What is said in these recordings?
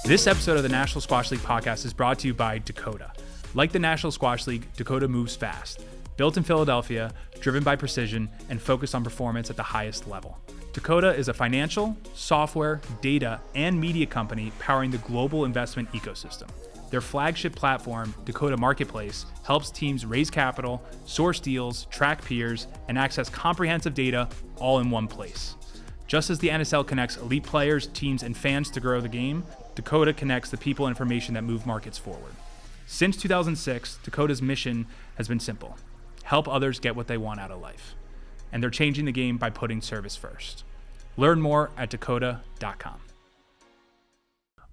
This episode of the National Squash League podcast is brought to you by Dakota. Like the National Squash League, Dakota moves fast. Built in Philadelphia, driven by precision, and focused on performance at the highest level. Dakota is a financial, software, data, and media company powering the global investment ecosystem. Their flagship platform, Dakota Marketplace, helps teams raise capital, source deals, track peers, and access comprehensive data all in one place. Just as the NSL connects elite players, teams, and fans to grow the game, Dakota connects the people and information that move markets forward. Since 2006, Dakota's mission has been simple: help others get what they want out of life. And they're changing the game by putting service first. Learn more at dakota.com.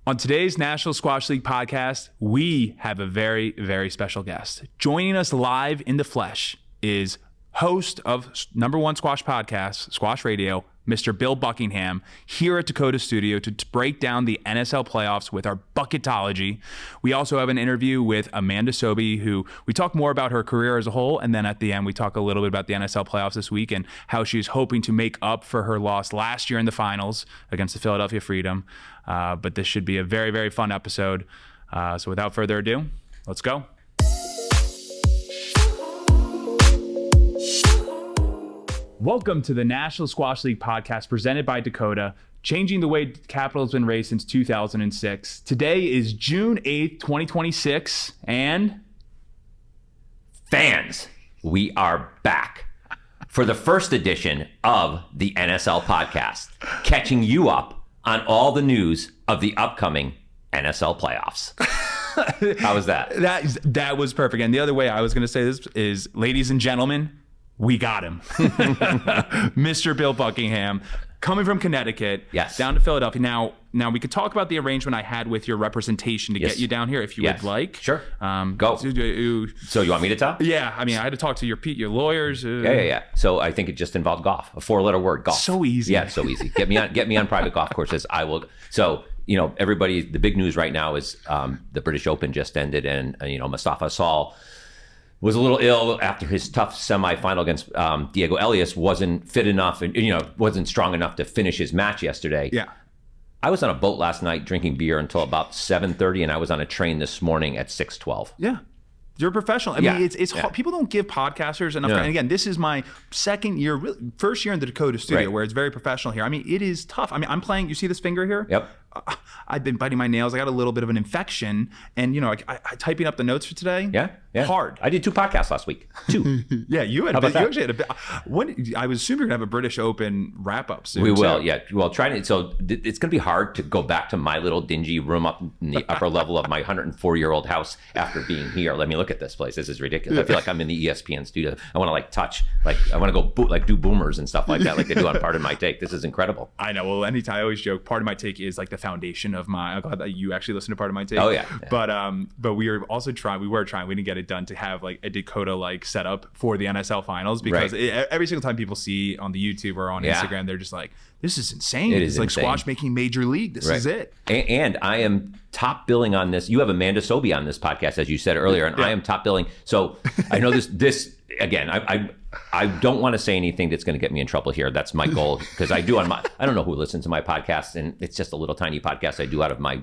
On today's National Squash League podcast, we have a very, very special guest. Joining us live in the flesh is host of #1 squash podcast, Squash Radio, Mr. Bill Buckingham, here at Dakota Studio to break down the NSL Playoffs with our BUCKETOLOGY. We also have an interview with Amanda Sobhy, who we talk more about her career as a whole, and then at the end we talk a little bit about the NSL Playoffs this week and how she's hoping to make up for her loss last year in the finals against the Philadelphia Freedom. But this should be a very, very fun episode. So without further ado, let's go. Welcome to the National Squash League podcast presented by Dakota, changing the way capital has been raised since 2006. Today is June 8th, 2026, and fans, we are back for the first edition of the NSL podcast, catching you up on all the news of the upcoming NSL playoffs. How was that? That was perfect. And the other way I was going to say this is, ladies and gentlemen, we got him. Mr. Bill Buckingham, coming from Connecticut, yes, down to Philadelphia. Now we could talk about the arrangement I had with your representation to get you down here if you would like. Sure. Go. So you want me to talk? Yeah. I mean, I had to talk to your lawyers. Yeah. So I think it just involved golf, a 4-letter word, golf. So easy. Yeah, so easy. Get me on private golf courses. I will. So, everybody, the big news right now is the British Open just ended, and Mustafa Asal was a little ill after his tough semifinal against Diego Elias, wasn't fit enough and wasn't strong enough to finish his match yesterday. Yeah. I was on a boat last night drinking beer until about 7:30, and I was on a train this morning at 6:12. Yeah. You're a professional. I mean, it's hard. People don't give podcasters enough. And again, this is my second year, first year in the Dakota Studio, where it's very professional here. I mean, it is tough. I mean, I'm playing. You see this finger here? Yep. I've been biting my nails. I got a little bit of an infection, and I typing up the notes for today. Yeah. Hard. I did 2 podcasts last week. 2. Yeah, you had. You actually had a bit. I was assuming you're gonna have a British Open wrap up soon. We will. Yeah. Well, so it's gonna be hard to go back to my little dingy room up in the upper level of my 104-year-old house after being here. Let me look at this place. This is ridiculous. I feel like I'm in the ESPN studio. I want to touch, I want to go do boomers and stuff like that, like they do on Part of My Take. This is incredible. I know. Well, anytime I always joke, Part of My Take is like the foundation of my. I'm glad that you actually listen to Part of My Take. Oh yeah. But we were also trying. We didn't get it done to have like a Dakota setup for the NSL finals because every single time people see on the YouTube or on Instagram, they're just like, this is insane. It's like insane. Squash making major league. This is it. And I am top billing on this. You have Amanda Sobhy on this podcast, as you said earlier, and I am top billing. So I know this again, I don't want to say anything that's going to get me in trouble here. That's my goal, because I don't know who listens to my podcast, and it's just a little tiny podcast I do out of my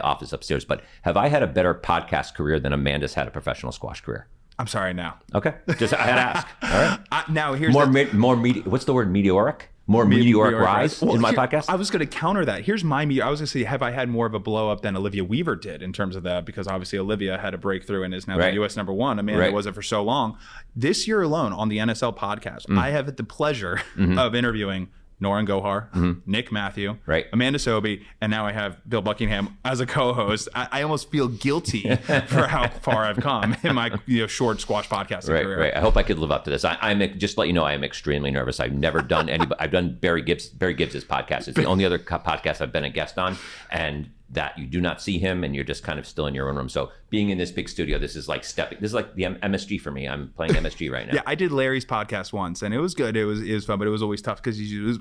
office upstairs. But have I had a better podcast career than Amanda's had a professional squash career? I'm sorry now. Okay. Just I had to ask. All right. Now here's what's the word? Meteoric? More meteoric rise in my podcast? I was going to counter that. Here's I was going to say, have I had more of a blow up than Olivia Weaver did in terms of that? Because obviously Olivia had a breakthrough and is now the U.S. #1. Amanda wasn't for so long. This year alone on the NSL podcast, I have had the pleasure of interviewing Noran Gohar, Nick Matthew, Amanda Sobhy, and now I have Bill Buckingham as a co-host. I almost feel guilty for how far I've come in my short squash podcasting career. Right. I hope I could live up to this. I'm just to let you know, I am extremely nervous. I've never done I've done Barry Gibbs' podcast. It's the only other podcast I've been a guest on, and that you do not see him and you're just kind of still in your own room. So being in this big studio, this is like the MSG for me. I'm playing MSG right now. Yeah, I did Larry's podcast once and it was good. It was fun, but it was always tough because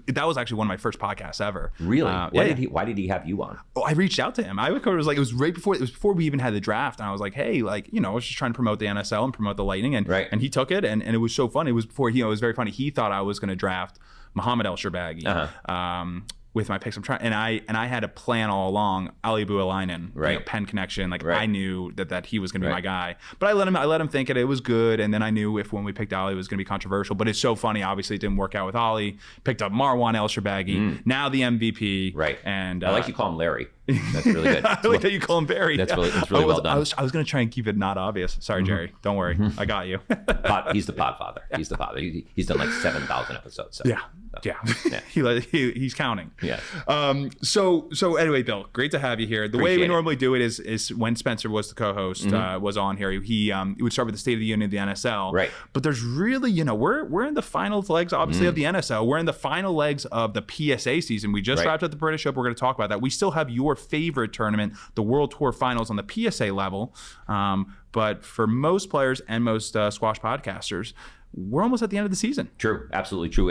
that was actually one of my first podcasts ever. Really? Why did he have you on? Oh, I reached out to him. It was before we even had the draft, and I was like, hey, I was just trying to promote the NSL and promote the Lightning, and he took it, and it was so fun. It was before it was very funny. He thought I was going to draft Muhammad El Shorbagy. with my picks. I'm trying, and I had a plan all along. Ali Bualainen, right? Penn connection. Like right. I knew that he was going to be my guy, but I let him think it was good, and then I knew if when we picked Ali, it was going to be controversial. But it's so funny. Obviously, it didn't work out with Ali. Picked up Marwan El Shorbagy, now the MVP. Right. And I like you call him Larry. That's really good. I like that you call him Barry. That's really well done. I was going to try and keep it not obvious. Sorry, Jerry. Don't worry. I got you. He's the podfather. He's the father. He's done like 7,000 episodes. So. Yeah. He's counting. Yes. So anyway, Bill, great to have you here. The way we normally do it is when Spencer was the co-host, was on here, he would start with the State of the Union of the NSL. Right. But there's really, we're in the final legs, obviously, of the NSL. We're in the final legs of the PSA season. We just wrapped up the British Open. We're going to talk about that. We still have your favorite tournament, the World Tour Finals on the PSA level. But for most players and most squash podcasters, we're almost at the end of the season. True, absolutely true.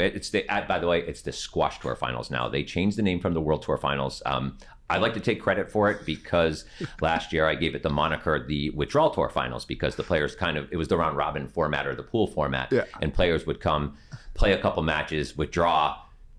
By the way, it's the Squash Tour Finals now. They changed the name from the World Tour Finals. I like to take credit for it because last year I gave it the moniker the Withdrawal Tour Finals because the players it was the round robin format or the pool format, and players would come, play a couple matches, withdraw,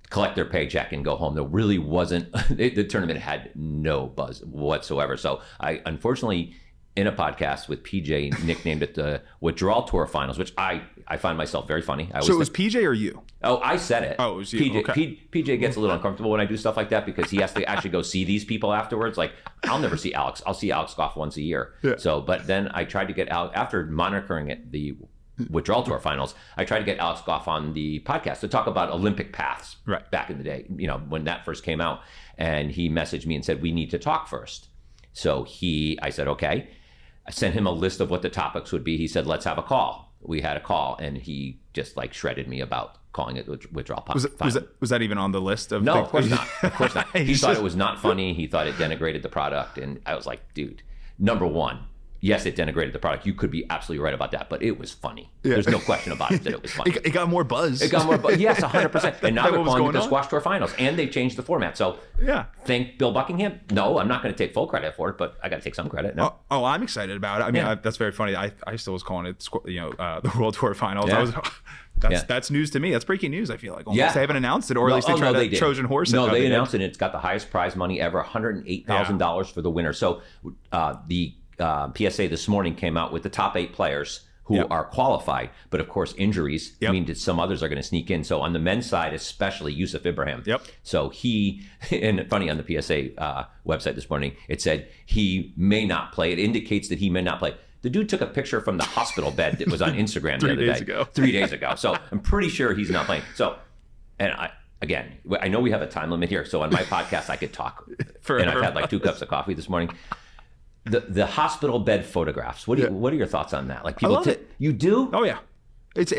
collect their paycheck, and go home. There really wasn't, the tournament had no buzz whatsoever. So I unfortunately, in a podcast with PJ, nicknamed it the Withdrawal Tour Finals, which I find myself very funny. So it was PJ or you? Oh, I said it. Oh, it was you. PJ, okay. PJ gets a little uncomfortable when I do stuff like that because he has to actually go see these people afterwards. Like, I'll never see Alex. I'll see Alex Goff once a year. Yeah. So, but then I tried to get Alex, after monitoring it, the Withdrawal Tour Finals, I tried to get Alex Goff on the podcast to talk about Olympic paths back in the day, when that first came out. And he messaged me and said, we need to talk first. So I said, okay. I sent him a list of what the topics would be. He said, let's have a call. We had a call, and he just shredded me about calling it Withdrawal Finals. Was that even on the list of No, of course not. Of course not. He thought it was not funny. He thought it denigrated the product. And I was like, dude, number one, yes, it denigrated the product. You could be absolutely right about that, but it was funny. Yeah. There's no question about it that it was funny. It got more buzz. It got more buzz. Yes, 100%. And now they're calling it the Squash Tour Finals, and they've changed the format. So thank Bill Buckingham. No, I'm not going to take full credit for it, but I got to take some credit. No. Oh, I'm excited about it. I mean, that's very funny. I still was calling it, the World Tour Finals. Yeah. That's news to me. That's breaking news, I feel like. Almost. They haven't announced it, or at least they tried to Trojan horse it. No, they announced it, and it's got the highest prize money ever, $108,000 for the winner. So the PSA this morning came out with the top 8 players who are qualified, but of course injuries mean that some others are going to sneak in. So on the men's side, especially Yusuf Ibrahim. So and funny, on the PSA website this morning, it said he may not play. It indicates that he may not play. The dude took a picture from the hospital bed that was on Instagram the other day. 3 days ago. So I'm pretty sure he's not playing. So, and I know we have a time limit here. So on my podcast, I could talk. And I've had like 2 cups of coffee this morning. The hospital bed photographs. What are your thoughts on that? Like people, I love it. You do? Oh yeah, it's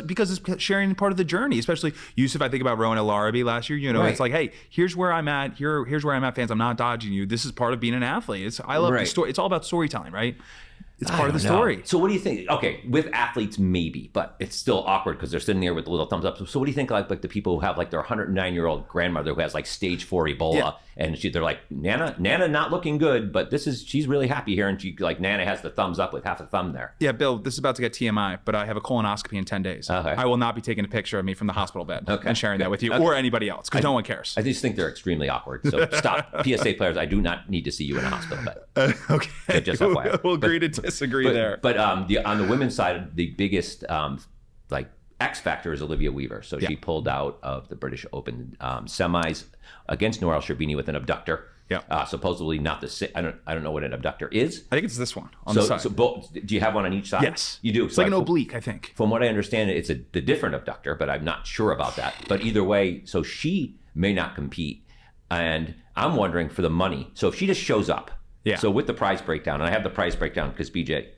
because it's sharing part of the journey. Especially Yusuf, I think about Rowan El-Arabi last year. It's like, hey, here's where I'm at. Here's where I'm at, fans. I'm not dodging you. This is part of being an athlete. I love the story. It's all about storytelling, right? It's part of the story. So what do you think? Okay, with athletes maybe, but it's still awkward because they're sitting there with the little thumbs up. So what do you think like the people who have like their 109-year-old grandmother who has like stage 4 Ebola and they're like, Nana not looking good, but she's really happy here, and she like Nana has the thumbs up with half a thumb there. Yeah, Bill, this is about to get TMI, but I have a colonoscopy in 10 days. Okay. I will not be taking a picture of me from the hospital bed and sharing that with you or anybody else because no one cares. I just think they're extremely awkward. So stop. PSA players, I do not need to see you in a hospital bed. Okay. Just FYI. We'll agree to disagree there. But on the women's side, the biggest X factor is Olivia Weaver. So she pulled out of the British Open semis against Noelle Sherbini with an abductor. Yeah. Supposedly not I don't know what an abductor is. I think it's this one on the side. So do you have one on each side? Yes, you do. It's like an oblique, I think. From what I understand, it's the different abductor, but I'm not sure about that. But either way, so she may not compete, and I'm wondering for the money. So if she just shows up, so with the prize breakdown, and I have the prize breakdown because BJ,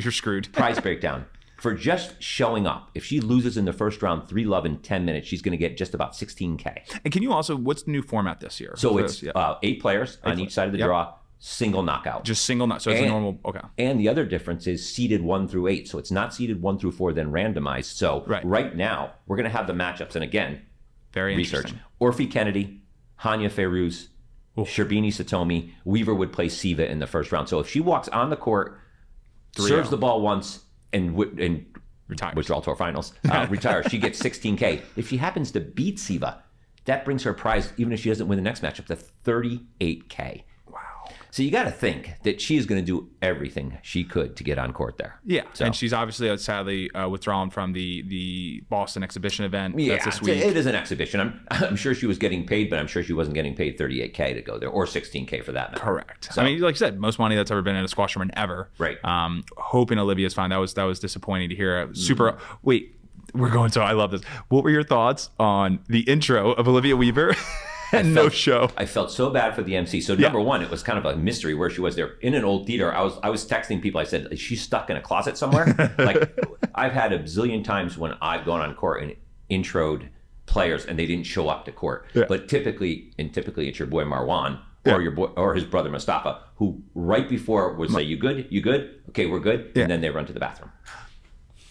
you're screwed. Prize breakdown. For just showing up, if she loses in the first round 3-love in 10 minutes, she's going to get just about $16K. And can you also, what's the new format this year? So it's 8 players on each side of the draw, single knockout. Just single knockout. So it's a normal, okay. And the other difference is seeded 1 through 8. So it's not seeded 1 through 4, then randomized. So right now, we're going to have the matchups. And again, very research. Orphe Kennedy, Hanya Fayrouz, Sherbini Satomi. Weaver would play Siva in the first round. So if she walks on the court, serves the ball once, and Withdrawal Tour Finals, retires. She gets $16K. If she happens to beat Siva, that brings her prize, even if she doesn't win the next match, up to $38K. Wow. So you got to think that she is going to do everything she could to get on court there. Yeah, so. And she's obviously sadly withdrawn from the Boston exhibition event. Yeah, that's this week. It is an exhibition. I'm sure she was getting paid, but I'm sure she wasn't getting paid $38K to go there, or $16K for that matter. Correct. So, I mean, like you said, most money that's ever been in a squash tournament ever. Right. Hoping Olivia's fine. That was disappointing to hear. Super. Wait, we're going to. I love this. What were your thoughts on the intro of Olivia Weaver? No show. I felt so bad for the MC. So number one, it was kind of a mystery where she was there in an old theater. I was texting people. I said, is she stuck in a closet somewhere? Like, I've had a bazillion times when I've gone on court and introed players and they didn't show up to court. Yeah. But typically it's your boy Marwan or your boy or his brother Mustafa, who right before would say, "You good? You good? Okay, we're good," and then they run to the bathroom.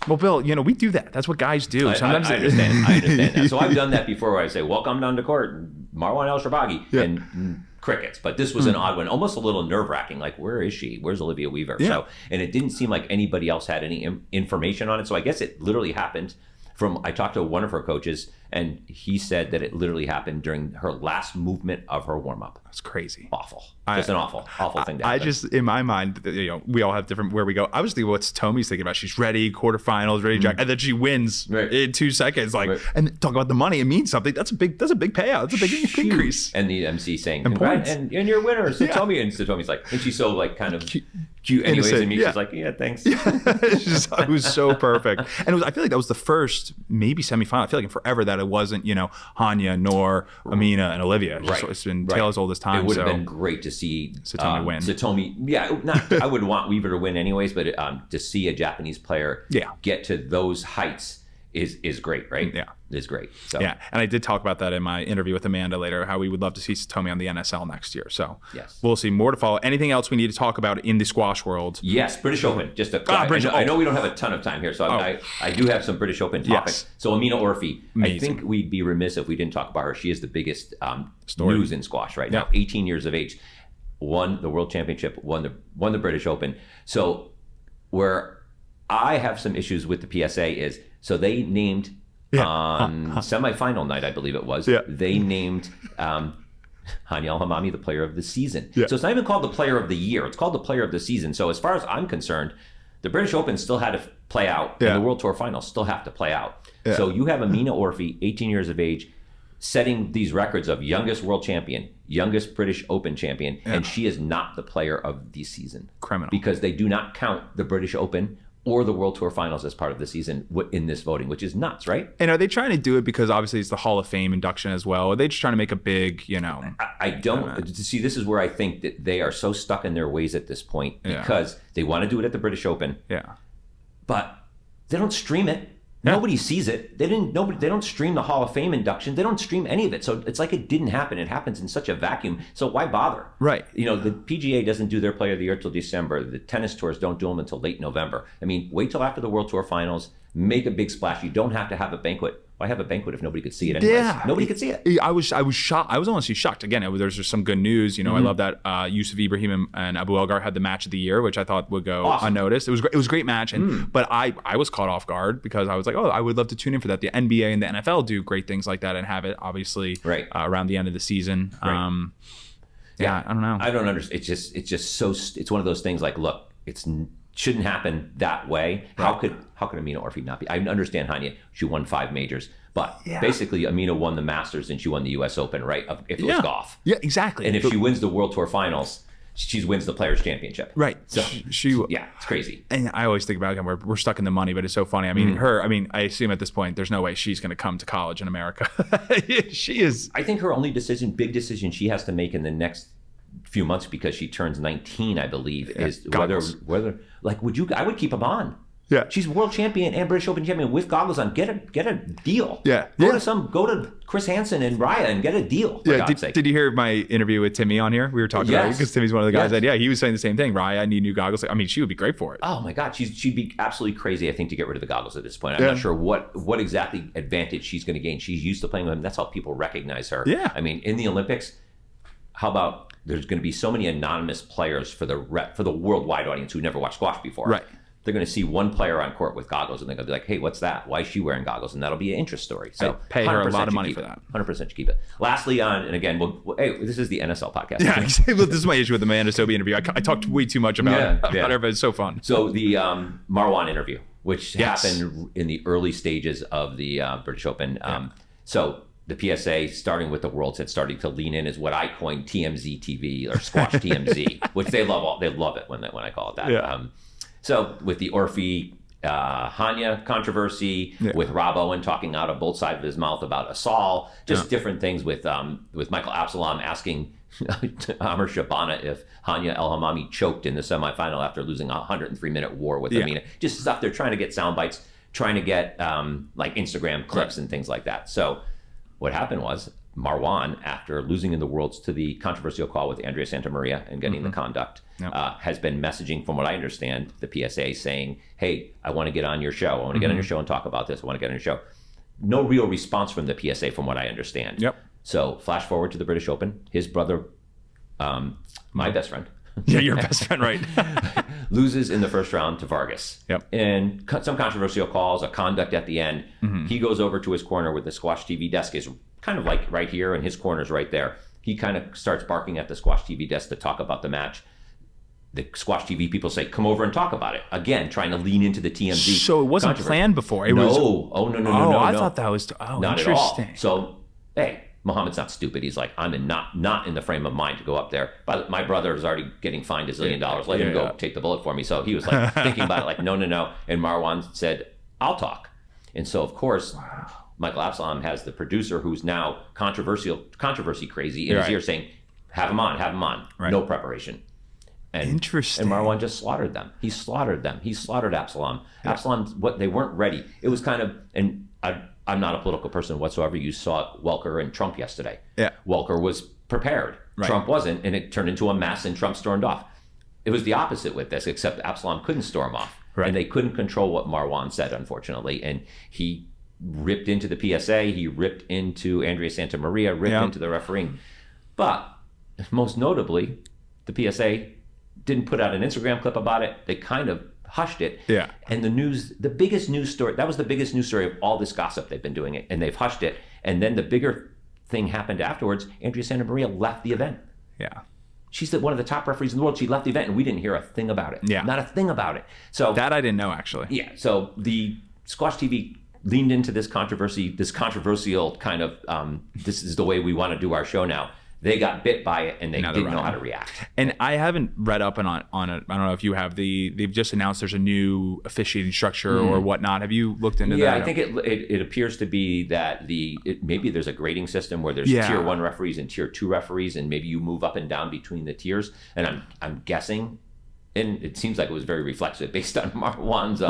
Well, Bill, we do that. That's what guys do. Sometimes I understand. I understand that. So I've done that before where I say, welcome down to court, Marwan El-Sharbaghi, and crickets. But this was an odd one, almost a little nerve-wracking. Like, where is she? Where's Olivia Weaver? Yeah. So, and it didn't seem like anybody else had any information on it. So I guess it literally happened I talked to one of her coaches, and he said that it literally happened during her last movement of her warm-up. That's crazy. Awful. Just an awful thing to happen. I just, in my mind, we all have different where we go. I was thinking what's Tomi's thinking about. She's ready, quarterfinals, ready, and then she wins in 2 seconds. And talk about the money. It means something. That's a big payout. That's a big increase. And the MC saying, and you're a winner, Satomi. And Satomi's like, and she's so kind of cute anyways. And me, she's like, yeah, thanks. It was so perfect. And I feel like that was the first maybe semifinal. I feel like in forever that it wasn't, Hanya, Noor, Amina, and Olivia. It's been Taylor's oldest time. It would have been great to see Satomi win. I would want Weaver to win anyways, but to see a Japanese player get to those heights is great, right? Yeah. Is great. So. Yeah, and I did talk about that in my interview with Amanda later, how we would love to see Satomi on the NSL next year. So we'll see. More to follow. Anything else we need to talk about in the squash world? Yes, British Open. I know we don't have a ton of time here, so I do have some British Open topics. Yes. So Amina Orfi, I think we'd be remiss if we didn't talk about her. She is the biggest news in squash right now. 18 years of age, won the World Championship, won the British Open. So where I have some issues with the PSA is, so they named on semifinal night, I believe it was, they named Hanya El-Hammamy the player of the season. So it's not even called the player of the year. It's called the player of the season. So as far as I'm concerned, the British Open still had to play out, and the World Tour Finals still have to play out. So you have Amina Orfi, 18 years of age, setting these records of youngest world champion, youngest British Open champion, and she is not the player of the season. Criminal. Because they do not count the British Open or the World Tour Finals as part of the season in this voting, which is nuts, right? And are they trying to do it because obviously it's the Hall of Fame induction as well? Or are they just trying to make a big, I don't see. This is where I think that they are so stuck in their ways at this point because they want to do it at the British Open. Yeah. But they don't stream it. Yeah. Nobody sees it. They don't stream the Hall of Fame induction. They don't stream any of it. So it's like it didn't happen. It happens in such a vacuum. So why bother? Right. The PGA doesn't do their Player of the Year till December. The tennis tours don't do them until late November. I mean, wait till after the World Tour Finals. Make a big splash. You don't have to have a banquet. Why have a banquet if nobody could see it anyways? Yeah. Nobody could see it. I was shocked. I was honestly shocked. Again, there's just some good news. I love that Yusuf Ibrahim and Abu Elgar had the match of the year, which I thought would go unnoticed. It was a great match, but I was caught off guard because I was like, I would love to tune in for that. The NBA and the NFL do great things like that and have it obviously around the end of the season. Right. I don't know. I don't understand. It's just so. It's one of those things. Like, look, shouldn't happen that way. Right. How could Amina Orfi not be? I understand Hanya. She won 5 majors, but basically Amina won the Masters and she won the U.S. Open, right? If it was golf. Yeah, exactly. And if she wins the World Tour Finals, she wins the Players Championship. Right. So it's crazy. And I always think about it, we're stuck in the money, but it's so funny. I mean, I assume at this point there's no way she's going to come to college in America. She is. I think her only big decision she has to make in the next few months, because she turns 19, I believe, is whether I would keep them on. Yeah, she's world champion and British Open champion with goggles on. Get a deal. Yeah, go to Chris Hansen and Raya and get a deal. Yeah, did you hear my interview with Timmy on here? We were talking about it because Timmy's one of the guys that he was saying the same thing. Raya, I need new goggles. I mean, she would be great for it. Oh my God, she'd be absolutely crazy. I think to get rid of the goggles at this point. I'm not sure what exactly advantage she's going to gain. She's used to playing with him. That's how people recognize her. Yeah, I mean, in the Olympics, how about there's going to be so many anonymous players for the worldwide audience who never watched squash before. Right. they're going to see one player on court with goggles, and they're going to be like, hey, what's that? Why is she wearing goggles? And that'll be an interest story. So I'd pay her a lot of money for that. 100% you keep it. Lastly, and again, hey, this is the NSL podcast. Yeah, this is my issue with the Amanda Sobhy interview. I talked way too much about her, but it's so fun. So the Marwan interview, which happened in the early stages of the British Open. So the PSA, starting with the Worlds, had started to lean in as what I coined TMZ TV or Squash TMZ, which they love it when I call it that. Yeah. So with the Orfi Hanya controversy, with Rob Owen talking out of both sides of his mouth about Asal, just different things with Michael Absalom asking Amr Shabana if Hanya El Hamami choked in the semifinal after losing a 103-minute war with Amina. Just stuff they're trying to get sound bites, trying to get like Instagram clips and things like that. So what happened was Marwan, after losing in the Worlds to the controversial call with Andrea Santamaria and getting the conduct, has been messaging, from what I understand, the PSA saying, hey, I want to get on your show. I want to get on your show and talk about this. I want to get on your show. No real response from the PSA, from what I understand. So flash forward to the British Open. His brother, my best friend. Yeah, your best friend, right. loses in the first round to Vargas. And some controversial calls, a conduct at the end. He goes over to his corner with the Squash TV desk is kind of like right here, and his corner's right there. He kind of starts barking at the Squash TV desk to talk about the match. The Squash TV people say, come over and talk about it. Again, trying to lean into the TMZ. So it wasn't planned before. It was. No. I thought that was. Not interesting. At all. So, hey, Muhammad's not stupid. He's like, I'm not in the frame of mind to go up there. But my brother is already getting fined $1 zillion. Let him go take the bullet for me. So he was like thinking about it, like, no. And Marwan said, I'll talk. And so, of course, Michael Absalom has the producer who's now controversy crazy in his ear saying, have him on. No preparation. And, interesting. And Marwan just slaughtered them. He slaughtered Absalom. Absalom, they weren't ready. It was kind of, and I'm not a political person whatsoever. You saw Welker and Trump yesterday. Welker was prepared. Trump wasn't, and it turned into a mess, and Trump stormed off. It was the opposite with this, except Absalom couldn't storm off. And they couldn't control what Marwan said, unfortunately. And he ripped into the PSA. He ripped into Andrea Santamaria, ripped into the refereeing. But most notably, the PSA didn't put out an Instagram clip about it. They kind of hushed it. And the biggest news story, that was the biggest news story of all this gossip. They've been doing it, and they've hushed it. And then the bigger thing happened afterwards. Andrea Santamaria left the event. She's one of the top referees in the world. She left the event, and we didn't hear a thing about it. Not a thing about it. So that I didn't know, actually. So the Squash TV leaned into this controversial kind of, this is the way we want to do our show now. They got bit by it, and they didn't know how to react. And I haven't read up on it. I don't know if you have. They've just announced there's a new officiating structure or whatnot. Have you looked into that? Yeah, I think it appears to be that maybe there's a grading system where there's tier 1 referees and tier 2 referees, and maybe you move up and down between the tiers. And I'm guessing, and it seems like it was very reflexive based on Marwan's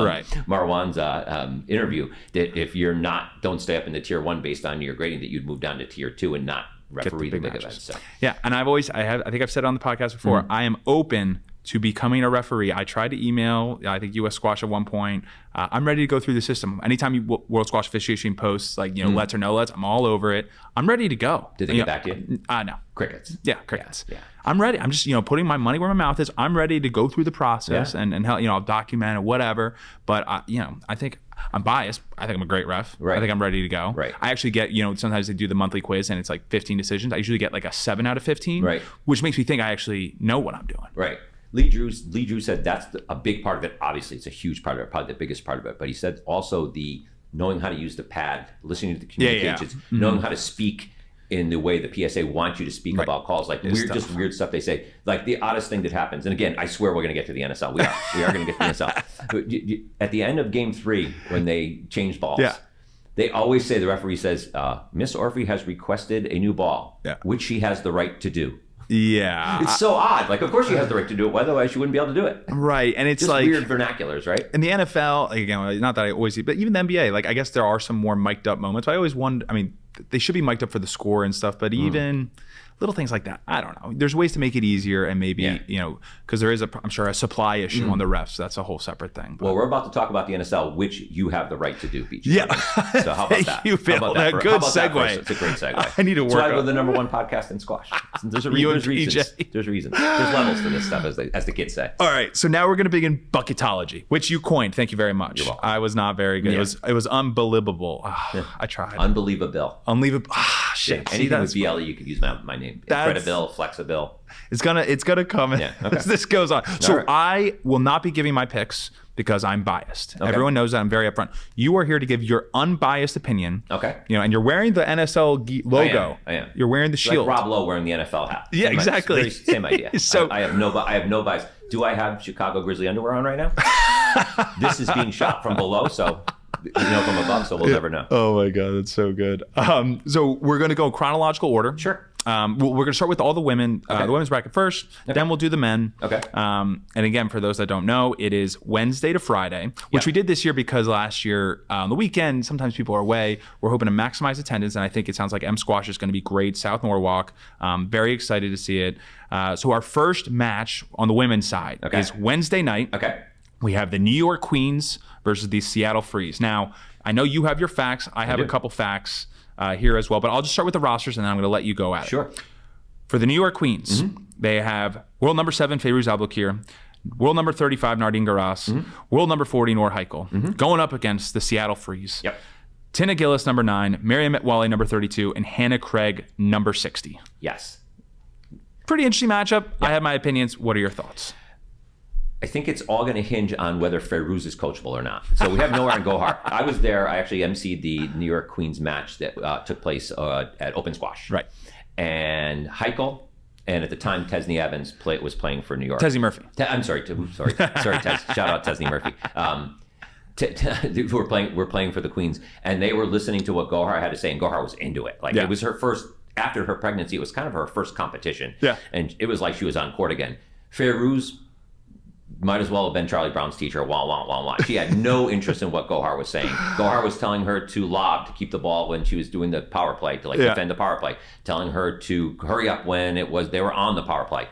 interview, that if you're don't stay up in the tier 1 based on your grading, that you'd move down to tier 2 and not referee the big events. So. Yeah, and I think I've said it on the podcast before, I am open to becoming a referee. I tried to email, I think US Squash at one point. I'm ready to go through the system. Anytime World Squash Officiation posts, like, lets or no lets, I'm all over it. I'm ready to go. Did they get back to you? No. Crickets. Yeah, crickets. Yeah. I'm ready. I'm just, putting my money where my mouth is. I'm ready to go through the process and help, I'll document it, whatever. But, I think I'm biased. I think I'm a great ref. I think I'm ready to go. I actually get, sometimes they do the monthly quiz and it's like 15 decisions. I usually get like a 7 out of 15, which makes me think I actually know what I'm doing. Lee Drew said that's a big part of it. Obviously, it's a huge part of it, probably the biggest part of it. But he said also the knowing how to use the pad, listening to the communications, knowing how to speak in the way the PSA wants you to speak about calls, like weird stuff they say. Like the oddest thing that happens, and again, I swear we're going to get to the NSL. We are going to get to the NSL. But at the end of Game 3, when they change balls, they always say, the referee says, Miss Orfi has requested a new ball, which she has the right to do. It's so odd. Like, of course she has the right to do it. Otherwise, she wouldn't be able to do it. And it's just like weird vernaculars, right? In the NFL, again, not that I always see, but even the NBA, like, I guess there are some more mic'd up moments. But I always wonder, they should be mic'd up for the score and stuff, but even little things like that, I don't know. There's ways to make it easier, and maybe, because there is I'm sure a supply issue on the refs. That's a whole separate thing. But. Well, we're about to talk about the NSL, which you have the right to do, Beach. Yeah. So how about that? You, Phil. Good segue. It's a great segue. I need to work. So I go the #1 podcast in squash. There's reasons. There's reasons. There's levels to this stuff, as the kids say. All right, so now we're going to begin bucketology, which you coined. Thank you very much. You're welcome. I was not very good. Yeah. It was unbelievable. I tried. Unbelievable. Unbelievable. Shit. Yeah, anything with BLE, you could use my name. Incredible, Flexibil. It's gonna come Yeah, okay. as this goes on. So right. I will not be giving my picks because I'm biased. Okay. Everyone knows that I'm very upfront. You are here to give your unbiased opinion. Okay. And you're wearing the NSL logo. I am. You're wearing the shield. Like Rob Lowe wearing the NFL hat. Yeah, exactly. Same idea. So I have no bias. Do I have Chicago Grizzly underwear on right now? This is being shot from below, so from above, so we'll never know. Oh my God, that's so good. So we're going to go chronological order. Sure. We're going to start with all the women, Okay. the women's bracket first. Okay. Then we'll do the men. Okay. And again, for those that don't know, it is Wednesday to Friday, which Yeah. we did this year because last year on the weekend, sometimes people are away. We're hoping to maximize attendance, and I think it sounds like M Squash is going to be great. South Norwalk, very excited to see it. So our first match on the women's side is Wednesday night. Okay. We have the New York Queens versus the Seattle Freeze. Now, I know you have your facts. I have a couple facts here as well, but I'll just start with the rosters and then I'm going to let you go at it. Sure. For the New York Queens, they have world number 7, Fayrouz Abdelkir, world number 35, Nardine Garas, world number 40, Noor Heikel, going up against the Seattle Freeze. Yep. Tina Gillis, number 9, Miriam Metwali, number 32, and Hannah Craig, number 60. Yes. Pretty interesting matchup. I have my opinions. What are your thoughts? I think it's all going to hinge on whether Fayrouz is coachable or not. So we have Noor and Gohar. I was there. I actually emceed the New York Queens match that took place at Open Squash. Right. And Heikel, and at the time Tesney Evans was playing for New York. Tesney Murphy. I'm sorry. Sorry, Tez. Shout out Tesney Murphy. We're playing for the Queens, and they were listening to what Gohar had to say, and Gohar was into it. Like it was her first, after her pregnancy, it was kind of her first competition. Yeah. And it was like she was on court again. Fayrouz might as well have been Charlie Brown's teacher. Wah, wah, wah, wah. She had no interest in what Gohar was saying. Gohar was telling her to lob, to keep the ball when she was doing the power play, to defend the power play, telling her to hurry up when they were on the power play.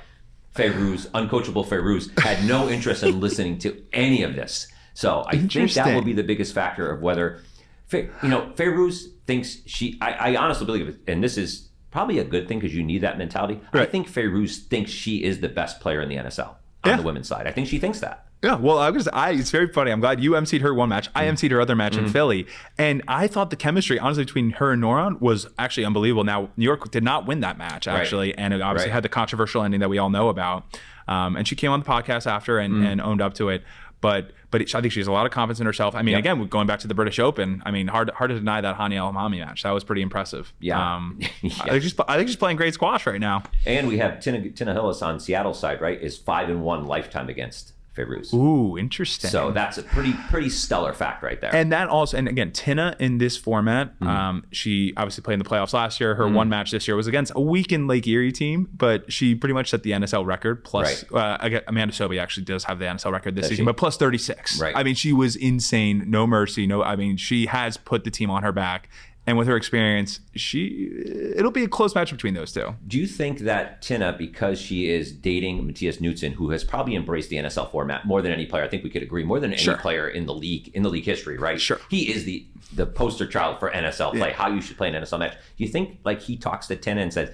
Fayrouz, uncoachable Fayrouz, had no interest in listening to any of this. So I think that will be the biggest factor of whether, Fayrouz thinks I honestly believe it, and this is probably a good thing because you need that mentality. Right. I think Fayrouz thinks she is the best player in the NSL on the women's side. I think she thinks that. Yeah, well, it's very funny. I'm glad you emceed her one match. I emceed her other match in Philly. And I thought the chemistry, honestly, between her and Noran was actually unbelievable. Now, New York did not win that match, actually. Right. And it obviously had the controversial ending that we all know about. And she came on the podcast after and owned up to it. But I think she has a lot of confidence in herself. I mean, again, going back to the British Open, I mean, hard to deny that Hania Al-Mami match. That was pretty impressive. Yeah. I think she's playing great squash right now. And we have Tina Hillis on Seattle's side, right? Is 5-1 lifetime against Fayrouz. Ooh, interesting. So that's a pretty stellar fact right there. And that also, and again, Tina in this format, she obviously played in the playoffs last year. Her one match this year was against a weakened Lake Erie team, but she pretty much set the NSL record. Plus, Amanda Sobhy actually does have the NSL record this season, but plus 36. Right. I mean, she was insane. No mercy. She has put the team on her back. And with her experience, it'll be a close match between those two. Do you think that Tina, because she is dating Matthias Knudsen, who has probably embraced the NSL format more than any player, I think we could agree, more than any player in the league history, right? Sure. He is the poster child for NSL play, how you should play an NSL match. Do you think he talks to Tina and says,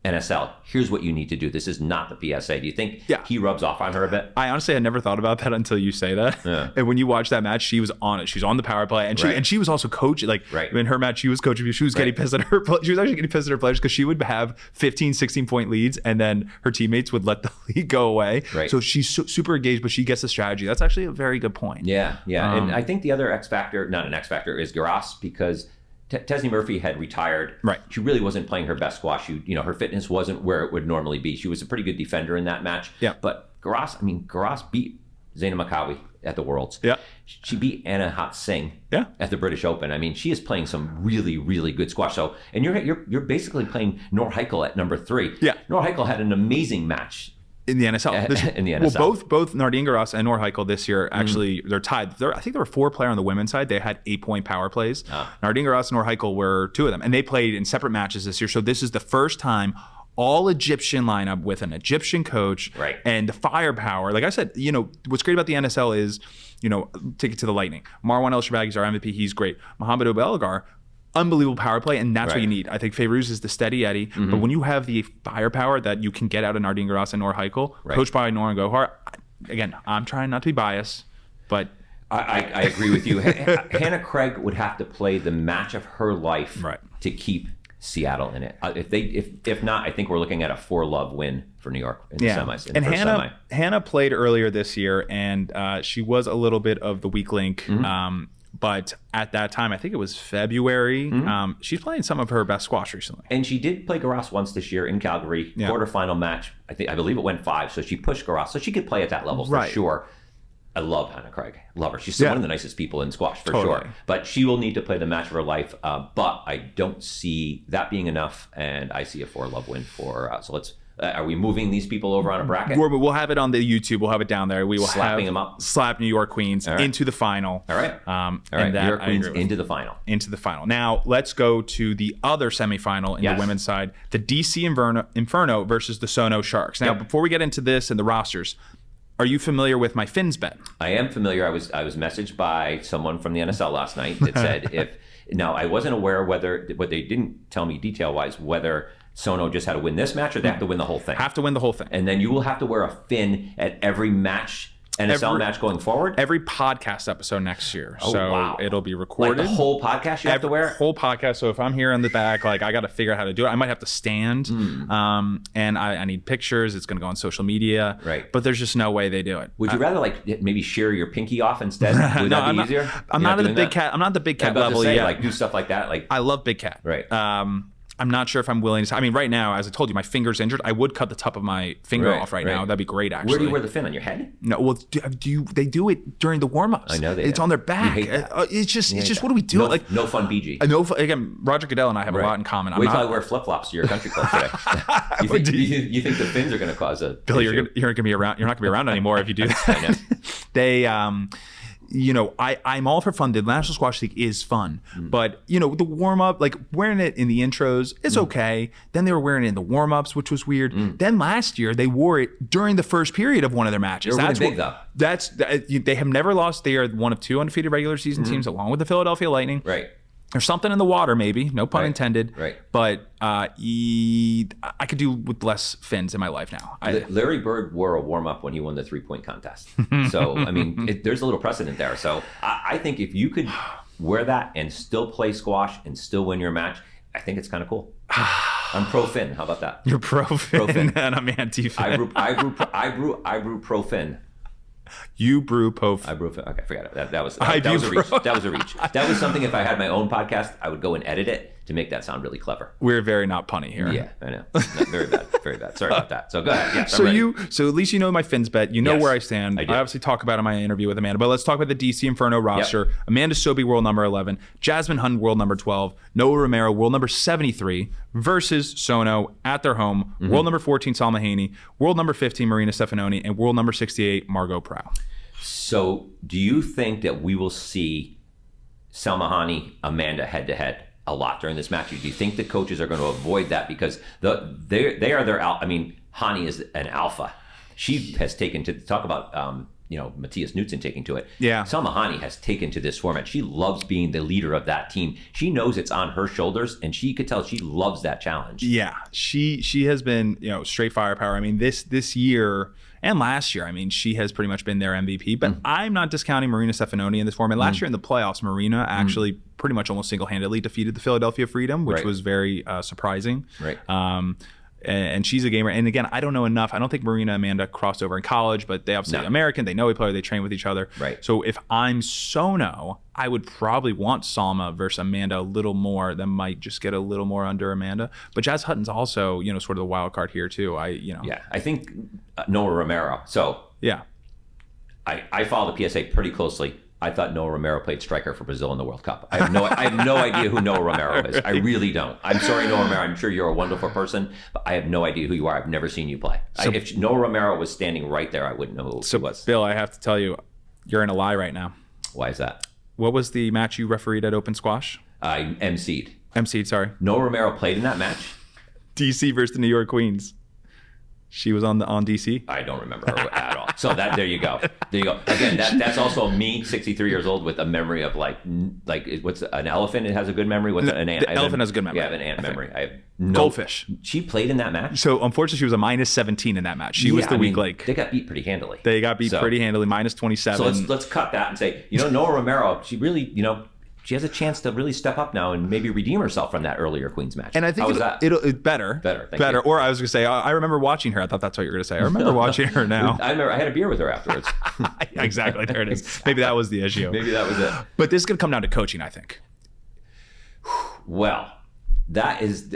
NSL, here's what you need to do. This is not the PSA. Do you think he rubs off on her a bit? I honestly had never thought about that until you say that. Yeah. And when you watch that match, she was on it. She's on the power play, and she was also coaching. In her match, she was coaching. She was getting pissed at her. She was actually getting pissed at her players because she would have 15, 16 point leads, and then her teammates would let the lead go away. Right. So she's super engaged, but she gets the strategy. That's actually a very good point. Yeah. And I think the other X factor, not an X factor, is Garas, because Tesney Murphy had retired. Right. She really wasn't playing her best squash. Her fitness wasn't where it would normally be. She was a pretty good defender in that match. Yeah. But Garas beat Zaina Makawi at the Worlds. Yeah. She beat Anna Hat Singh at the British Open. I mean, she is playing some really, really good squash. So, and you're basically playing Noor Heikel at number 3. Yeah. Noor Heikel had an amazing match in the NSL. In the NSL. Well, both Nardine Garas and Noor Heikel this year, actually, they're tied. I think there were 4 players on the women's side. They had 8-point power plays. Nardine Garas and Noor Heikel were 2 of them. And they played in separate matches this year. So this is the first time all Egyptian lineup with an Egyptian coach and the firepower. Like I said, what's great about the NSL is, take it to the lightning. Marwan El Shabaghi is our MVP. He's great. Mohamed Obelgar, unbelievable power play, and that's Right. what you need. I think Fayrouz is the steady Eddie, but when you have the firepower that you can get out of Nardine Grass and Nor Heichel, coached by Noran Gohar, again, I'm trying not to be biased, but I agree with you. Hannah Craig would have to play the match of her life to keep Seattle in it. If not, I think we're looking at a 4-love win for New York in the semis. And Hannah played earlier this year, and she was a little bit of the weak link. But at that time, I think it was February, she's playing some of her best squash recently. And she did play Garas once this year in Calgary, quarterfinal match. I believe it went 5, so she pushed Garas. So she could play at that level for sure. I love Hannah Craig. Love her. She's one of the nicest people in squash for sure. But she will need to play the match of her life. But I don't see that being enough, and I see a 4-love win for. So let's. Are we moving these people over on a bracket? We'll have it on the YouTube. We'll have it down there. We will slapping them up. Slap New York Queens into the final. All right. All right. New York Queens into the final. Into the final. Now let's go to the other semifinal in the women's side: the DC Inferno versus the Sono Sharks. Now, before we get into this and the rosters, are you familiar with my Finns bet? I am familiar. I was messaged by someone from the NSL last night that said now I wasn't aware what they didn't tell me detail wise whether Sono just had to win this match or they have to win the whole thing. Have to win the whole thing. And then you will have to wear a fin at every match, NSL match going forward? Every podcast episode next year. Oh, so wow. It'll be recorded. Like the whole podcast you have to wear? Whole podcast. So if I'm here in the back, like I got to figure out how to do it. I might have to stand. And I need pictures. It's going to go on social media. Right. But there's just no way they do it. Would you rather like maybe shear your pinky off instead? Would that be easier? I'm not at the big cat. I'm not the big cat level yet. Like do stuff like that. Like I love big cat. Right. I'm not sure if I'm willing to. I mean, right now, as I told you, my finger's injured. I would cut the top of my finger off right now. That'd be great, actually. Where do you wear the fin? On your head? No, well, they do it during the warm-ups. I know it's on their back. It's just what do we do? No fun, BG. Again, Roger Goodell and I have a lot in common. Wait till I wear flip-flops to your country club today. you think the fins are going to cause a Bill? You're not going to be around anymore if you do that. I know. I'm all for fun. The National Squash League is fun, but the warm up, like wearing it in the intros, is okay. Then they were wearing it in the warm ups, which was weird. Then last year they wore it during the first period of one of their matches. They're really big though. They have never lost. They are one of 2 undefeated regular season teams, along with the Philadelphia Lightning. Right. There's something in the water, maybe. No pun intended. Right. But I could do with less fins in my life now. Larry Bird wore a warm-up when he won the 3-point contest. So, I mean, there's a little precedent there. So I think if you could wear that and still play squash and still win your match, I think it's kind of cool. I'm pro-fin. How about that? You're pro-fin and I'm anti-fin. I brew pro-fin. You brew I brew. Okay, forget it. That was a reach. That was a reach. That was something. If I had my own podcast, I would go and edit it to make that sound really clever. We're very not punny here. Yeah, I know. No, very bad. Very bad. Sorry about that. So go ahead. Yes, so at least you know my Finns bet. You know where I stand. I obviously talk about it in my interview with Amanda, but let's talk about the DC Inferno roster. Yep. Amanda Sobhy, world number 11. Jasmine Hunt, world number 12. Noah Romero, world number 73, versus Sono at their home. World number 14, Salma Haney. World number 15, Marina Stefanoni. And world number 68, Margot Prow. So do you think that we will see Salma Haney, Amanda head-to-head a lot during this match? Do you think the coaches are going to avoid that because they are their alpha? I mean, Haney is an alpha. She has taken to talk about Matthias Knudsen taking to it. Yeah. Selma Hani has taken to this format. She loves being the leader of that team. She knows it's on her shoulders, and she could tell she loves that challenge. Yeah, she has been straight firepower. I mean, this year and last year, I mean, she has pretty much been their MVP. But I'm not discounting Marina Stefanoni in this format. Last year in the playoffs, Marina actually pretty much almost single-handedly defeated the Philadelphia Freedom, which was very surprising. Right. And she's a gamer. And again, I don't know enough. I don't think Marina and Amanda crossed over in college, but they obviously American. They know each other. They train with each other. Right. So if I'm Sono, I would probably want Salma versus Amanda a little more. That might just get a little more under Amanda. But Jazz Hutton's also, sort of the wild card here too. Yeah, I think Noah Romero. So yeah, I follow the PSA pretty closely. I thought Noah Romero played striker for Brazil in the World Cup. I have no idea who Noah Romero is. I really don't. I'm sorry, Noah Romero. I'm sure you're a wonderful person, but I have no idea who you are. I've never seen you play. So, if Noah Romero was standing right there, I wouldn't know who he was. Bill, I have to tell you, you're in a lie right now. Why is that? What was the match you refereed at Open Squash? I emceed. Emceed, sorry. Noah Romero played in that match. DC versus the New York Queens. She was on DC. I don't remember her at all. So there you go. There you go. Again, that's also me, 63 years old, with a memory of like what's an elephant? It has a good memory. What's an ant? The elephant has a good memory. Yeah, I have an ant memory. I have Goldfish. She played in that match. So unfortunately, she was a -17 in that match. She was the weak link. They got beat pretty handily. They got beat pretty handily, -27. So let's cut that and say, Noah Romero, she really, she has a chance to really step up now and maybe redeem herself from that earlier Queens match. And I think it'll better. Thank you. Or I was going to say, I remember watching her. I thought that's what you were going to say. I remember watching her now. I had a beer with her afterwards. Exactly. There it is. Maybe that was the issue. Maybe that was it. But this is going to come down to coaching, I think. Well, that is,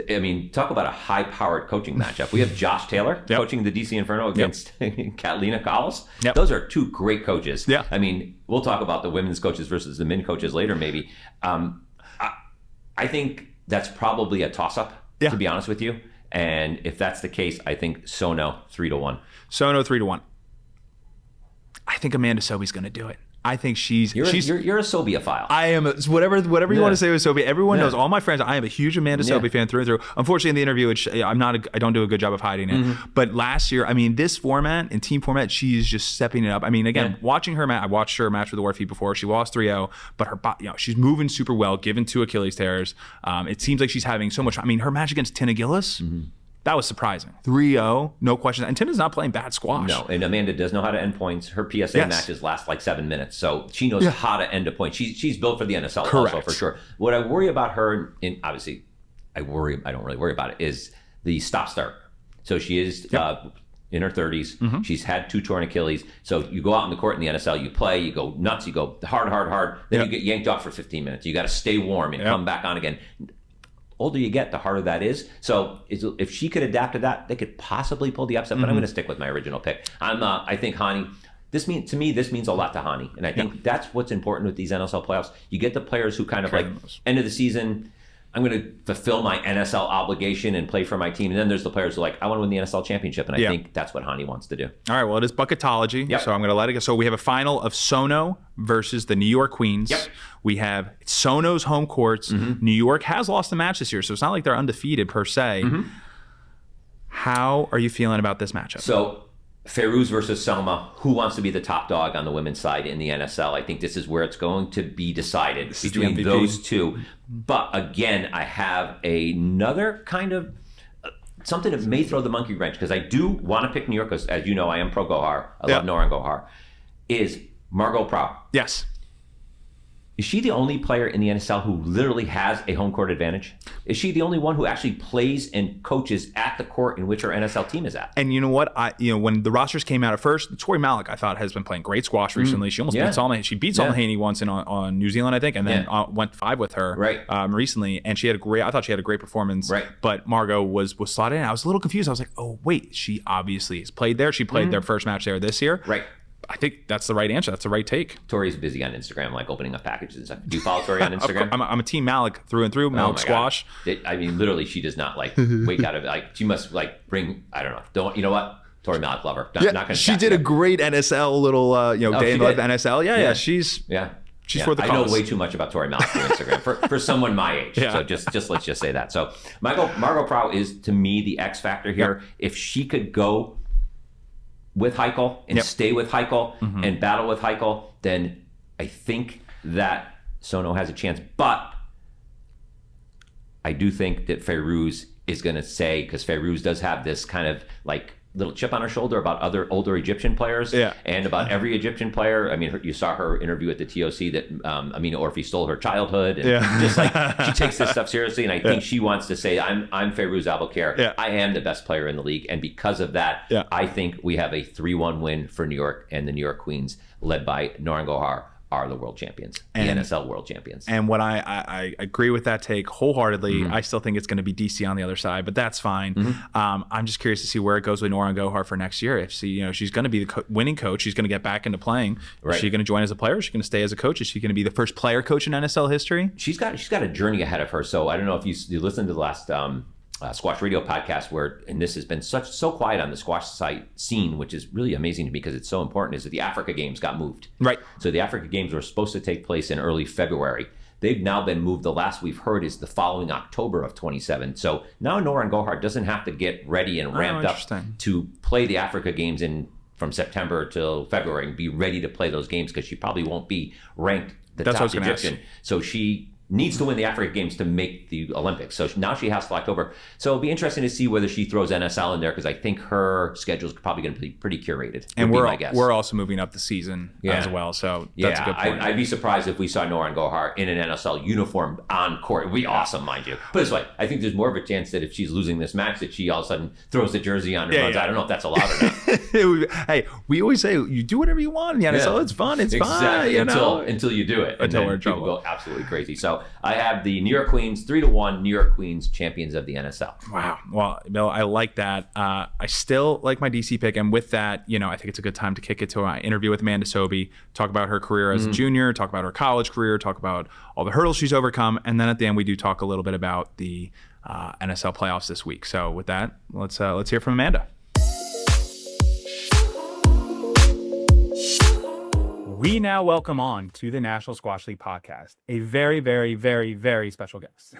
talk about a high-powered coaching matchup. We have Josh Taylor coaching the DC Inferno against Catalina Callas. Yep. Those are two great coaches. Yeah. We'll talk about the women's coaches versus the men coaches later, maybe. I think that's probably a toss-up, to be honest with you. And if that's the case, I think Sono 3-1. Sono 3-1. I think Amanda Sobhy's going to do it. I think you're a Sobhyophile. I am whatever you want to say with Sobhy. Everyone knows, all my friends. I am a huge Amanda Sobhy fan through and through. Unfortunately, in the interview, I don't do a good job of hiding it. Mm-hmm. But last year, this format and team format, she is just stepping it up. Watching her match, I watched her match with the Warfy before. She lost 3-0, but her she's moving super well, given 2 Achilles tears. It seems like she's having so much. Her match against Tina Gillis. Mm-hmm. That was surprising. 3-0, no question. And Tina's not playing bad squash. No, and Amanda does know how to end points. Her PSA matches last like 7 minutes, so she knows how to end a point. She's built for the NSL also, for sure. What I worry about her, I don't really worry about it, is the stop-start. So she is in her 30s. Mm-hmm. She's had 2 torn Achilles. So you go out in the court in the NSL, you play, you go nuts, you go hard. Then you get yanked off for 15 minutes. You got to stay warm and come back on again. Older you get, the harder that is. So if she could adapt to that, they could possibly pull the upset. But I'm going to stick with my original pick. I think Hani. This means a lot to Hani, and I think that's what's important with these NSL playoffs. You get the players who kind of end of the season, I'm going to fulfill my NSL obligation and play for my team. And then there's the players who are like, I want to win the NSL championship. And I think that's what Hani wants to do. All right. Well, it is Bucketology. Yep. So I'm going to let it go. So we have a final of Sono versus the New York Queens. Yep. We have Sono's home courts. Mm-hmm. New York has lost a match this year, so it's not like they're undefeated per se. Mm-hmm. How are you feeling about this matchup? So Fairuz versus Selma, who wants to be the top dog on the women's side in the NSL? I think this is where it's going to be decided between those two. But again, I have another kind of something that may throw the monkey wrench, because I do want to pick New York, because as you know, I am pro Gohar. I love Noran Gohar. Is Margot Prou. Yes. Is she the only player in the NSL who literally has a home court advantage? Is she the only one who actually plays and coaches at the court in which her NSL team is at? And you know what? When the rosters came out at first, Tori Malik, I thought, has been playing great squash recently. She almost beat Salma. She beat Salma Haney once on New Zealand, I think, and then went 5 with her recently. And I thought she had a great performance. Right. But Margot was slotted in. I was a little confused. I was like, oh wait, she obviously has played there. She played their first match there this year. Right. I think that's the right answer. That's the right take. Tori's busy on Instagram, like opening up packages and stuff. Do you follow Tori on Instagram? I'm a team Malik through and through. Malik squash. Literally, she does not wake out of she must bring. I don't know. You know what? Tori Malik, love her. Not gonna. She did a great NSL little day in life NSL. Yeah. She's for the cause. I know way too much about Tori Malik through Instagram for someone my age. So just let's just say that. So Margot Prou is, to me, the X factor here. Yep. If she could go with Heikel and stay with Heikel and battle with Heikel, then I think that Sono has a chance. But I do think that Fairuz is going to say, because Fairuz does have this kind of little chip on her shoulder about other older Egyptian players and about every Egyptian player. You saw her interview at the TOC that Amina Orfi stole her childhood. And she takes this stuff seriously. And I think she wants to say, I'm Fairuz Abelkhair. Yeah. I am the best player in the league. And because of that, I think we have a 3-1 win for New York, and the New York Queens, led by Noran Gohar, are the world champions, the NSL world champions. And what I agree with that take wholeheartedly. Mm-hmm. I still think it's going to be DC on the other side, but that's fine. Mm-hmm. I'm just curious to see where it goes with Noran Gohar for next year. If she's going to be the winning coach, she's going to get back into playing. Right. Is she going to join as a player? Is she going to stay as a coach? Is she going to be the first player coach in NSL history? She's got a journey ahead of her. So I don't know if you listened to the last Squash Radio podcast, and this has been so quiet on the squash site scene, which is really amazing to me because it's so important, is that the Africa Games got moved. Right. So the Africa Games were supposed to take place in early February. They've now been moved. The last we've heard is the following October of 27. So now Noran Gohar doesn't have to get ready and ramped up to play the Africa Games in from September till February and be ready to play those games because she probably won't be ranked the top Egyptian. So she needs to win the Africa Games to make the Olympics. So now she has to October. So it'll be interesting to see whether she throws NSL in there because I think her schedule is probably going to be pretty curated. And we're also moving up the season as well. So that's a good point. I'd be surprised if we saw Noran Gohar in an NSL uniform on court. It would be awesome, mind you. But it's like, I think there's more of a chance that if she's losing this match that she all of a sudden throws the jersey on and runs. I don't know if that's allowed or not. Hey, we always say you do whatever you want in the NSL. It's fun. It's fun. Until you do it. Until we're in people trouble. Go absolutely crazy. So I have the New York Queens 3-1 New York Queens champions of the NSL. Wow. Well, Bill, I like that. I still like my DC pick, and with that, I think it's a good time to kick it to an interview with Amanda Sobhy, talk about her career as a junior, talk about her college career, talk about all the hurdles she's overcome, and then at the end we do talk a little bit about the NSL playoffs this week. So with that, let's hear from Amanda. We now welcome on to the National Squash League podcast a very, very, very, very special guest.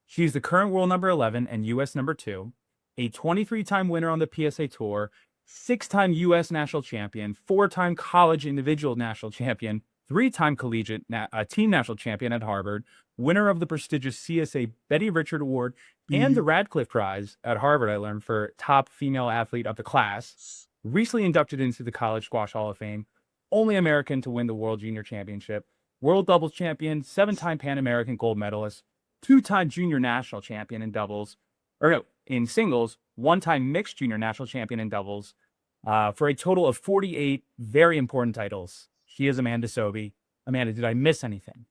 She's the current world number 11 and U.S. number 2, a 23-time winner on the PSA Tour, 6-time U.S. national champion, 4-time college individual national champion, 3-time collegiate team national champion at Harvard, winner of the prestigious CSA Betty Richard Award and the Radcliffe Prize at Harvard, I learned, for top female athlete of the class, recently inducted into the College Squash Hall of Fame, only American to win the World Junior Championship, World Doubles Champion, 7-time Pan American gold medalist, 2-time Junior National Champion in singles, 1-time Mixed Junior National Champion in doubles, for a total of 48 very important titles. She is Amanda Sobhy. Amanda, did I miss anything?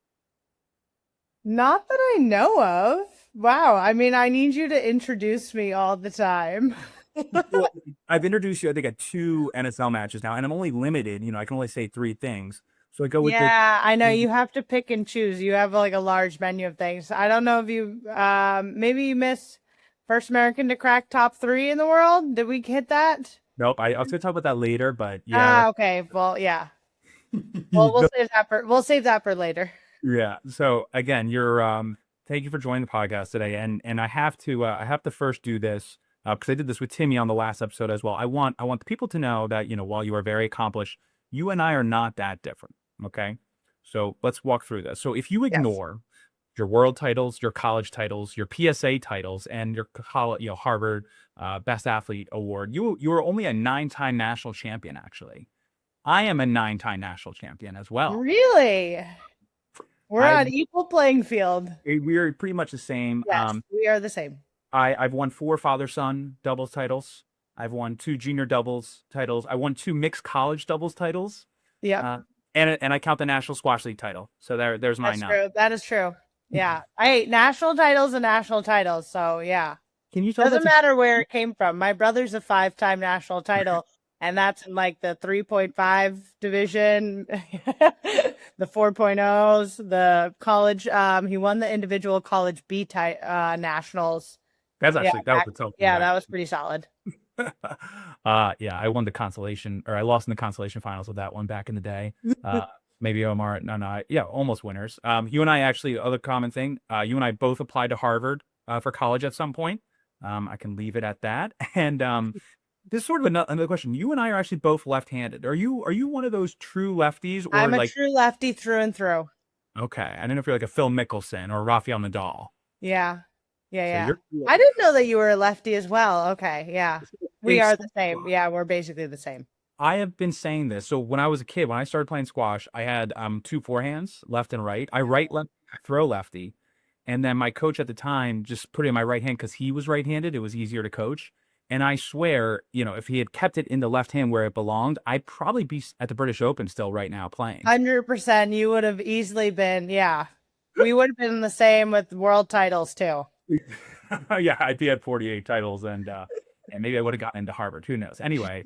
Not that I know of. Wow. I mean, I need you to introduce me all the time. Well, I've introduced you, I think, at 2 NSL matches now, and I'm only limited. I can only say 3 things. So I go with I know you have to pick and choose. You have like a large menu of things. I don't know if you maybe you missed first American to crack top 3 in the world. Did we hit that? Nope. I was going to talk about that later, but yeah. Okay. Well, yeah. Well, we'll save that for later. Yeah. So again, thank you for joining the podcast today, and I have to first do this. Because I did this with Timmy on the last episode as well. I want the people to know that, while you are very accomplished, you and I are not that different. Okay. So let's walk through this. So if you ignore your world titles, your college titles, your PSA titles, and your Harvard Best Athlete Award, you are only a 9-time national champion, actually. I am a 9-time national champion as well. Really? We're on equal playing field. We are pretty much the same. Yes, we are the same. I've won 4 father-son doubles titles. I've won 2 junior doubles titles. I won 2 mixed college doubles titles. Yeah. And I count the National Squash League title. So there's mine now. True. That is true. Yeah. National titles and national titles. So yeah. Can you tell Doesn't matter where it came from. My brother's a 5-time national title. And that's in like the 3.5 division, the 4.0s, the college. He won the individual college B nationals. That's actually that was a tough. Yeah, that was pretty solid. I won the consolation, or I lost in the consolation finals with that one back in the day. Maybe Omar, almost winners. You and I actually, other common thing, you and I both applied to Harvard for college at some point. I can leave it at that. And this is sort of another question. You and I are actually both left-handed. Are you one of those true lefties? Or I'm a true lefty through and through. Okay, I don't know if you're like a Phil Mickelson or Rafael Nadal. Yeah. Yeah. So I didn't know that you were a lefty as well. Okay, yeah. We are the same. Yeah, we're basically the same. I have been saying this. So when I was a kid, when I started playing squash, I had 2 forehands, left and right. I left, throw lefty. And then my coach at the time just put it in my right hand because he was right-handed. It was easier to coach. And I swear, if he had kept it in the left hand where it belonged, I'd probably be at the British Open still right now playing. 100%. You would have easily been, yeah. We would have been the same with world titles too. Yeah, I'd be at 48 titles and maybe I would have gotten into Harvard. Who knows? Anyway,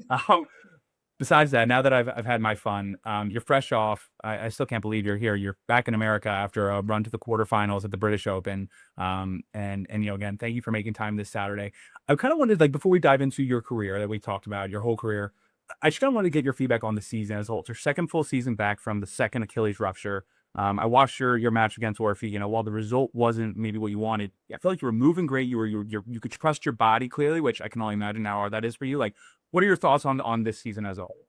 besides that, now that I've had my fun, you're fresh off. I still can't believe you're here. You're back in America after a run to the quarterfinals at the British Open. And again, thank you for making time this Saturday. I kind of wanted, before we dive into your career that we talked about, your whole career, I just kind of want to get your feedback on the season as a whole. It's your second full season back from the second Achilles rupture. I watched your match against Orphe. You know, while the result wasn't maybe what you wanted, I feel like you were moving great. You could trust your body clearly, which I can only imagine how hard that is for you. Like, what are your thoughts on this season as a whole?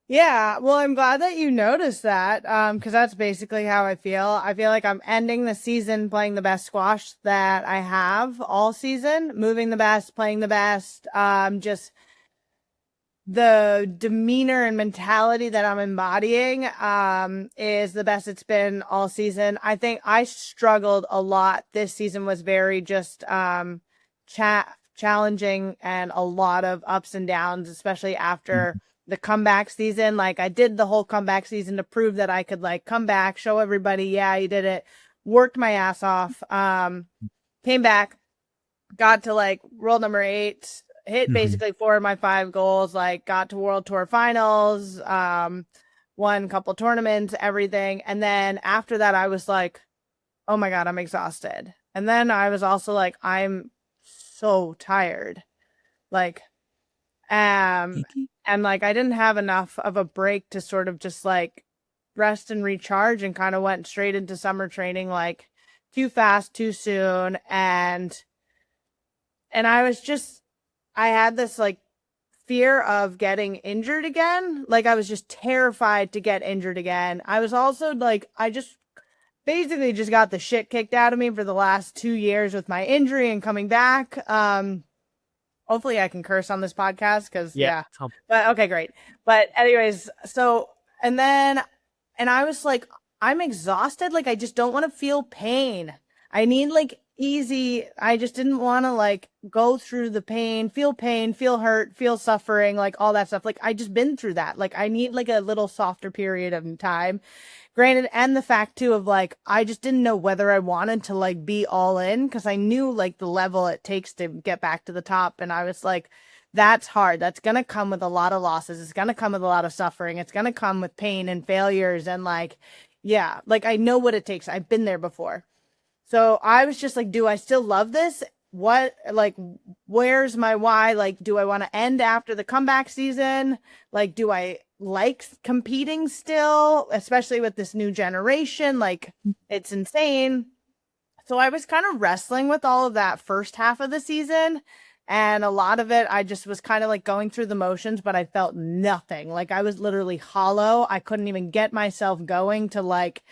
Yeah, well, I'm glad that you noticed that, because that's basically how I feel. I feel like I'm ending the season playing the best squash that I have all season, moving the best, playing the best. Just the demeanor and mentality that I'm embodying, is the best it's been all season. I think I struggled a lot. This season was very just, challenging and a lot of ups and downs, especially after the comeback season. Like, I did the whole comeback season to prove that I could like come back, show everybody, yeah, you did it, worked my ass off, came back, got to like world number 8, hit basically 4 of my 5 goals, like got to world tour finals, won a couple tournaments, everything. And then after that, I was like, oh my God, I'm exhausted. And then I was also like, I'm so tired. Like, and like, I didn't have enough of a break to sort of just like rest and recharge, and kind of went straight into summer training, like too fast, too soon. And I was just, I had this like fear of getting injured again. Like, I was just terrified to get injured again. I was also like, I just basically just got the shit kicked out of me for the last 2 years with my injury and coming back. Hopefully I can curse on this podcast, because yeah. But okay, great. But anyways, so, and I was like, I'm exhausted. Like, I just don't want to feel pain. I need like easy. I just didn't want to like go through the pain, feel hurt, feel suffering, like all that stuff. Like, I just been through that. Like, I need like a little softer period of time. Granted, and the fact too of like, I just didn't know whether I wanted to like be all in, because I knew like the level it takes to get back to the top. And I was like, that's hard. That's going to come with a lot of losses. It's going to come with a lot of suffering. It's going to come with pain and failures. And like, yeah, like I know what it takes. I've been there before. So I was just like, do I still love this? What, like, where's my why? Like, do I want to end after the comeback season? Like, do I like competing still, especially with this new generation? Like, it's insane. So I was kind of wrestling with all of that first half of the season. And a lot of it, I just was kind of like going through the motions, but I felt nothing. Like, I was literally hollow. I couldn't even get myself going to like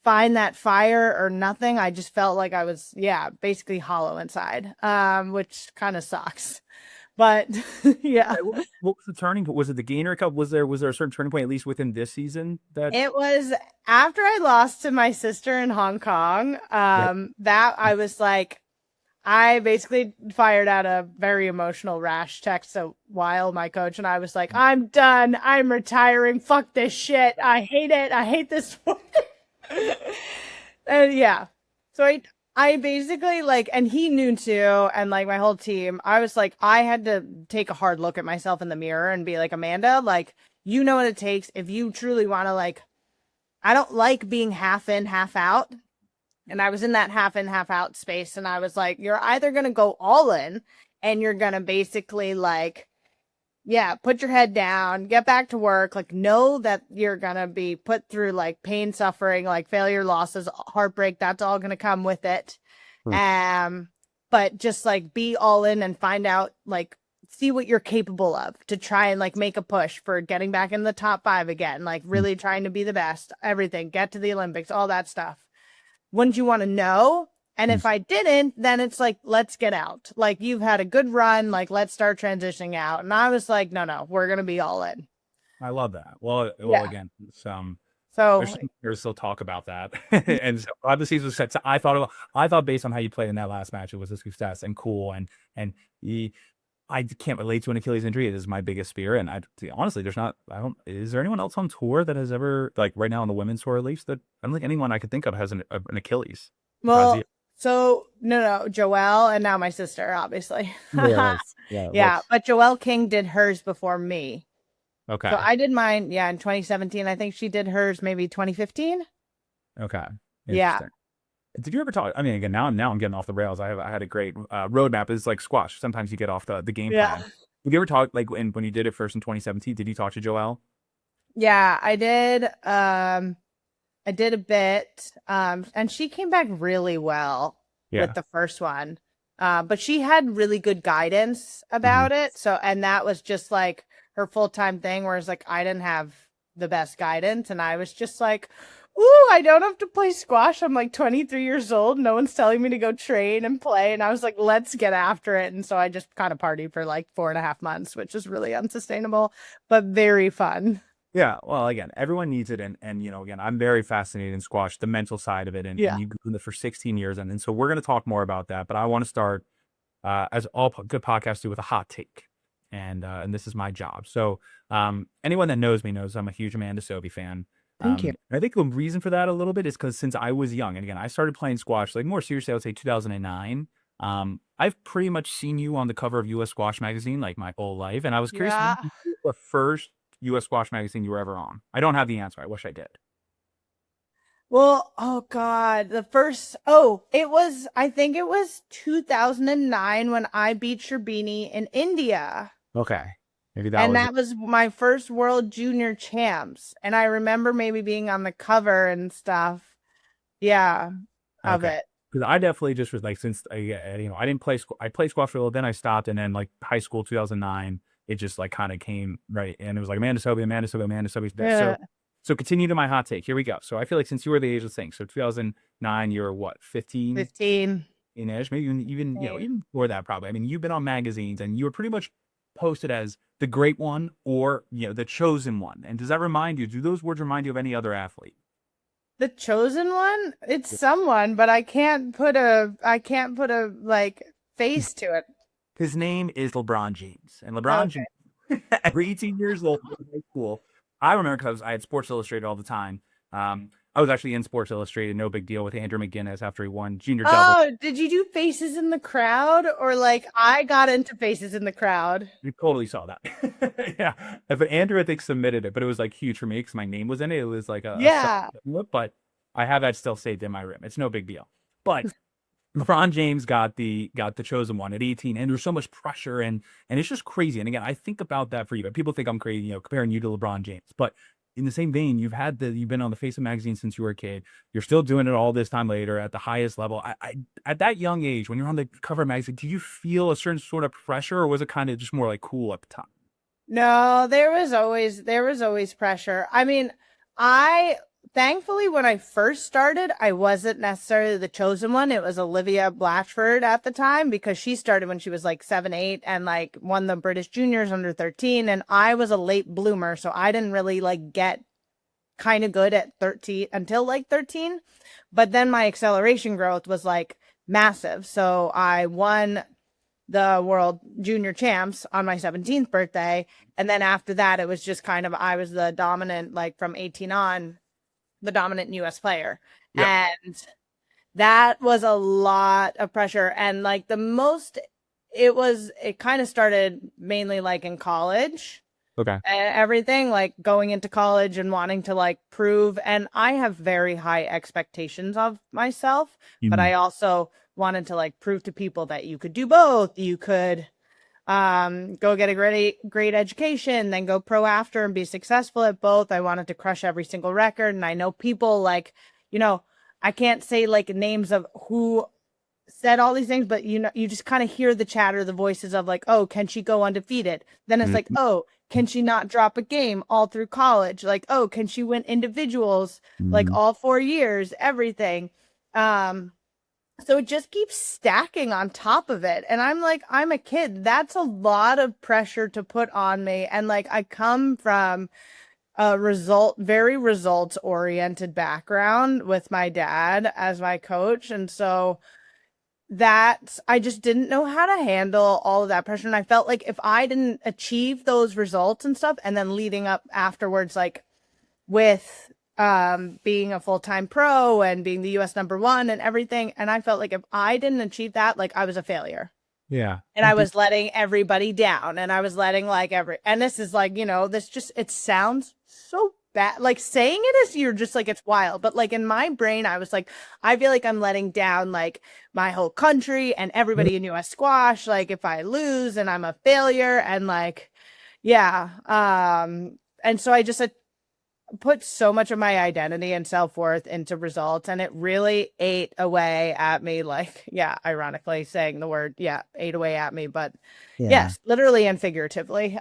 find that fire or nothing. I just felt like I was, yeah, basically hollow inside, which kind of sucks. But yeah. What was the turning point? Was it the Gainer Cup? Was there a certain turning point, at least within this season? That it was after I lost to my sister in Hong Kong. That I was like, I basically fired out a very emotional rash text to Weil, my coach, and I was like, I'm done. I'm retiring. Fuck this shit. I hate it. I hate this sport. And yeah, so I basically like, and he knew too, and like my whole team, I was like, I had to take a hard look at myself in the mirror and be like, Amanda, like, you know what it takes if you truly want to, like, I don't like being half in, half out. And I was in that half in, half out space. And I was like, you're either going to go all in and you're going to basically like, yeah, put your head down, get back to work, like know that you're going to be put through like pain, suffering, like failure, losses, heartbreak. That's all going to come with it. But just like be all in and find out, like, see what you're capable of to try and like make a push for getting back in the top 5 again, like really trying to be the best, everything, get to the Olympics, all that stuff. Wouldn't you want to know? And if I didn't, then it's like, let's get out. Like, you've had a good run. Like, let's start transitioning out. And I was like, no, we're going to be all in. I love that. Well, Yeah. Again, So there's still talk about that. And so the season was set. So I thought based on how you played in that last match, it was a success and cool. I can't relate to an Achilles injury. It is my biggest fear. And honestly, is there anyone else on tour that has ever, like right now on the women's tour, at least, that I don't think anyone I could think of has an Achilles. Well, so no, Joelle and now my sister, obviously. Yeah. But Joelle King did hers before me. Okay. So I did mine, in 2017. I think she did hers maybe 2015. Okay. Yeah. Did you ever talk? I mean, again, now I'm getting off the rails. I had a great roadmap. It's like squash. Sometimes you get off the game plan. Have you ever talked, like when you did it first in 2017? Did you talk to Joelle? Yeah, I did. I did a bit. And she came back really well with the first one. But she had really good guidance about it. So, and that was just like her full-time thing, whereas like I didn't have the best guidance, and I was just like, ooh, I don't have to play squash. I'm like 23 years old. No one's telling me to go train and play. And I was like, let's get after it. And so I just kind of partied for like 4.5 months, which is really unsustainable, but very fun. Yeah, well, again, everyone needs it, and you know, again, I'm very fascinated in squash, the mental side of it, and Yeah. you've been doing it for 16 years, and so we're going to talk more about that. But I want to start, as all good podcasts do, with a hot take, and this is my job. So, anyone that knows me knows I'm a huge Amanda Sobhy fan. Thank you. I think the reason for that a little bit is because since I was young, and again, I started playing squash like more seriously, I would say 2009. I've pretty much seen you on the cover of U.S. Squash magazine like my whole life, and I was curious, Yeah. the first U.S. Squash magazine you were ever on. I don't have the answer. I wish I did. Well, oh God, I think it was 2009 when I beat Sherbini in India. Okay. Maybe that And was that was my first World Junior Champs. And I remember maybe being on the cover and stuff. Yeah, of Okay. it. Because I definitely just was like, since I didn't play, I played squash for a little, then I stopped, and then like high school 2009, it just like kind of came right, and it was like Amanda Sobhy, Amanda Sobhy, Amanda Sobhy's best. Yeah. So continue to my hot take. Here we go. So I feel like since you were the age of things, so 2009, you were what, 15? 15. In-ish, maybe even even before that probably. I mean, you've been on magazines, and you were pretty much posted as the great one or the chosen one. And does that remind you? Do those words remind you of any other athlete? The chosen one? It's someone, but I can't put a like face to it. His name is LeBron James, and LeBron James, at 18 years old in high school, I remember because I had Sports Illustrated all the time. I was actually in Sports Illustrated, no big deal, with Andrew McGinnis after he won junior double. Oh, did you do faces in the crowd? Or like I got into faces in the crowd? You totally saw that. Yeah. But Andrew, I think, submitted it, but it was like huge for me because my name was in it. It was like but I have that still saved in my room. It's no big deal. But LeBron James got the chosen one at 18, and there's so much pressure, and it's just crazy. And again, I think about that for you. People think I'm crazy, comparing you to LeBron James. But in the same vein, you've been on the face of magazine since you were a kid. You're still doing it all this time later at the highest level. I at that young age, when you're on the cover of magazine, do you feel a certain sort of pressure, or was it kind of just more like cool at the time? No, there was always pressure. I mean, thankfully, when I first started, I wasn't necessarily the chosen one. It was Olivia Blatchford at the time, because she started when she was like 7, 8 and like won the British Juniors under 13. And I was a late bloomer, so I didn't really like get kind of good at 13 until like 13. But then my acceleration growth was like massive. So I won the World Junior Champs on my 17th birthday. And then after that, it was just kind of, I was the dominant, like from 18 on, the dominant US player. Yep. And that was a lot of pressure. And like it kind of started mainly like in college. Okay. Everything like going into college and wanting to like prove. And I have very high expectations of myself, but I also wanted to like prove to people that you could do both. You could go get a great education, then go pro after and be successful at both. I wanted to crush every single record. And I know people like, I can't say like names of who said all these things, but you just kind of hear the chatter, the voices of like, oh, can she go undefeated? Then it's like, oh, can she not drop a game all through college? Like, oh, can she win individuals like all 4 years, everything? So it just keeps stacking on top of it. And I'm like, I'm a kid. That's a lot of pressure to put on me. And like, I come from a very results oriented background with my dad as my coach. And so I just didn't know how to handle all of that pressure. And I felt like if I didn't achieve those results and stuff, and then leading up afterwards, like with being a full-time pro and being the US #1 and everything. And I felt like if I didn't achieve that, like I was a failure. Yeah. And I was letting everybody down, and I was letting like and this is like, it sounds so bad. Like saying it is, you're just like, it's wild. But like in my brain, I was like, I feel like I'm letting down like my whole country and everybody in US squash. Like if I lose and I'm a failure, and like, yeah. And so I just put so much of my identity and self-worth into results, and it really ate away at me. Like, yeah, ironically saying the word, yeah, ate away at me, but yes, literally and figuratively.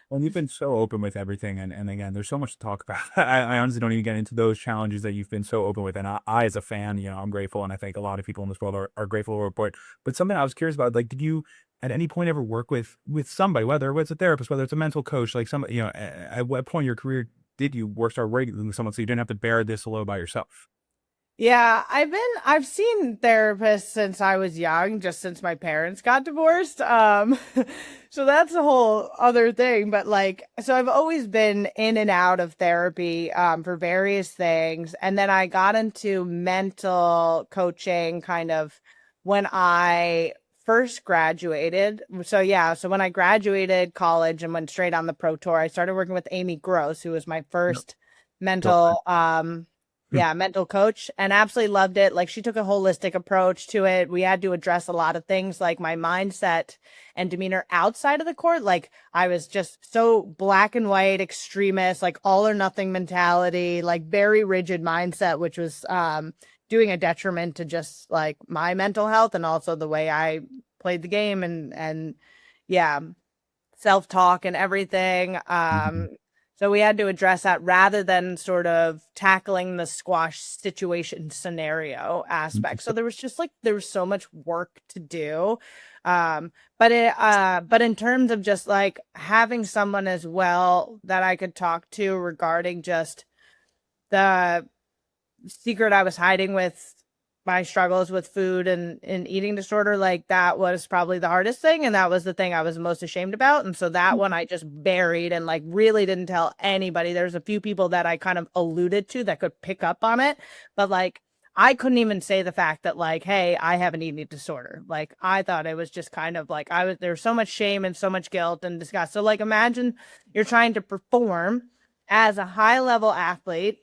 Well, you've been so open with everything, and again, there's so much to talk about. I honestly don't even get into those challenges that you've been so open with, and I as a fan, I'm grateful, and I think a lot of people in this world are grateful for it. But something I was curious about, like, did you at any point ever work with somebody, whether it's a therapist, whether it's a mental coach, like somebody, at what point in your career did you start working with someone so you didn't have to bear this load by yourself? Yeah, I've seen therapists since I was young, just since my parents got divorced. So that's a whole other thing. But like, so I've always been in and out of therapy, for various things. And then I got into mental coaching kind of when I first graduated. So yeah, so when I graduated college and went straight on the pro tour, I started working with Amy Gross, who was my first mental, mental coach, and absolutely loved it. Like, she took a holistic approach to it. We had to address a lot of things like my mindset and demeanor outside of the court. Like, I was just so black and white extremist, like all or nothing mentality, like very rigid mindset, which was doing a detriment to just like my mental health and also the way I played the game and yeah, self-talk and everything. So we had to address that rather than sort of tackling the squash situation scenario aspect. So there was just like, there was so much work to do. But in terms of just like having someone as well that I could talk to regarding just the secret I was hiding with my struggles with food and eating disorder, like that was probably the hardest thing. And that was the thing I was most ashamed about. And so that one I just buried and like really didn't tell anybody. There's a few people that I kind of alluded to that could pick up on it, but like, I couldn't even say the fact that like, hey, I have an eating disorder. Like, I thought it was just kind of like, there's so much shame and so much guilt and disgust. So like, imagine you're trying to perform as a high level athlete,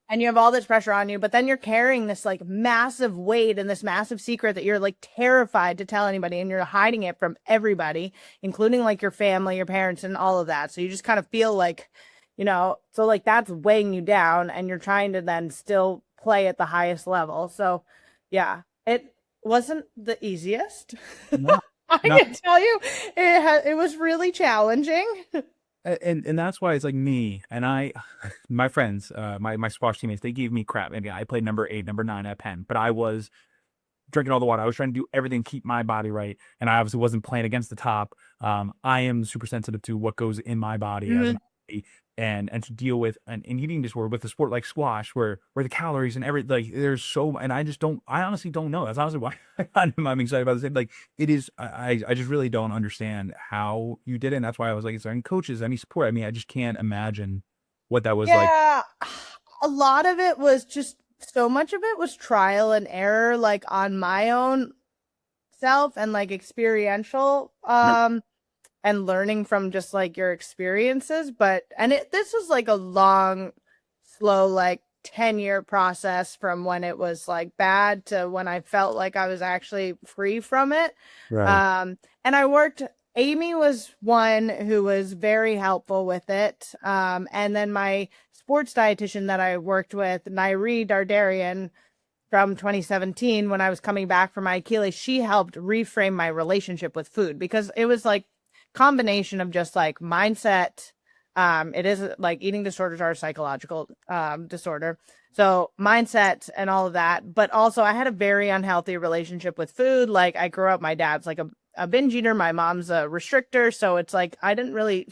and you have all this pressure on you, but then you're carrying this like massive weight and this massive secret that you're like terrified to tell anybody, and you're hiding it from everybody, including like your family, your parents, and all of that. So you just kind of feel like, so like that's weighing you down, and you're trying to then still play at the highest level. So yeah, it wasn't the easiest. No, I can tell you, it was really challenging. And that's why it's like me and my friends, my squash teammates, they gave me crap. And I played number 8, number 9 at Penn, but I was drinking all the water. I was trying to do everything, keep my body right. And I obviously wasn't playing against the top. I am super sensitive to what goes in my body as an athlete, and to deal with an eating disorder with a sport like squash, where the calories and everything, like there's so, and I honestly don't know. That's honestly why I'm excited about this. Like, it is, I just really don't understand how you did it. And that's why I was like, is there any coaches, any support? I mean, I just can't imagine what that was like. Yeah, a lot of it was just, so much of it was trial and error, like on my own self and like experiential, and learning from just like your experiences. This was like a long, slow, like 10-year process from when it was like bad to when I felt like I was actually free from it. Right. And Amy was one who was very helpful with it. And then my sports dietitian that I worked with, Nairi Dardarian, from 2017, when I was coming back from my Achilles, she helped reframe my relationship with food, because it was like combination of just like mindset. It is like eating disorders are a psychological disorder. So mindset and all of that. But also I had a very unhealthy relationship with food. Like, I grew up, my dad's like a binge eater. My mom's a restrictor. So it's like, I didn't really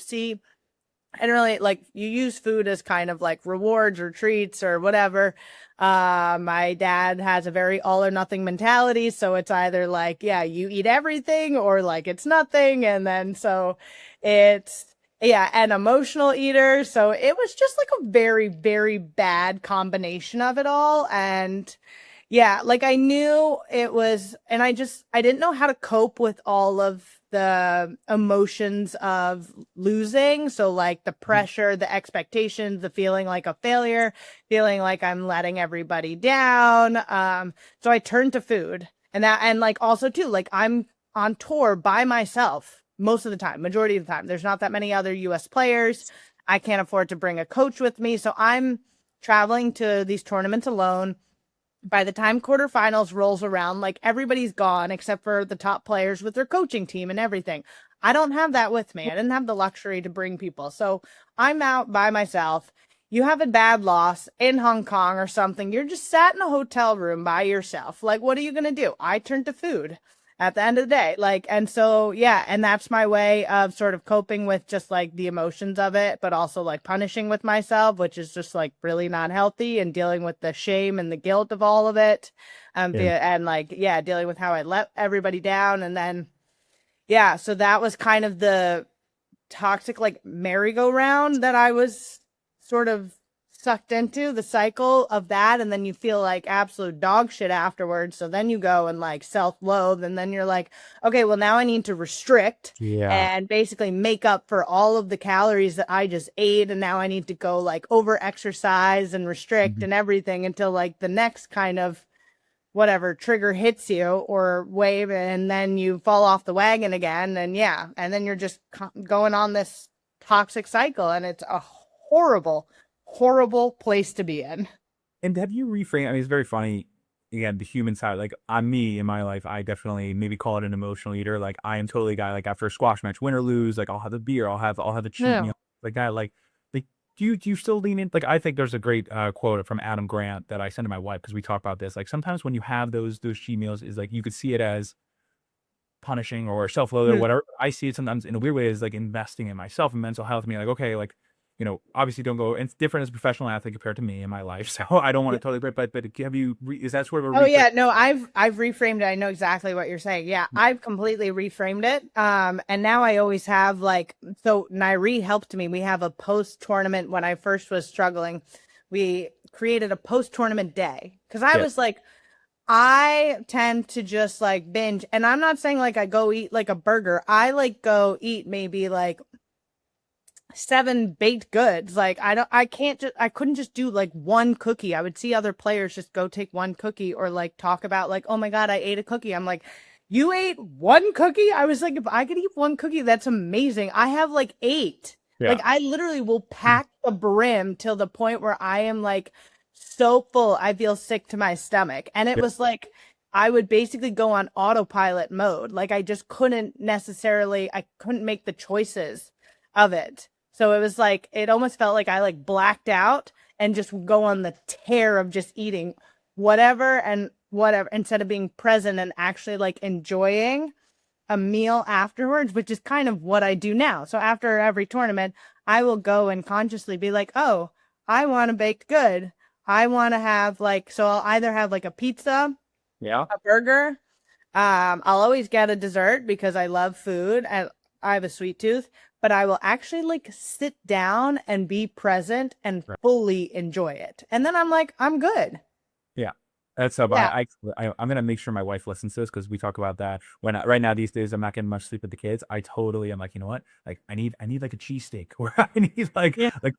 like, you use food as kind of like rewards or treats or whatever. My dad has a very all or nothing mentality. So it's either like, yeah, you eat everything, or like it's nothing. And then, so it's, an emotional eater. So it was just like a very, very bad combination of it all. And yeah, like I knew it was, and I didn't know how to cope with all of the emotions of losing. So like the pressure, the expectations, the feeling like a failure, feeling like I'm letting everybody down. So I turned to food, and like also too, like I'm on tour by myself most of the time, majority of the time. There's not that many other US players. I can't afford to bring a coach with me. So I'm traveling to these tournaments alone. By the time quarterfinals rolls around, like everybody's gone except for the top players with their coaching team and everything. I don't have that with me. I didn't have the luxury to bring people. So I'm out by myself. You have a bad loss in Hong Kong or something. You're just sat in a hotel room by yourself. Like, what are you going to do? I turn to food at the end of the day. Like, and so, yeah, and that's my way of sort of coping with just like the emotions of it, but also like punishing with myself, which is just like really not healthy, and dealing with the shame and the guilt of all of it. And like, yeah, dealing with how I let everybody down. And then, yeah, so that was kind of the toxic, like merry-go-round that I was sort of sucked into, the cycle of that. And then you feel like absolute dog shit afterwards. So then you go and like self-loathe, and then you're like, okay, well now I need to restrict and basically make up for all of the calories that I just ate. And now I need to go like over exercise and restrict and everything until like the next kind of whatever trigger hits you or wave, and then you fall off the wagon again. And yeah, and then you're just going on this toxic cycle, and it's a horrible place to be in. And have you reframed? I mean, it's very funny. Again, the human side, like on me in my life, I definitely maybe call it an emotional eater. Like I am totally a guy, like after a squash match, win or lose, like I'll have a beer, I'll have a cheat meal, like that. Like do you still lean in? Like I think there's a great quote from Adam Grant that I send to my wife, because we talk about this. Like sometimes when you have those cheat meals, is like you could see it as punishing or self-loathing or whatever. I see it sometimes in a weird way as like investing in myself and mental health. I mean, like, okay, like, you know, obviously don't go, it's different as a professional athlete compared to me in my life. So I don't want to totally break, but have you, is that sort of a Oh yeah, no, I've reframed it. I know exactly what you're saying. Yeah, I've completely reframed it. And now I always have like, so Nairi helped me. We have a post-tournament. When I first was struggling, we created a post-tournament day, because I was like, I tend to just like binge, and I'm not saying like I go eat like a burger. I like go eat maybe like 7 baked goods. Like I couldn't just do like one cookie. I would see other players just go take one cookie, or like talk about like, oh my God, I ate a cookie. I'm like, you ate one cookie? I was like, if I could eat one cookie, that's amazing. I have like 8. Like I literally will pack the brim till the point where I am like so full, I feel sick to my stomach. And it was like, I would basically go on autopilot mode. Like I just couldn't make the choices of it. So it was like, it almost felt like I like blacked out and just go on the tear of just eating whatever instead of being present and actually like enjoying a meal afterwards, which is kind of what I do now. So after every tournament, I will go and consciously be like, oh, I want a baked good. I want to have like, so I'll either have like a pizza, a burger. I'll always get a dessert because I love food and I have a sweet tooth, but I will actually like sit down and be present and fully enjoy it. And then I'm like, I'm good. Yeah. That's I'm gonna make sure my wife listens to this, because we talk about that right now these days. I'm not getting much sleep with the kids. I totally am like, you know what? Like I need like a cheesesteak, or I need like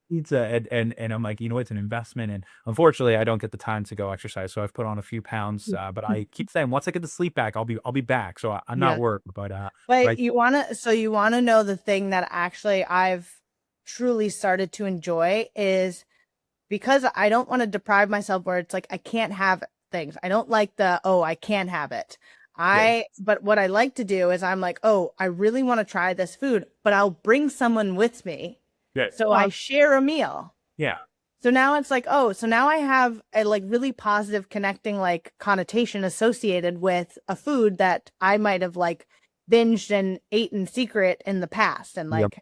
pizza, and I'm like, you know, it's an investment, and unfortunately I don't get the time to go exercise, so I've put on a few pounds. But I keep saying once I get the sleep back, I'll be back. So I'm not worried. But you wanna know the thing that actually I've truly started to enjoy is, because I don't want to deprive myself where it's like I can't have things. I don't like I can't have it. But what I like to do is I'm like, oh, I really want to try this food, but I'll bring someone with me. So I share a meal. So now it's like, oh, so now I have a like really positive connecting like connotation associated with a food that I might have like binged and ate in secret in the past. And like,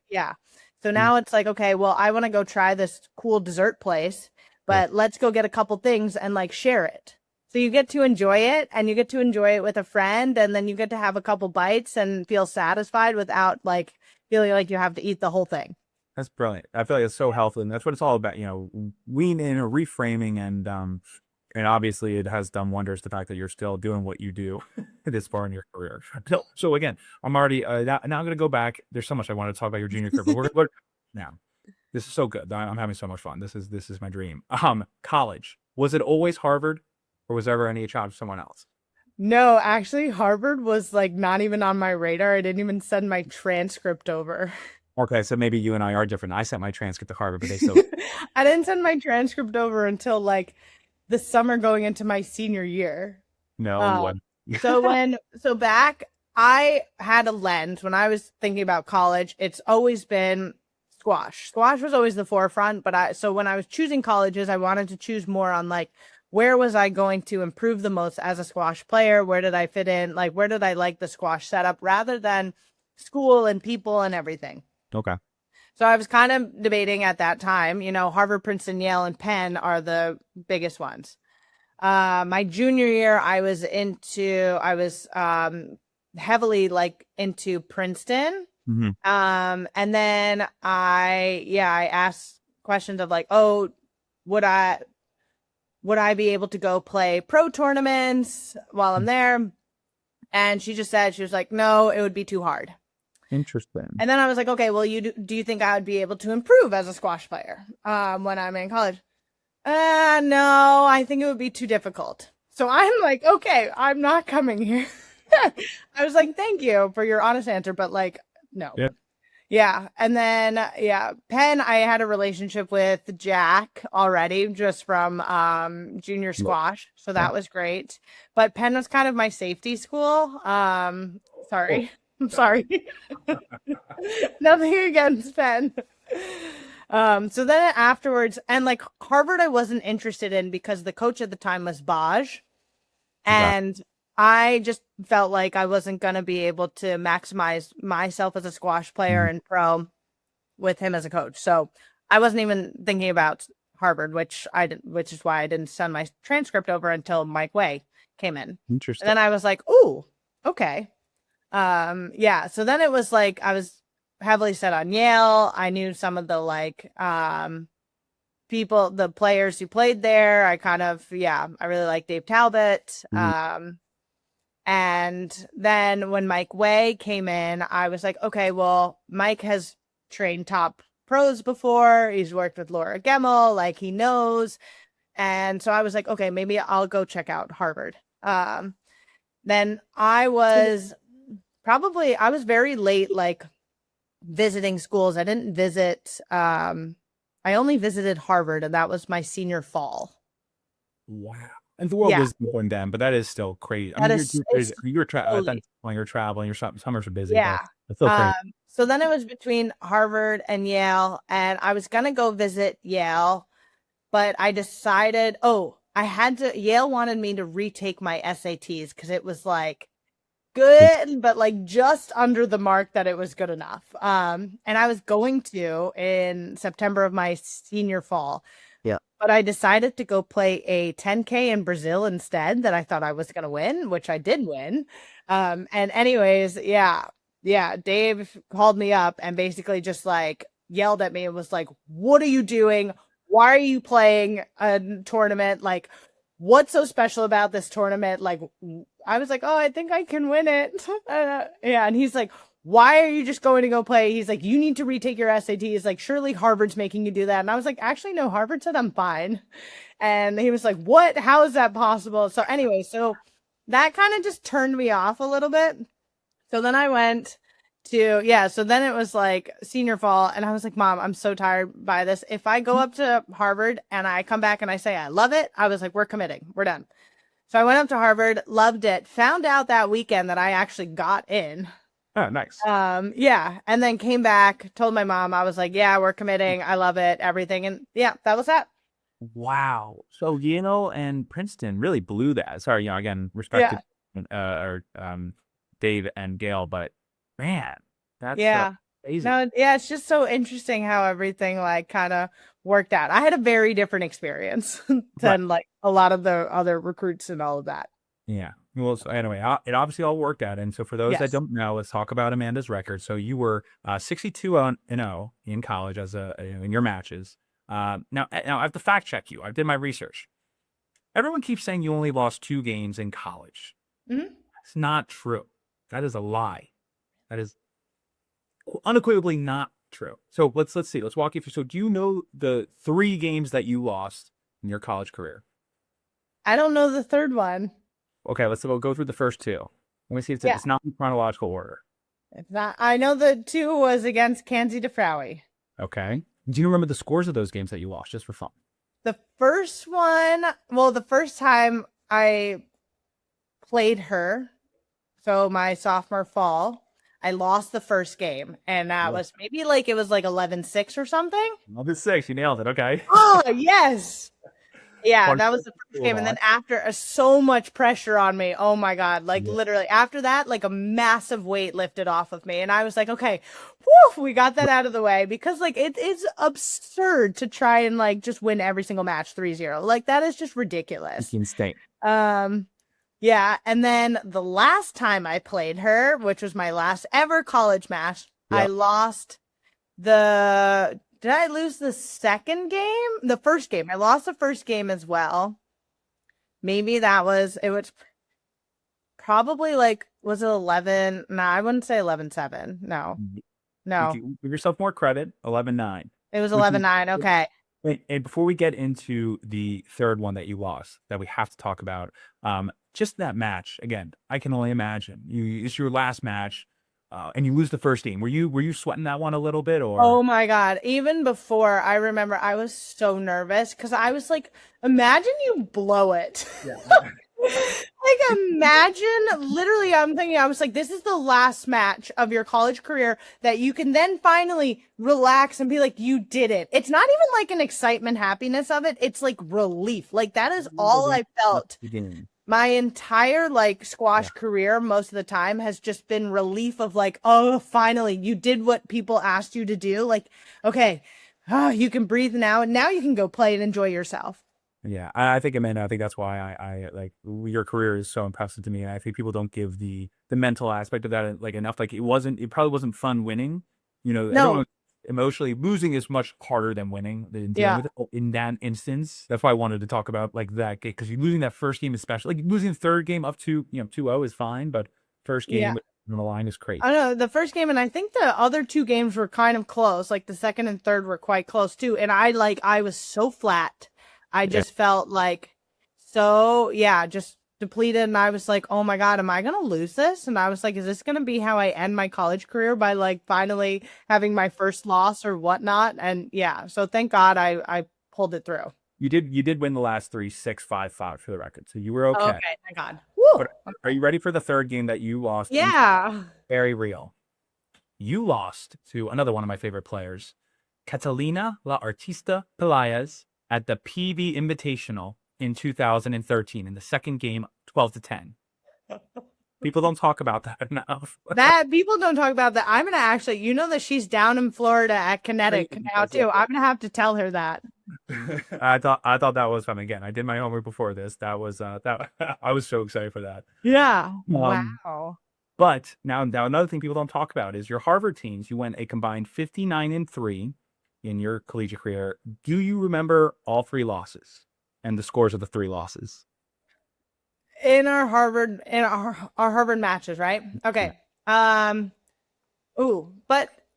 so now it's like, okay, well, I want to go try this cool dessert place, but let's go get a couple things and like share it. So you get to enjoy it, and you get to enjoy it with a friend, and then you get to have a couple bites and feel satisfied without like feeling like you have to eat the whole thing. That's brilliant. I feel like it's so helpful, and that's what it's all about. You know, lean in or reframing, and obviously it has done wonders. The fact that you're still doing what you do this far in your career. So again, I'm already now I'm going to go back. There's so much I want to talk about your junior career, but we're going to now. This is so good. I'm having so much fun. This is my dream. College, was it always Harvard, or was there ever any chance of someone else? No, actually, Harvard was like not even on my radar. I didn't even send my transcript over. Okay, so maybe you and I are different. I sent my transcript to Harvard, but they still. I didn't send my transcript over until like the summer going into my senior year. No. So back, I had a lens when I was thinking about college. It's always been squash. Squash was always the forefront, but so when I was choosing colleges, I wanted to choose more on like where was I going to improve the most as a squash player? Where did I fit in? Like where did I like the squash setup rather than school and people and everything. Okay. So I was kind of debating at that time, Harvard, Princeton, Yale, and Penn are the biggest ones. My junior year, I was heavily like into Princeton. Mm-hmm. And then I asked questions of like, oh, would I be able to go play pro tournaments while I'm there? And she just said, she was like, no, it would be too hard. Interesting. And then I was like, okay, well, do you think I would be able to improve as a squash player when I'm in college? No, I think it would be too difficult. So I'm like, okay, I'm not coming here. I was like, thank you for your honest answer, but like, no. Yeah. Yeah. And then, Penn, I had a relationship with Jack already just from junior squash. So that was great. But Penn was kind of my safety school. Sorry. I'm sorry. Nothing against Penn. So then afterwards, and like Harvard, I wasn't interested in because the coach at the time was Baj. And I just felt like I wasn't going to be able to maximize myself as a squash player and pro with him as a coach. So I wasn't even thinking about Harvard, which is why I didn't send my transcript over until Mike Way came in. Interesting. And then I was like, ooh, okay. So then it was like I was heavily set on Yale. I knew some of the like the players who played there. I really like Dave Talbot. And then when Mike Way came in, I was like, okay, well, Mike has trained top pros before. He's worked with Laura Gemmel, like he knows. And so I was like, okay, maybe I'll go check out Harvard. Then I was very late, like visiting schools. I didn't visit, I only visited Harvard, and that was my senior fall. Wow. And the world was going down, but that is still crazy. I mean, you're traveling, your summers are busy. Yeah. It's still crazy. So then it was between Harvard and Yale, and I was going to go visit Yale, but I decided, Yale wanted me to retake my SATs because it was like good, but like just under the mark that it was good enough. And I was going to in September of my senior fall. Yeah. But I decided to go play a 10K in Brazil instead that I thought I was going to win, which I did win. And anyways, Dave called me up and basically just like yelled at me and was like, what are you doing? Why are you playing a tournament? Like, what's so special about this tournament? Like, I was like, oh, I think I can win it. And he's like, why are you just going to go play? He's like, you need to retake your SAT. He's like, surely Harvard's making you do that. And I was like, actually, no, Harvard said I'm fine. And he was like, what? How is that possible? So anyway, so that kind of just turned me off a little bit. So then I went so then it was like senior fall, and I was like, Mom, I'm so tired by this. If I go up to Harvard and I come back and I say I love it, I was like, we're committing. We're done. So I went up to Harvard, loved it, found out that weekend that I actually got in. Oh, nice. And then came back, told my mom, I was like, yeah, we're committing. I love it, everything. And yeah, that was that. Wow. So Yale and Princeton really blew that. Sorry, again, respect to Dave and Gail, but man, that's amazing. No, it's just so interesting how everything like kind of worked out. I had a very different experience than like a lot of the other recruits and all of that. Yeah. Well, so anyway, it obviously all worked out. And so for those that don't know, let's talk about Amanda's record. So you were 62-0 in college in your matches. Now I have to fact check you. I did my research. Everyone keeps saying you only lost 2 games in college. Mm-hmm. It's not true. That is a lie. That is unequivocally not true. So let's see. Let's walk you through. So do you know the 3 games that you lost in your college career? I don't know the third one. Okay, we'll go through the first 2. Let me see if it's not in chronological order. It's not. I know the 2 was against Kanzi DeFraui. Okay. Do you remember the scores of those games that you lost, just for fun? The first one, well, the first time I played her, so my sophomore fall, I lost the first game, and that was maybe like it was like 11-6 or something. 11-6, you nailed it. Okay. Oh, yes. Yeah, Fun- that was the first game. And then after so much pressure on me, oh my God, like literally after that, like a massive weight lifted off of me. And I was like, okay, whew, we got that out of the way, because like it is absurd to try and like just win every single match 3-0. Like that is just ridiculous. Insane. Yeah. And then the last time I played her, which was my last ever college match, I lost did I lose the second game? The first game. I lost the first game as well. Maybe it was probably like, was it 11? No, I wouldn't say 11-7. No. Give yourself more credit. 11-9. It was 11-9. Okay. And before we get into the third one that you lost, that we have to talk about, just that match, again, I can only imagine. It's your last match. And you lose the first game. Were you sweating that one a little bit, or? Oh my God. Even before, I remember I was so nervous because I was like, imagine you blow it. Yeah. Like imagine, literally, I'm thinking, I was like, this is the last match of your college career that you can then finally relax and be like, you did it. It's not even like an excitement, happiness of it. It's like relief. Like that is all I felt. My entire like squash career, most of the time, has just been relief of like, oh, finally you did what people asked you to do. Like, okay, oh, you can breathe now, and now you can go play and enjoy yourself. Yeah, I think, Amanda, I think that's why I like your career is so impressive to me. And I think people don't give the mental aspect of that like enough. Like it probably wasn't fun winning. No. Everyone, emotionally, losing is much harder than winning than dealing with it in that instance. That's why I wanted to talk about like that, because you're losing that first game, especially like losing the third game up to 2-0 is fine, but first game on the line is crazy. I know the first game, and I think the other 2 games were kind of close. Like the second and third were quite close too. And I was so flat. I just felt like just depleted, and I was like, oh my God, am I gonna lose this? And I was like, is this gonna be how I end my college career, by like finally having my first loss or whatnot? And so thank God I pulled it through. You did win the last 3, 6-5-5 for the record, so you were okay. Okay, thank God. Woo! But are you ready for the third game that you lost? Yeah. Very real. You lost to another one of my favorite players, Catalina La Artista Pelayas, at the PV Invitational in 2013 in the second game, 12-10. People don't talk about that enough. People don't talk about that. I'm gonna actually, that she's down in Florida at Kinetic now too. I'm gonna have to tell her that. I thought that was fun. Again, I did my homework before this. That was that I was so excited for that. Yeah. Wow. But now another thing people don't talk about is your Harvard teams. You went a combined 59-3 in your collegiate career. Do you remember all 3 losses and the scores of the 3 losses? In our Harvard matches, right? Okay. But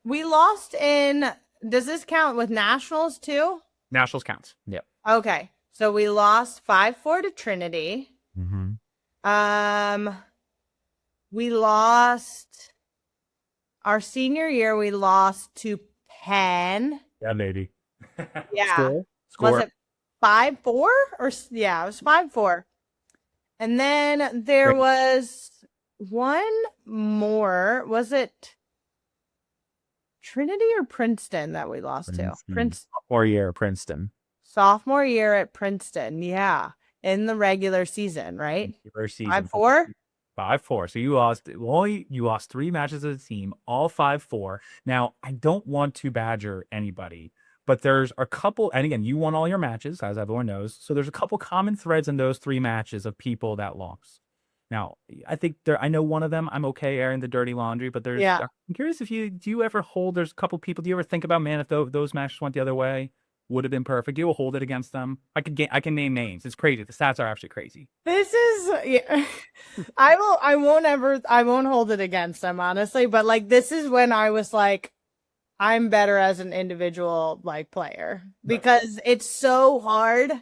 we lost in, does this count with nationals too? Nationals counts. Yep. Okay. So we lost 5-4 to Trinity. Mm-hmm. We lost our senior year, we lost to Penn. Yeah, lady. Yeah. Score? Was it 5-4 or it was 5-4. And then there was one more. Was it Trinity or Princeton that we lost to? Princeton. Sophomore year at Princeton. Yeah. In the regular season, right? 5-4? 5-4. So you lost 3 matches as a team, all 5-4. Now, I don't want to badger anybody, but there's a couple, and again, you won all your matches, as everyone knows. So there's a couple common threads in those 3 matches of people that lost. Now, I think I know one of them, I'm okay airing the dirty laundry, but I'm curious if do you ever hold, there's a couple people, do you ever think about, man, if those matches went the other way, would have been perfect? You will hold it against them. I can name names. It's crazy. The stats are actually crazy. This is I won't hold it against them, honestly, but like this is when I was like, I'm better as an individual like player, because it's so hard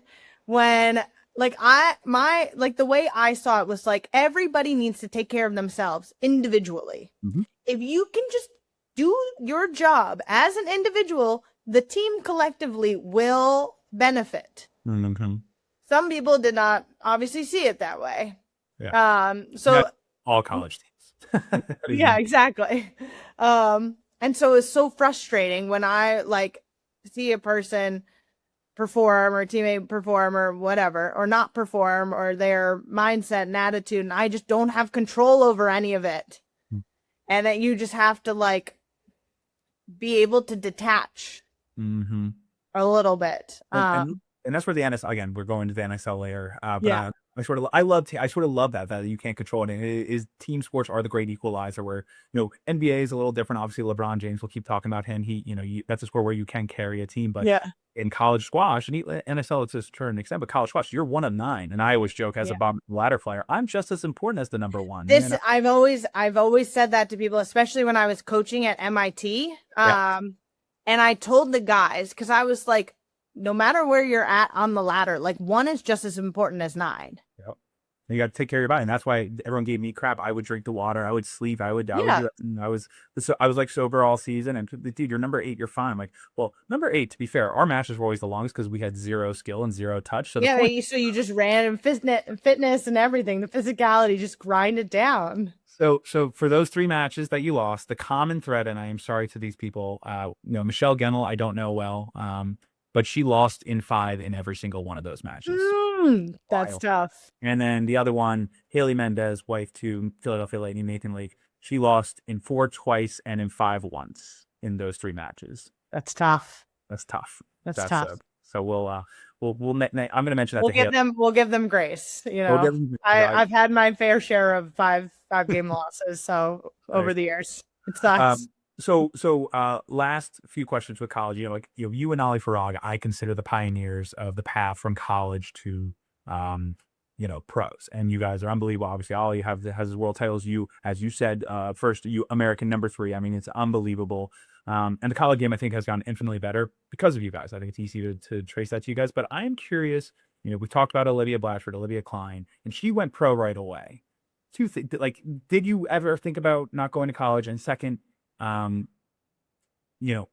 when like the way I saw it was like everybody needs to take care of themselves individually. Mhm. If you can just do your job as an individual, the team collectively will benefit. Mm-hmm. Some people did not obviously see it that way. So Not all college teams. yeah, exactly. And so it's so frustrating when I like see a person perform or teammate perform or whatever, or not perform, or their mindset and attitude, and I just don't have control over any of it. And that you just have to like be able to detach a little bit. And that's where the NSL, again, we're going to the NSL layer. But Yeah. I sort of love that you can't control it. And it is team sports are the great equalizer where, NBA is a little different. Obviously, LeBron James, we'll keep talking about him. That's a sport where you can carry a team. But Yeah. in college squash and NSL, it's just to an extent, but college squash, you're 1 of 9. And I always joke as a bottom ladder player, I'm just as important as the number 1. I've always said that to people, especially when I was coaching at MIT. And I told the guys, because I was like, no matter where you're at on the ladder, like 1 is just as important as 9. Yep. You got to take care of your body, and that's why everyone gave me crap. I would drink the water, I would sleep, I would do that. And I was like sober all season. And dude, you're number 8, you're fine. I'm like, well, number 8. To be fair, our matches were always the longest because we had 0 skill and 0 touch. So so you just ran and fitness and everything, the physicality, just grind it down. So for those 3 matches that you lost, the common thread, and I am sorry to these people, Michelle Gennel, I don't know well, but she lost in 5 in every single one of those matches. That's tough. And then the other one, Haley Mendez, wife to Philadelphia Lightning, Nathan Lake, she lost in 4 twice and in 5 once in those 3 matches. That's tough. That's tough. That's tough. So we'll I'm going to mention that. We'll give them grace. I've had my fair share of 5 game losses. So over the years, it sucks. So last few questions with college, you and Ali Farag, I consider the pioneers of the path from college to, pros, and you guys are unbelievable. Obviously, Ali has his world titles. You, as you said, first, you American number 3. I mean, it's unbelievable. And the college game, I think, has gotten infinitely better because of you guys. I think it's easy to trace that to you guys, but I am curious, we talked about Olivia Blatchford, Olivia Klein, and she went pro right away. Did you ever think about not going to college? And second,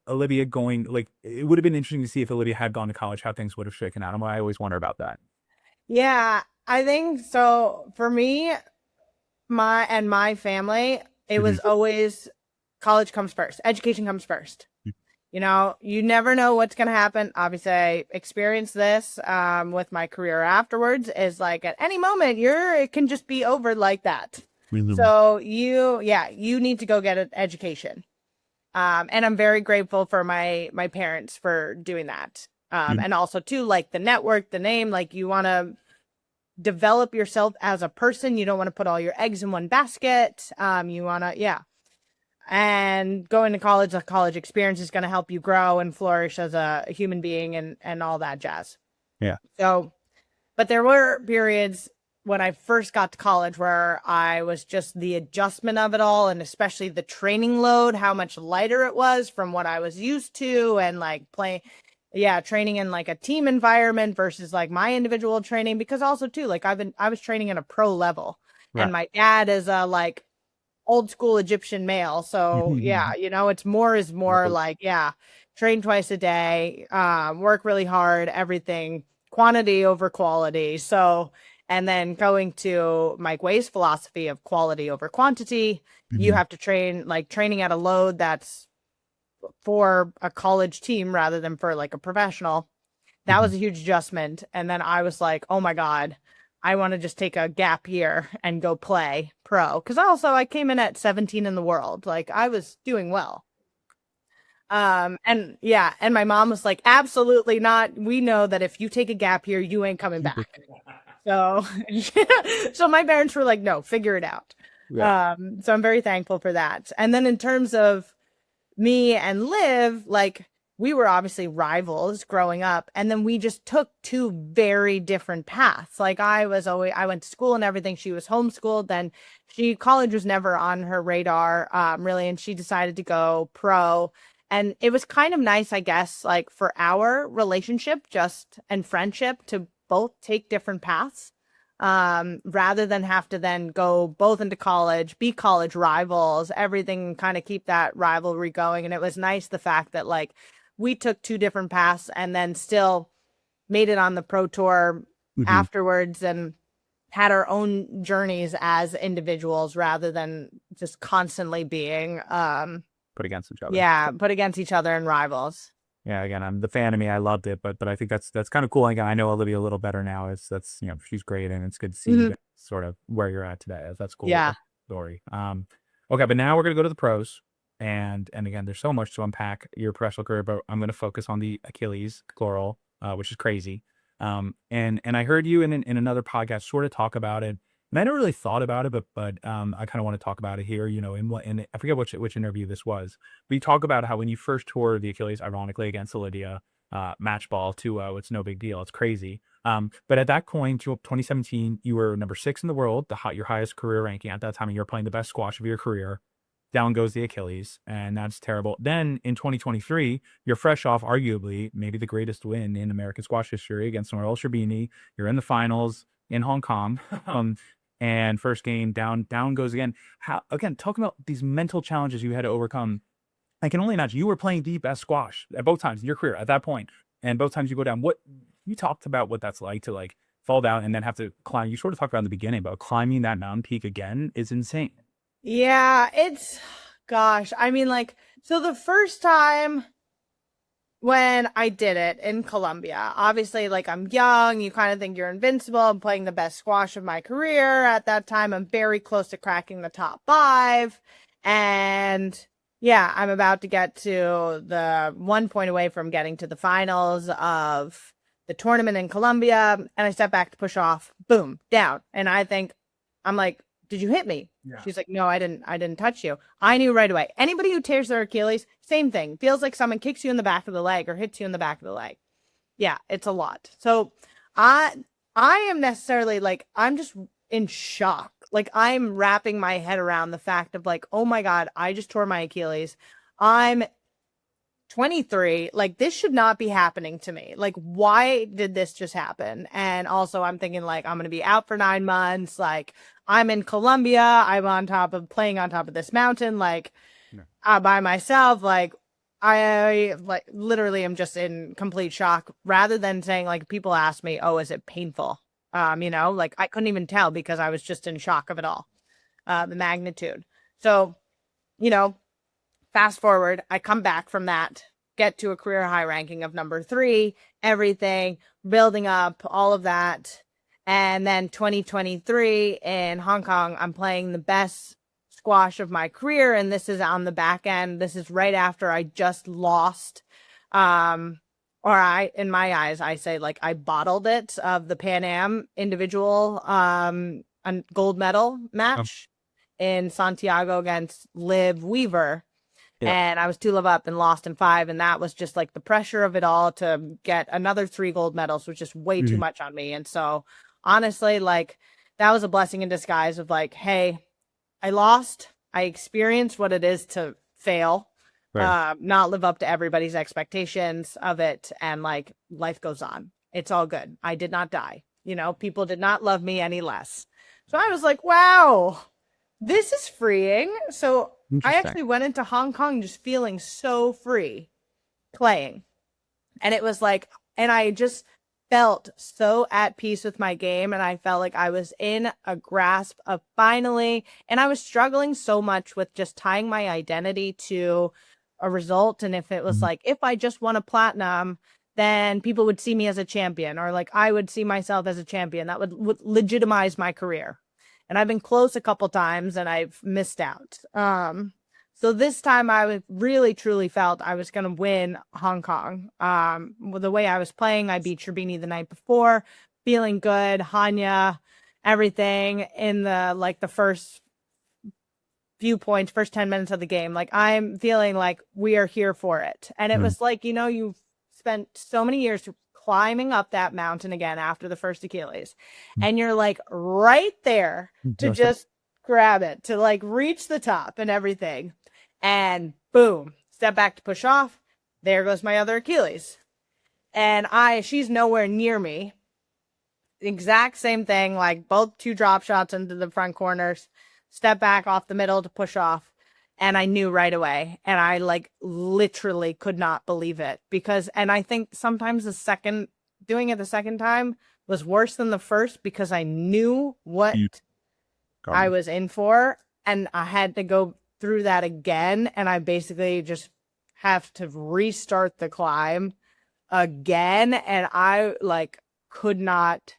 Olivia going, like, it would have been interesting to see if Olivia had gone to college, how things would have shaken out. I always wonder about that. Yeah, I think so. For me, my family, it was always college comes first. Education comes first. You never know what's going to happen. Obviously, I experienced this with my career afterwards, is like at any moment, it can just be over like that. So you need to go get an education. And I'm very grateful for my parents for doing that. And also too, like the network, the name, like you want to develop yourself as a person. You don't want to put all your eggs in one basket. You want to, and going to college, the college experience is going to help you grow and flourish as a human being and all that jazz. Yeah. So, but there were periods when I first got to college where I was just the adjustment of it all, and especially the training load, how much lighter it was from what I was used to, and like training in like a team environment versus like my individual training, because also too, like I was training at a pro level, and my dad is a like old school Egyptian male. So it's more is more, like, train twice a day, work really hard, everything, quantity over quality. So, and then going to Mike Way's philosophy of quality over quantity, you have to training at a load that's for a college team rather than for like a professional. That was a huge adjustment. And then I was like, oh my God, I want to just take a gap year and go play pro. Cause also I came in at 17 in the world. Like I was doing well. And my mom was like, absolutely not. We know that if you take a gap year, you ain't coming back. So, so my parents were like, no, figure it out. Yeah. So I'm very thankful for that. And then in terms of me and Liv, like we were obviously rivals growing up, and then we just took 2 very different paths. Like I went to school and everything. She was homeschooled. Then college was never on her radar, really. And she decided to go pro. And it was kind of nice, I guess, like for our relationship and friendship to both take different paths, rather than have to then go both into college, be college rivals, everything, kind of keep that rivalry going. And it was nice, the fact that like we took two different paths and then still made it on the pro tour afterwards, and had our own journeys as individuals, rather than just constantly being Put against each other. yeah, put against each other and rivals. Yeah, again, I'm the fan of me. I loved it, but I think that's kind of cool. Again, I know Olivia a little better now. That's she's great, and it's good to see you guys sort of where you're at today. That's cool. Yeah. Story. Okay, but now we're gonna go to the pros, and again, there's so much to unpack your professional career, but I'm gonna focus on the Achilles chloral, which is crazy. And I heard you in another podcast sort of talk about it, and I never really thought about it, but I kind of want to talk about it here. In I forget which interview this was, but you talk about how when you first toured the Achilles, ironically against Lydia, match ball 2-0, it's no big deal, it's crazy. But at that point, 2017, you were number 6 in the world, your highest career ranking at that time, and you're playing the best squash of your career. Down goes the Achilles, and that's terrible. Then in 2023, you're fresh off arguably maybe the greatest win in American squash history against Noelle Sherbini. You're in the finals in Hong Kong. And first game down goes again. Talking about these mental challenges you had to overcome. I can only imagine you were playing the best squash at both times in your career at that point, and both times you go down. What you talked about, what that's like to like fall down and then have to climb. You sort of talked about in the beginning, but climbing that mountain peak again is insane. Yeah, gosh, I mean, like, so the first time when I did it in Colombia, obviously, like, I'm young, you kind of think you're invincible. I'm playing the best squash of my career at that time. I'm very close to cracking the top 5, and yeah, I'm about to get to the 1 point away from getting to the finals of the tournament in Colombia, and I step back to push off, boom, down, and I'm like, did you hit me? Yeah. She's like, no, I didn't touch you. I knew right away. Anybody who tears their Achilles, same thing. Feels like someone kicks you in the back of the leg or hits you in the back of the leg. Yeah, it's a lot. So I am necessarily like, I'm just in shock. Like, I'm wrapping my head around the fact of like, oh my God, I just tore my Achilles. I'm 23. Like, this should not be happening to me. Like, why did this just happen? And also I'm thinking like, I'm going to be out for 9 months. Like, I'm in Colombia. I'm playing on top of this mountain, like by myself. Like, I like literally am just in complete shock, rather than saying like, people ask me, oh, is it painful? Like I couldn't even tell because I was just in shock of it all, the magnitude. So, fast forward, I come back from that, get to a career high ranking of number 3, everything building up, all of that. And then 2023 in Hong Kong, I'm playing the best squash of my career. And this is on the back end. This is right after I just lost, in my eyes, I say like I bottled it, of the Pan Am individual gold medal match in Santiago against Liv Weaver. Yeah. And I was 2 love up and lost in 5. And that was just like the pressure of it all to get another 3 gold medals was just way too much on me. And so honestly, like, that was a blessing in disguise of like, hey, I lost. I experienced what it is to fail, not live up to everybody's expectations of it. And like, life goes on. It's all good. I did not die. People did not love me any less. So I was like, wow, this is freeing. So I actually went into Hong Kong just feeling so free playing. And it was like, and I just felt so at peace with my game, and I felt like I was in a grasp of finally, and I was struggling so much with just tying my identity to a result. And if it was like, if I just won a platinum, then people would see me as a champion, or like I would see myself as a champion. That would legitimize my career. And I've been close a couple times and I've missed out. So this time I really truly felt I was going to win Hong Kong. With the way I was playing, I beat Sherbini the night before, feeling good, Hanya, everything in the first few points, first 10 minutes of the game. Like, I'm feeling like we are here for it. And it was like, you've spent so many years climbing up that mountain again after the first Achilles. And you're like right there to just grab it, to like reach the top and everything. And boom, step back to push off. There goes my other Achilles. And she's nowhere near me. exact same thing, like both 2 drop shots into the front corners, step back off the middle to push off. And I knew right away. And I like literally could not believe it and I think sometimes doing it the second time was worse than the first because I knew what I was in for and I had to go through that again. And I basically just have to restart the climb again. And I like could not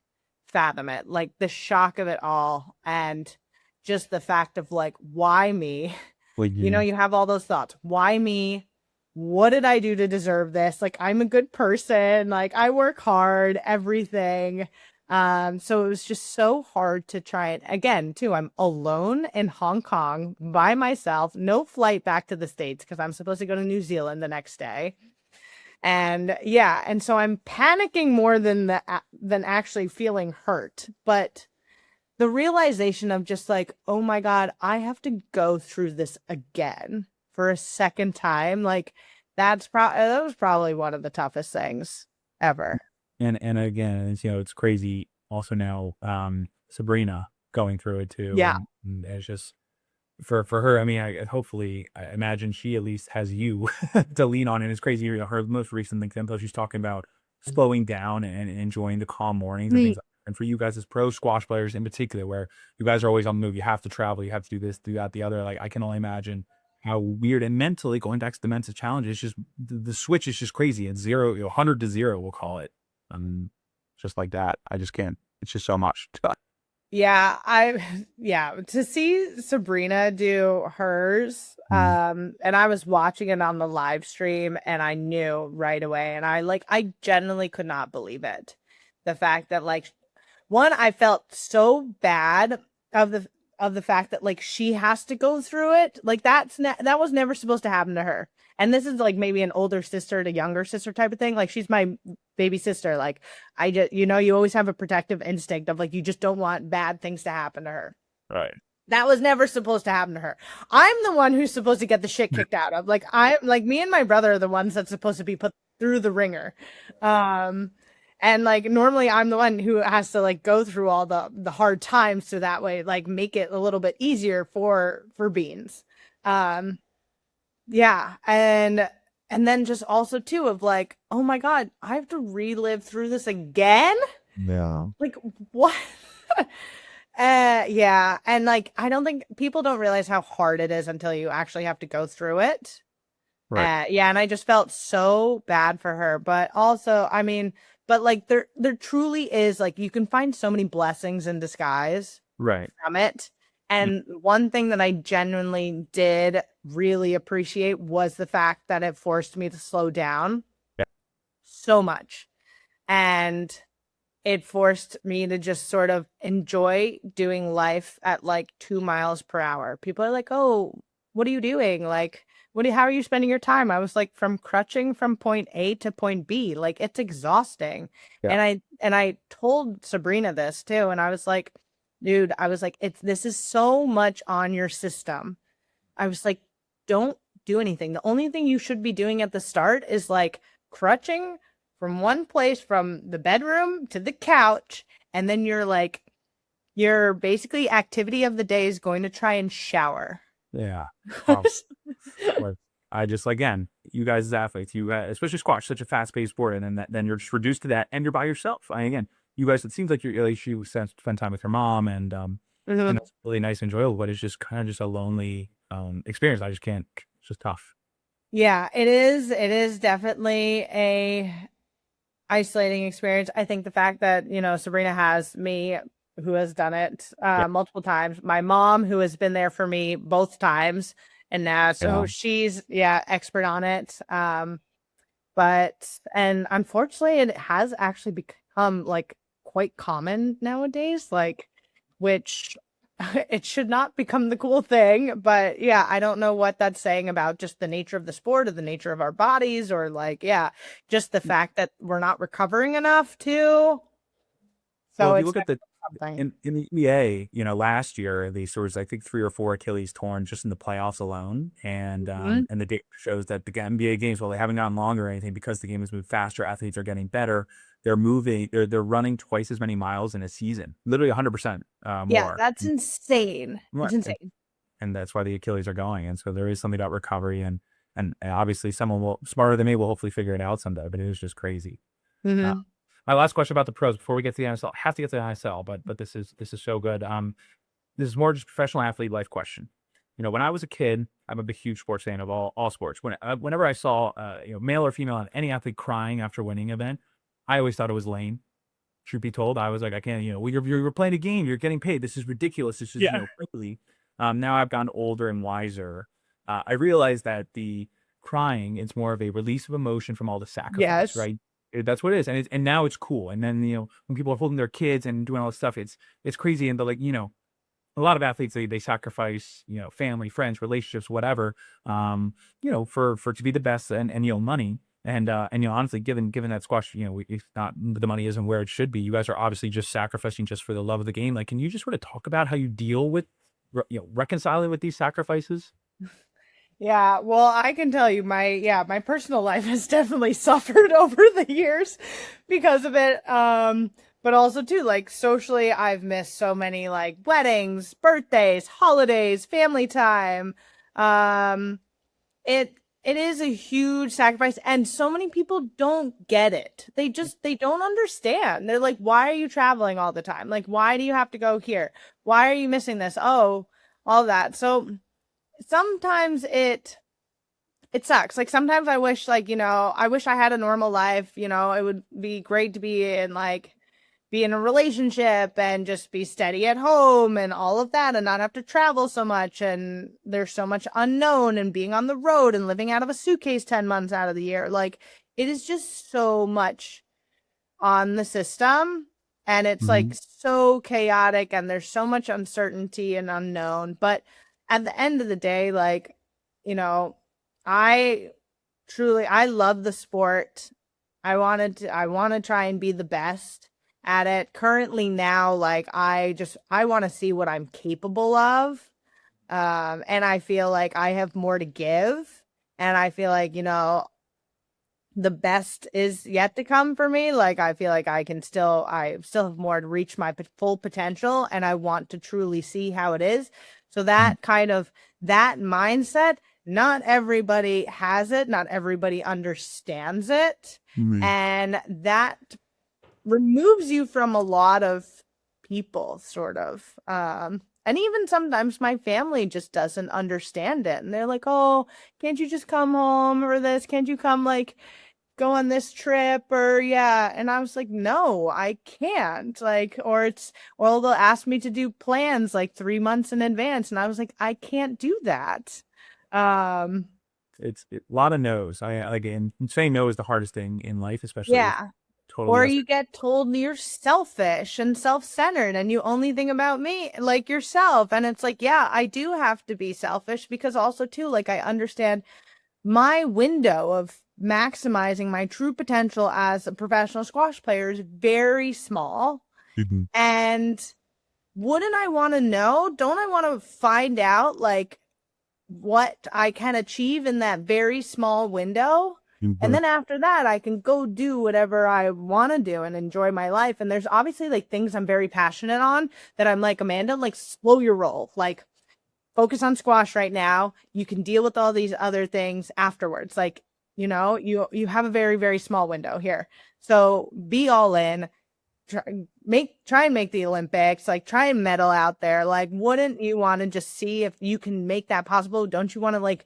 fathom it, like the shock of it all. And just the fact of like, why me? You know, you have all those thoughts. Why me? What did I do to deserve this? Like, I'm a good person. Like, I work hard, everything. So it was just so hard to try it again, too. I'm alone in Hong Kong by myself, no flight back to the States because I'm supposed to go to New Zealand the next day. And yeah, and so I'm panicking more than actually feeling hurt. But the realization of just like, oh my God, I have to go through this again for a second time. Like that was probably one of the toughest things ever. And again, it's, it's crazy also now, Sabrina going through it too. Yeah. And it's just for her, I mean, I imagine she at least has you to lean on. And it's crazy. Her most recent example, she's talking about slowing down and enjoying the calm mornings and things like that. And for you guys as pro squash players in particular, where you guys are always on the move, you have to travel, you have to do this, do that, the other. Like I can only imagine how weird and mentally going back to the mental challenge. It's just the switch is just crazy. It's 100 to 0, we'll call it. Just like that. I just can't. It's just so much. Yeah, to see Sabrina do hers, and I was watching it on the live stream and I knew right away, and I genuinely could not believe it. The fact that like, one, I felt so bad of the fact that like she has to go through it. Like that was never supposed to happen to her. And this is like maybe an older sister to younger sister type of thing. Like she's my baby sister. Like I just, you always have a protective instinct of like, you just don't want bad things to happen to her. Right. That was never supposed to happen to her. I'm the one who's supposed to get the shit kicked out of. Like me and my brother are the ones that's supposed to be put through the ringer. And like normally I'm the one who has to like go through all the hard times so that way like make it a little bit easier for Beans. Yeah, and then just also too of like, oh my God, I have to relive through this again? Yeah. Like what? Yeah, and like I don't think people don't realize how hard it is until you actually have to go through it. Right. Yeah, and I just felt so bad for her, but also, I mean, but like there truly is like you can find so many blessings in disguise from it. And one thing that I genuinely did really appreciate was the fact that it forced me to slow down so much. And it forced me to just sort of enjoy doing life at like 2 miles per hour. People are like, oh, what are you doing? Like, how are you spending your time? I was like, from crutching from point A to point B. Like, it's exhausting. Yeah. And I told Sabrina this too. And I was like, dude, this is so much on your system. I was like, don't do anything. The only thing you should be doing at the start is like crutching from one place, from the bedroom to the couch. And then your basically activity of the day is going to try and shower. Yeah. I just, again, you guys as athletes, especially squash, such a fast-paced sport, and then you're just reduced to that, and you're by yourself. Again, you guys, it seems like she spent time with her mom, and it's really nice and enjoyable, but it's just kind of just a lonely experience. I just can't. It's just tough. Yeah, it is. It is definitely a isolating experience. I think the fact that Sabrina has me, who has done it multiple times, my mom, who has been there for me both times, and now she's expert on it. But unfortunately, it has actually become like quite common nowadays, like, which it should not become the cool thing. But yeah, I don't know what that's saying about just the nature of the sport or the nature of our bodies, or like, just the fact that we're not recovering enough too. So if you look at the something. in the NBA, last year at least there was I think 3 or 4 Achilles torn just in the playoffs alone, and the data shows that the NBA games, while they haven't gotten longer or anything, because the game has moved faster, athletes are getting better. They're running twice as many miles in a season, literally 100% Yeah, more. that's insane. Right. It's insane. And that's why the Achilles are going. And so there is something about recovery, and obviously someone smarter than me will hopefully figure it out someday. But it is just crazy. Mhm. My last question about the pros before we get to the NSL. I have to get to the NSL, but this is so good. This is more just professional athlete life question. When I was a kid, I'm a big, huge sports fan of all sports. Whenever I saw male or female, any athlete crying after winning an event, I always thought it was lame. Truth be told, I was like, I can't. You're playing a game. You're getting paid. This is ridiculous. This is crazy. Now I've gotten older and wiser. I realize that the crying is more of a release of emotion from all the sacrifice, Yes. right? That's what it is, and now it's cool. And then when people are holding their kids and doing all this stuff, it's crazy. And a lot of athletes they sacrifice family, friends, relationships, whatever, for to be the best and money. And honestly, given that squash, it's not, the money isn't where it should be. You guys are obviously just sacrificing just for the love of the game. Like, can you just sort of talk about how you deal with reconciling with these sacrifices? Yeah, well, I can tell you my personal life has definitely suffered over the years because of it. But also too, like socially, I've missed so many like weddings, birthdays, holidays, family time. It is a huge sacrifice, and so many people don't get it. They don't understand. They're like, why are you traveling all the time? Like, why do you have to go here? Why are you missing this? Oh, all that. So sometimes it sucks. Like sometimes I wish I wish I had a normal life. It would be great to be in a relationship and just be steady at home and all of that and not have to travel so much. And there's so much unknown and being on the road and living out of a suitcase 10 months out of the year. Like it is just so much on the system, and it's like so chaotic, and there's so much uncertainty and unknown. But at the end of the day, like, I love the sport. I want to try and be the best at it. Currently now, like I want to see what I'm capable of. And I feel like I have more to give, and I feel like, the best is yet to come for me. Like I feel like I still have more to reach my full potential, and I want to truly see how it is. So that that mindset, not everybody has it, not everybody understands it, and that removes you from a lot of people, sort of. And even sometimes my family just doesn't understand it, and they're like, "Oh, can't you just come home or this? Can't you come go on this trip or yeah?" And I was like, no, I can't. Or they'll ask me to do plans 3 months in advance, and I was like, I can't do that. It's a lot of no's. And saying no is the hardest thing in life, especially. Yeah. Or you get told you're selfish and self-centered and you only think about me, like yourself. And it's like, yeah, I do have to be selfish, because also too, I understand my window of maximizing my true potential as a professional squash player is very small. And wouldn't I want to know? Don't I want to find out what I can achieve in that very small window? And then after that, I can go do whatever I want to do and enjoy my life. And there's obviously things I'm very passionate on that I'm like, Amanda, slow your roll. Focus on squash right now. You can deal with all these other things afterwards. You have a very, very small window here. So be all in. Try and make the Olympics. Try and medal out there. Wouldn't you want to just see if you can make that possible? Don't you want to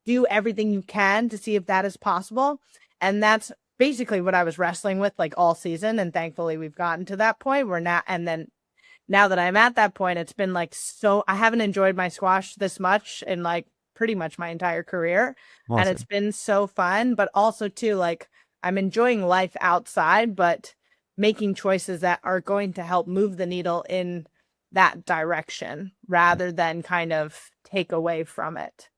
do everything you can to see if that is possible? And that's basically what I was wrestling with all season. And thankfully we've gotten to that point where now that I'm at that point, it's been so I haven't enjoyed my squash this much in pretty much my entire career. Awesome. And it's been so fun, but also too, I'm enjoying life outside, but making choices that are going to help move the needle in that direction rather than kind of take away from it.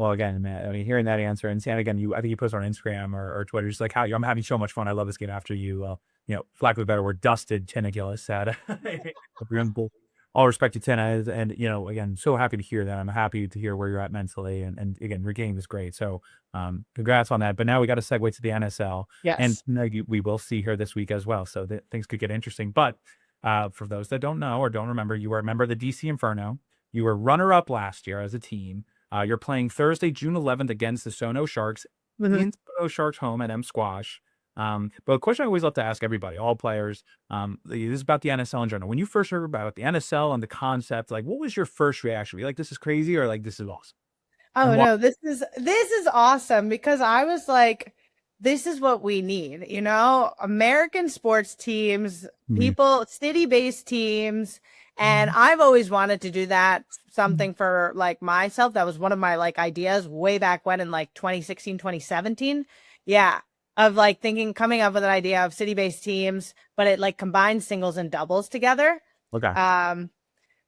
Well, again, man, I mean, hearing that answer, and again, I think you posted on Instagram or Twitter, just like how I'm having so much fun. I love this game after you, for lack of a better word, dusted Tina Gillis at all respect to Tina, and again, so happy to hear that. I'm happy to hear where you're at mentally, and again, your game is great. So, congrats on that. But now we got to segue to the NSL, and Yes. we will see her this week as well. So things could get interesting. But for those that don't know or don't remember, you were a member of the DC Inferno. You were runner-up last year as a team. You're playing Thursday, June 11th against the Sono Sharks in Sono Sharks home at M Squash. But a question I always love to ask everybody, all players, this is about the NSL in general. When you first heard about the NSL and the concept, like, what was your first reaction? Were you like, this is crazy, or like, this is awesome? Oh no, this is awesome, because I was like, this is what we need, American sports teams, people, city-based teams. And I've always wanted to do that, something for like myself. That was one of my like ideas way back when in like 2016, 2017. Yeah. Of like coming up with an idea of city-based teams, but it like combines singles and doubles together. Okay.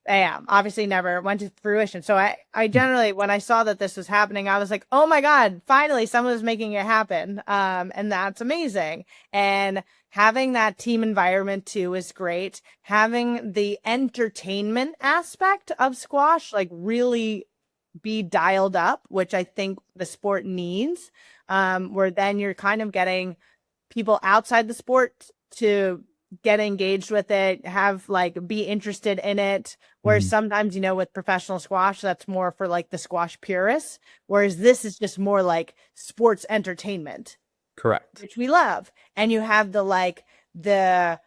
Yeah, obviously never went to fruition. So I generally, when I saw that this was happening, I was like, oh my God, finally someone is making it happen. And that's amazing. And having that team environment too is great. Having the entertainment aspect of squash, like really be dialed up, which I think the sport needs, where then you're kind of getting people outside the sport to get engaged with it, have like be interested in it. Whereas sometimes, with professional squash, that's more for like the squash purists. Whereas this is just more like sports entertainment. Correct. Which we love. And you have the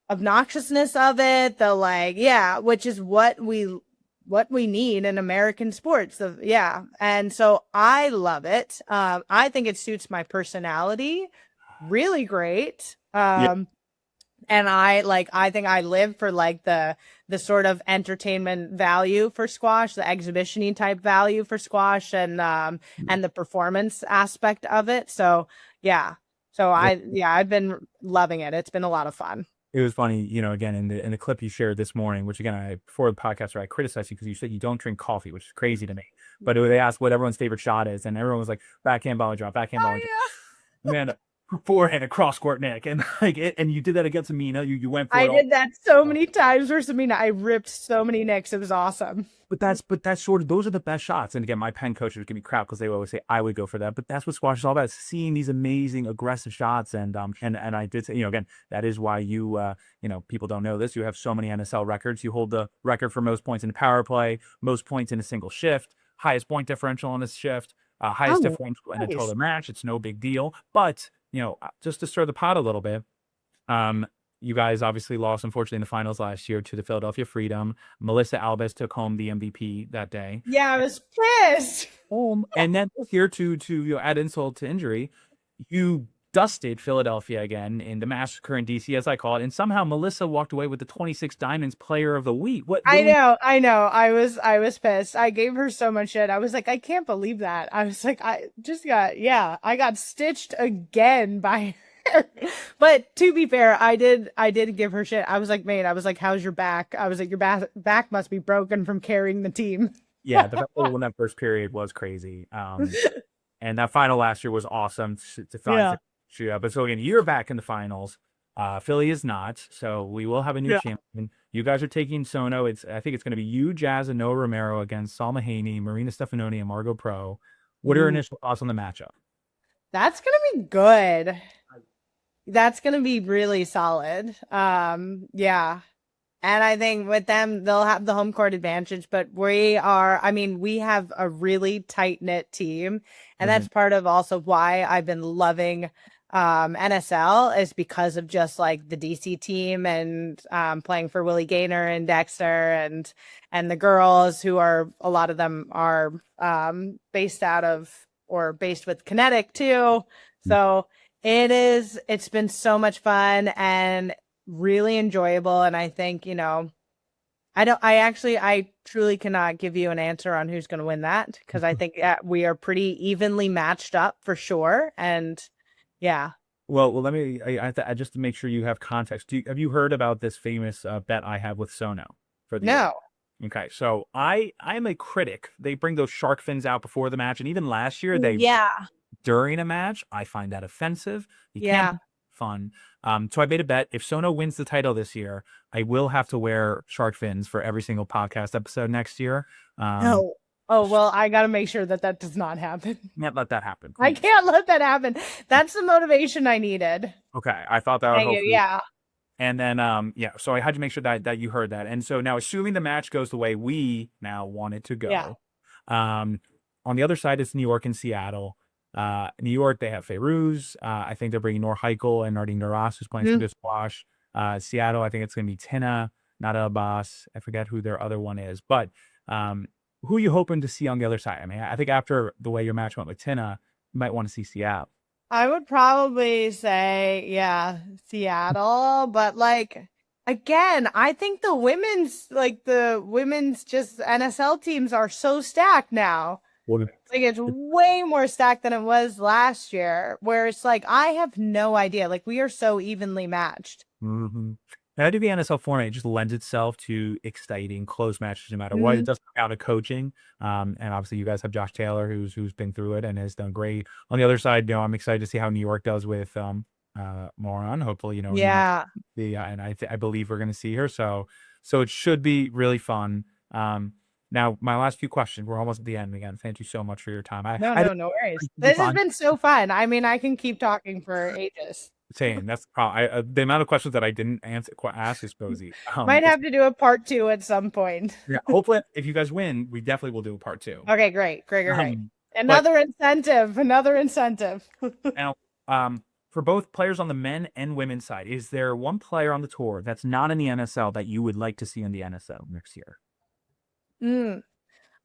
obnoxiousness of it, which is what we need in American sports. And so I love it. I think it suits my personality really great. And I think I live for like the sort of entertainment value for squash, the exhibition-y type value for squash, and the performance aspect of it. So yeah. So I've been loving it. It's been a lot of fun. It was funny, again, in the clip you shared this morning, which again, before the podcast, I criticized you because you said you don't drink coffee, which is crazy to me. But they asked what everyone's favorite shot is, and everyone was like, backhand volley drop, backhand volley drop. Man, forehand, a cross court neck, and and you did that against Amina. You went for it. I did that so many times versus Amina. I ripped so many nicks. It was awesome. But that's sort of, those are the best shots. And again, my pen coach would give me crap because they always say I would go for that. But that's what squash is all about: is seeing these amazing aggressive shots. And I did say, again, that is why you people don't know this. You have so many NSL records. You hold the record for most points in power play, most points in a single shift, highest point differential on a shift, highest differential in a total match. It's no big deal. But just to stir the pot a little bit, you guys obviously lost, unfortunately, in the finals last year to the Philadelphia Freedom. Melissa Albes took home the MVP that day. Yeah, I was pissed. And then here to add insult to injury, you dusted Philadelphia again in the massacre in DC, as I call it, and somehow Melissa walked away with the 26 Diamonds Player of the Week. I know. I was pissed. I gave her so much shit. I was like, I can't believe that. I was like, I got stitched again by her. But to be fair, I did give her shit. I was like, mate, how's your back? I was like, your back must be broken from carrying the team. Yeah, the battle in that first period was crazy. And that final last year was awesome to find. Yeah. But so again, you're back in the finals. Philly is not, so we will have a new champion. You guys are taking Sono. I think it's going to be you, Jazz, and Noah Romero against Salma Haney, Marina Stefanoni, and Margot Pro. What are your initial thoughts on the matchup? That's going to be good. That's going to be really solid. Yeah. And I think with them, they'll have the home court advantage, but we have a really tight knit team. And that's part of also why I've been loving NSL, is because of just like the DC team and playing for Willie Gaynor and Dexter and the girls, who are, a lot of them are based with Kinetic too. So it's been so much fun and really enjoyable. And I think, I truly cannot give you an answer on who's going to win that, because I think we are pretty evenly matched up for sure. And yeah. Well, let me, just to make sure you have context. Have you heard about this famous bet I have with Sono? No. Okay, so I'm a critic. They bring those shark fins out before the match, and even last year Yeah. during a match, I find that offensive. You can't Yeah. have fun. So I made a bet. If Sono wins the title this year, I will have to wear shark fins for every single podcast episode next year. No. Oh, well, I got to make sure that does not happen. Can't let that happen. I please. can't let that happen. That's the motivation I needed. Okay, I thought that would Thank you. hopefully. Yeah. And then, so I had to make sure that you heard that. And so now, assuming the match goes the way we now want it to go, Yeah. on the other side, it's New York and Seattle. New York, they have Fairuz. I think they're bringing Nor Heikel and Nardine Duras, who's playing some good squash. Seattle, I think it's going to be Tina, Nada Abbas. I forget who their other one is. But who are you hoping to see on the other side? I mean, I think after the way your match went with Tina, you might want to see Seattle. I would probably say, yeah, Seattle. But like, again, I think the women's just NSL teams are so stacked now. Well, Like, it's way more stacked than it was last year, where it's like, I have no idea. Like, we are so evenly matched. mm-hmm. And I do the NSL format, it just lends itself to exciting close matches no matter what. It does come out of coaching. And obviously you guys have Josh Taylor who's been through it and has done great. On the other side, I'm excited to see how New York does with Moran. Hopefully, Yeah. and I believe we're gonna see her. So it should be really fun. Now my last few questions, we're almost at the end again. Thank you so much for your time. No worries. This has been so fun. I mean, I can keep talking for ages. Saying that's probably the amount of questions that I didn't ask is Sobhy. Might have to do a part 2 at some point. Yeah, hopefully, if you guys win, we definitely will do a part 2. Okay, great. Another incentive. Now, for both players on the men and women's side, is there one player on the tour that's not in the NSL that you would like to see in the NSL next year?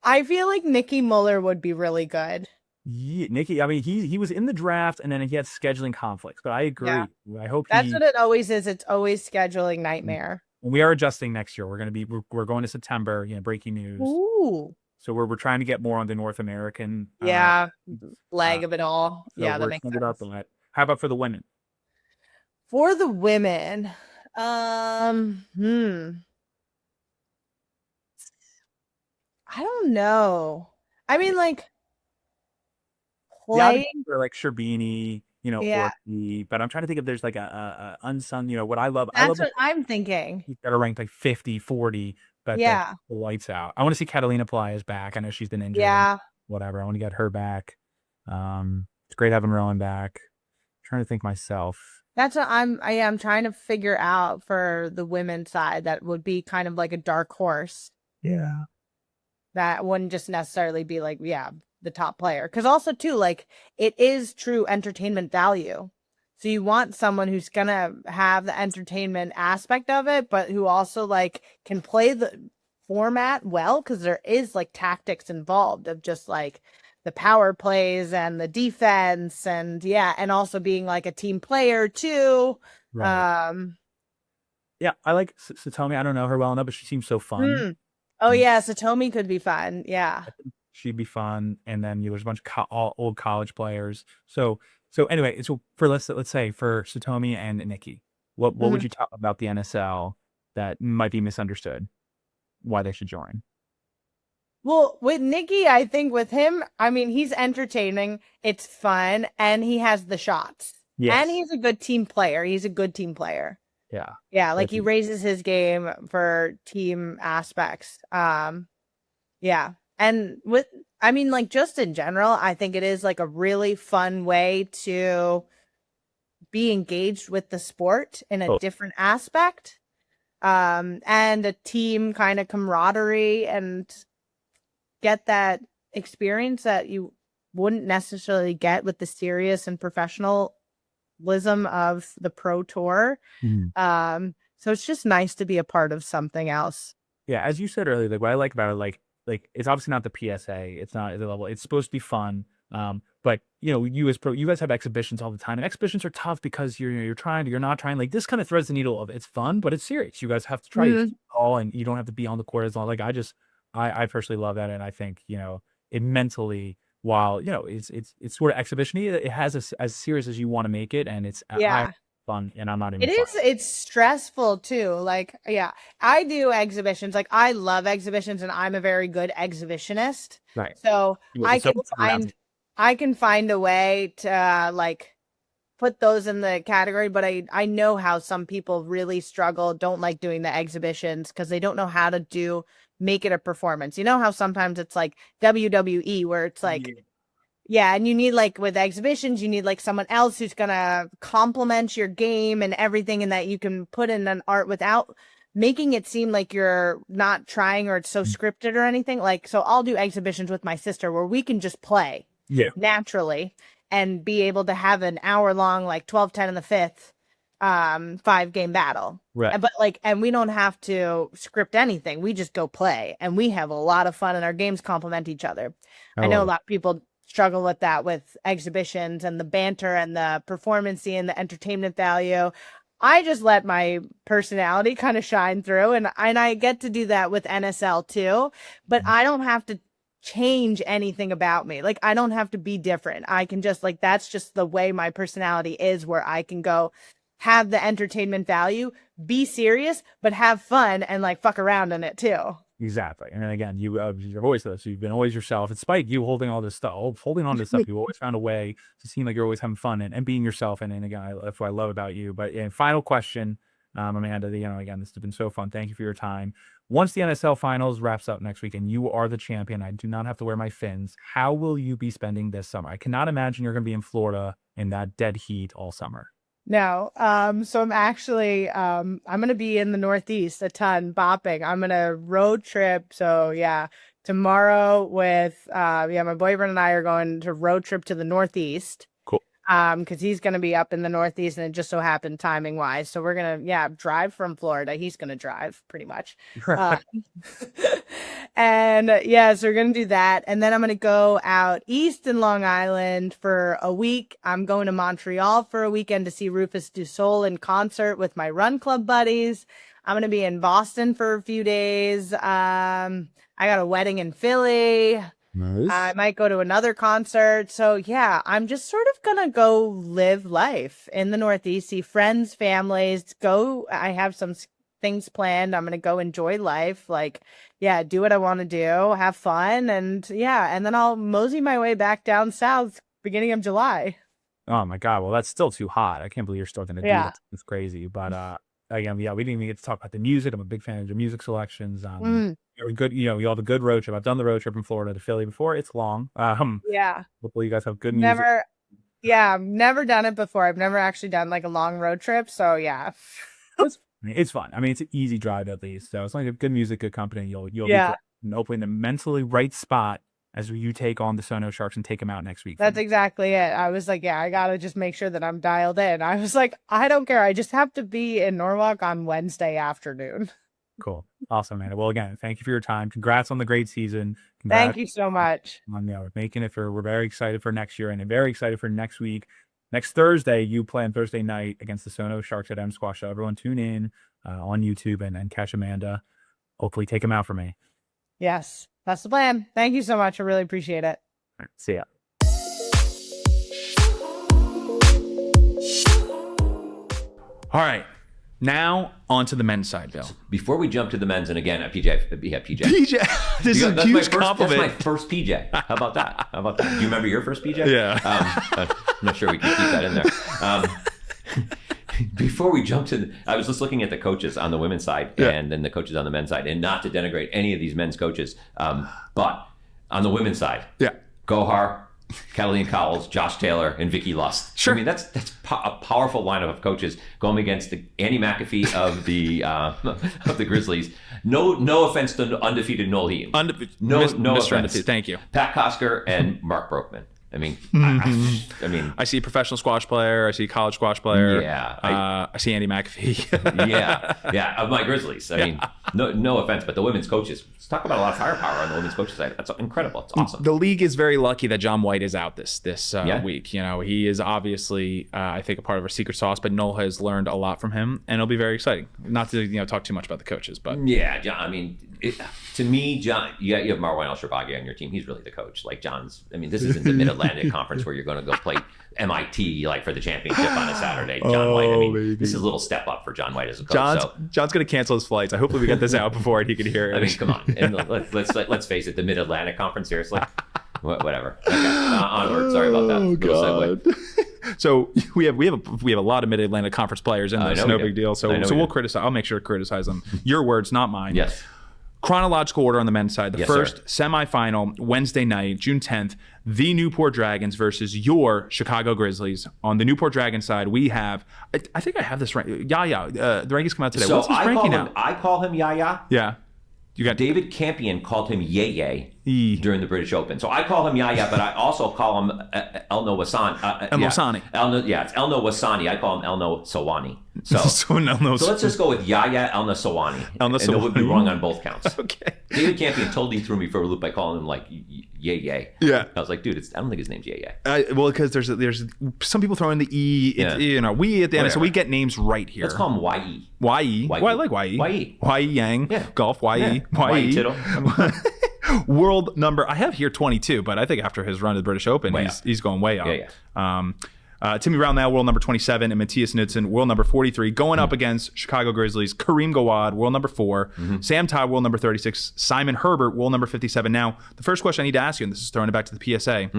I feel like Nikki Muller would be really good. Yeah, Nikki, I mean, he was in the draft and then he had scheduling conflicts, but I agree. Yeah. I hope that's what it always is. It's always scheduling nightmare. We are adjusting next year. We're going to September. Breaking news. Ooh. So we're trying to get more on the North American leg of it all. So yeah, that makes sense. How about for the women? For the women, I don't know. I mean, like, playing for like Sherbini, Orky, but I'm trying to think if there's like a unsung, what I love. That's what I'm thinking. He's got to rank like 50, 40, but the lights out. I want to see Catalina Pelaya's back. I know she's been injured. Yeah. Whatever. I want to get her back. It's great having Rowan back. I'm trying to think myself. That's what I'm trying to figure out for the women's side. That would be kind of like a dark horse. Yeah. That wouldn't just necessarily be like, the top player. Because also too, like, it is true entertainment value. So you want someone who's gonna have the entertainment aspect of it, but who also like can play the format well, because there is like tactics involved of just like the power plays and the defense and and also being like a team player too. Right. Yeah, I like Satomi. I don't know her well enough, but she seems so fun. Oh yeah, Satomi could be fun. Yeah. She'd be fun. And then there's a bunch of old college players. So anyway, so for let's say for Satomi and Nikki, what would you talk about the NSL that might be misunderstood? Why they should join? Well, with Nikki, I think with him, I mean, he's entertaining, it's fun, and he has the shots. Yes. And he's a good team player. Yeah. Yeah, like he raises his game for team aspects. Yeah. And like just in general, I think it is like a really fun way to be engaged with the sport in a different aspect. And a team kind of camaraderie and get that experience that you wouldn't necessarily get with the serious and professionalism of the pro tour. So it's just nice to be a part of something else. Yeah, as you said earlier, like what I like about it, like it's obviously not the PSA, it's not at the level. It's supposed to be fun. But you as pro, you guys have exhibitions all the time, and exhibitions are tough because you're not trying. Like this kind of threads the needle of it's fun, but it's serious. You guys have to try all, and you don't have to be on the court as long. Like I personally love that, and I think it mentally, while it's sort of exhibition-y, it has as serious as you want to make it, and it's fun, and I'm not even. It's stressful too. Like, yeah, I do exhibitions. Like, I love exhibitions, and I'm a very good exhibitionist. Right. So So I can find a way to like put those in the category, but I know how some people really struggle, don't like doing the exhibitions because they don't know how to make it a performance. You know how sometimes it's like WWE where it's like, yeah, and you need like with exhibitions, you need like someone else who's gonna complement your game and everything, and that you can put in an art without making it seem like you're not trying or it's so scripted or anything. Like, so I'll do exhibitions with my sister where we can just play naturally and be able to have an hour long, like 12-10 in the fifth, 5-game battle. Right. But like, and we don't have to script anything. We just go play and we have a lot of fun and our games complement each other. I know a lot of people struggle with that with exhibitions and the banter and the performance and the entertainment value. I just let my personality kind of shine through, and I get to do that with NSL too, but I don't have to change anything about me. Like, I don't have to be different. I can just like, that's just the way my personality is, where I can go have the entertainment value, be serious, but have fun and like fuck around in it too. Exactly. And then again, you've always this. You've been always yourself. Despite you holding all this stuff, holding on to stuff, you've always found a way to seem like you're always having fun and being yourself. And again, that's what I love about you. But final question, Amanda, again, this has been so fun. Thank you for your time. Once the NSL finals wraps up next week and you are the champion, I do not have to wear my fins. How will you be spending this summer? I cannot imagine you're going to be in Florida in that dead heat all summer. No. So I'm actually, I'm going to be in the Northeast a ton bopping. I'm going to road trip. So yeah, tomorrow with, my boyfriend and I are going to road trip to the Northeast. Cool. Cause he's going to be up in the Northeast and it just so happened timing wise. So we're going to, drive from Florida. He's going to drive pretty much. And so we're going to do that. And then I'm going to go out east in Long Island for a week. I'm going to Montreal for a weekend to see Rufus Du Sol in concert with my run club buddies. I'm going to be in Boston for a few days. I got a wedding in Philly. Nice. I might go to another concert. So yeah, I'm just sort of going to go live life in the Northeast, see friends, families, I have some things planned. I'm going to go enjoy life. Like, do what I want to do, have fun. And then I'll mosey my way back down south beginning of July. Oh my God. Well, that's still too hot. I can't believe you're starting to do that. It's crazy. But again, we didn't even get to talk about the music. I'm a big fan of your music selections. You're good. You have a good road trip. I've done the road trip from Florida to Philly before. It's long. Hopefully you guys have good music. I've never done it before. I've never actually done like a long road trip. So yeah. It's fun. I mean, it's an easy drive at least. So it's like good music, good company. You'll be opening the mentally right spot as you take on the Sono Sharks and take them out next week. That's exactly it. I was like, I got to just make sure that I'm dialed in. I was like, I don't care. I just have to be in Norwalk on Wednesday afternoon. Cool. Awesome, man. Well, again, thank you for your time. Congrats on the great season. Congrats thank you so much. On making it we're very excited for next year and very excited for next week. Next Thursday, you play on Thursday night against the Sono Sharks at M Squash. So everyone tune in on YouTube and catch Amanda. Hopefully take him out for me. Yes, that's the plan. Thank you so much. I really appreciate it. All right, see ya. All right. Now on to the men's side, Bill. Before we jump to the men's, and again, PJ. PJ, this is a huge compliment. That's my first PJ. How about that? Do you remember your first PJ? Yeah. I'm not sure we can keep that in there. Before we jump to, I was just looking at the coaches on the women's side and then the coaches on the men's side, and not to denigrate any of these men's coaches, but on the women's side, Gohar, Kathleen Cowles, Josh Taylor, and Vicky Lust. Sure. I mean, that's a powerful lineup of coaches going against the Annie McAfee of the Grizzlies. No offense to undefeated Noel Heaton. No offense. Thank you. Pat Kosker and Mark Broekman. I mean, I mean, I see a professional squash player. I see a college squash player. Yeah. I see Andy McAfee. yeah, of my Grizzlies. I mean, no offense, but the women's coaches, let's talk about a lot of firepower on the women's coaches side. That's incredible. It's awesome. The league is very lucky that John White is out this week. He is obviously, I think, a part of our secret sauce, but Noel has learned a lot from him, and it'll be very exciting. Not to talk too much about the coaches, but yeah, John. I mean, to me, John, you have Marwan El Sharbaghi on your team. He's really the coach. Like John's. I mean, this isn't admittedly Mid-Atlantic Conference where you're going to go play MIT like for the championship on a Saturday. John White. I mean, this is a little step up for John White as a coach. John's going to cancel his flights. Hopefully we get this out before he can hear it. I mean, come on. And let's face it, the Mid-Atlantic Conference, seriously. Whatever. Okay. Onward. Sorry about that. Oh, God. So we have a lot of Mid-Atlantic Conference players in this. No big deal. So we'll criticize. I'll make sure to criticize them. Your words, not mine. Yes. Chronological order on the men's side. The Yes, first sir. semifinal, Wednesday night, June 10th, the Newport Dragons versus your Chicago Grizzlies. On the Newport Dragons side, we have, I think I have this right. Yaya, the rankings come out today. So What's his ranking now? I call him Yaya. Yeah. You got David Campion called him Yeye during the British Open. So I call him Yaya, but I also call him Elno Wasani. Wasani. It's Elno Wasani. I call him Elno Sawani. So, So let's just go with Yaya Elno Sawani. And it would be wrong on both counts. Okay. David Campion totally threw me for a loop by calling him like Yeye. Yeah. I was like, dude, I don't think his name's Yeye. Well, because there's some people throw in the E. We at the end, so we get names right here. Let's call him Ye. YE. Well, I like YE. YE Yang. Yeah. Golf. YE. Ye Tittle. World number. I have here 22, but I think after his run to the British Open, he's going way up. Yeah. Timmy Brown now world number 27, and Matthias Knudsen world number 43, going up against Chicago Grizzlies. Kareem Gawad world number 4, Sam Todd world number 36, Simon Herbert world number 57. Now, the first question I need to ask you, and this is throwing it back to the PSA.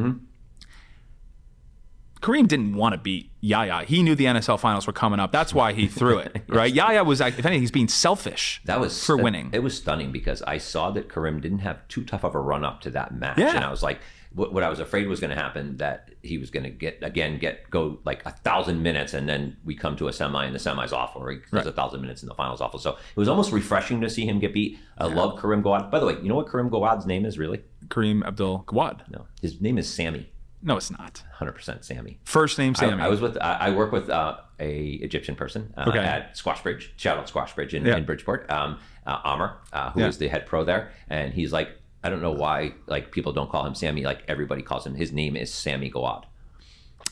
Kareem didn't want to beat Yaya. He knew the NSL finals were coming up. That's why he threw it, right? Yaya was, if anything, he's being selfish for winning. It was stunning because I saw that Kareem didn't have too tough of a run up to that match. Yeah. And I was like, what I was afraid was going to happen, that he was going to go like 1,000 minutes, and then we come to a semi, and the semi's awful, or he does 1,000 minutes and the final's awful. So it was almost refreshing to see him get beat. I love Kareem Gawad. By the way, you know what Kareem Gawad's name is really? Kareem Abdul Gawad. No, his name is Sammy. No, it's not. 100% Sammy. First name Sammy. I work with a Egyptian person at Squash Bridge. Shout out Squash Bridge in Bridgeport. Amr, who is the head pro there, and he's like, I don't know why like people don't call him Sammy. Like everybody calls him. His name is Sammy Gawad.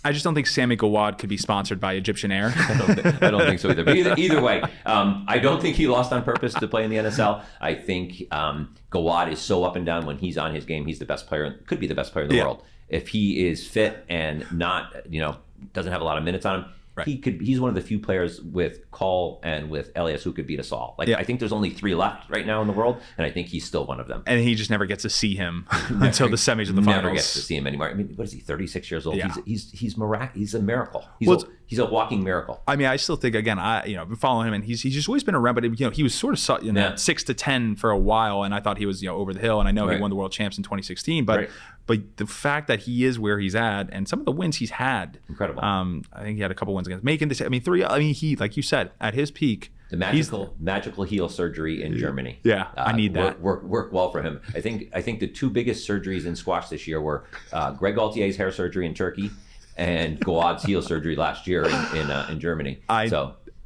I just don't think Sammy Gawad could be sponsored by Egyptian Air. I don't think so either. But either way, I don't think he lost on purpose to play in the NSL. I think Gawad is so up and down when he's on his game. He's the best player, could be the best player in the world. If he is fit and not, doesn't have a lot of minutes on him, he's one of the few players with Cole and with Elias who could beat us all. I think there's only 3 left right now in the world, and I think he's still one of them. And he just never gets to see him until the semis of the finals. Never gets to see him anymore. I mean, what is he? 36 years old. Yeah. He's miraculous. He's a miracle. He's a walking miracle. I mean, I still think, again, I've been following him, and he's just always been around. But he was sort of 6 to 10 for a while, and I thought he was over the hill. And I know he won the world champs in 2016, but the fact that he is where he's at, and some of the wins he's had, incredible. I think he had a couple wins against Macon. He, like you said, at his peak, the magical heel surgery in Germany. Yeah, I need that. Worked well for him. I think the 2 biggest surgeries in squash this year were Greg Altier's hair surgery in Turkey and Gawad's heel surgery last year in Germany.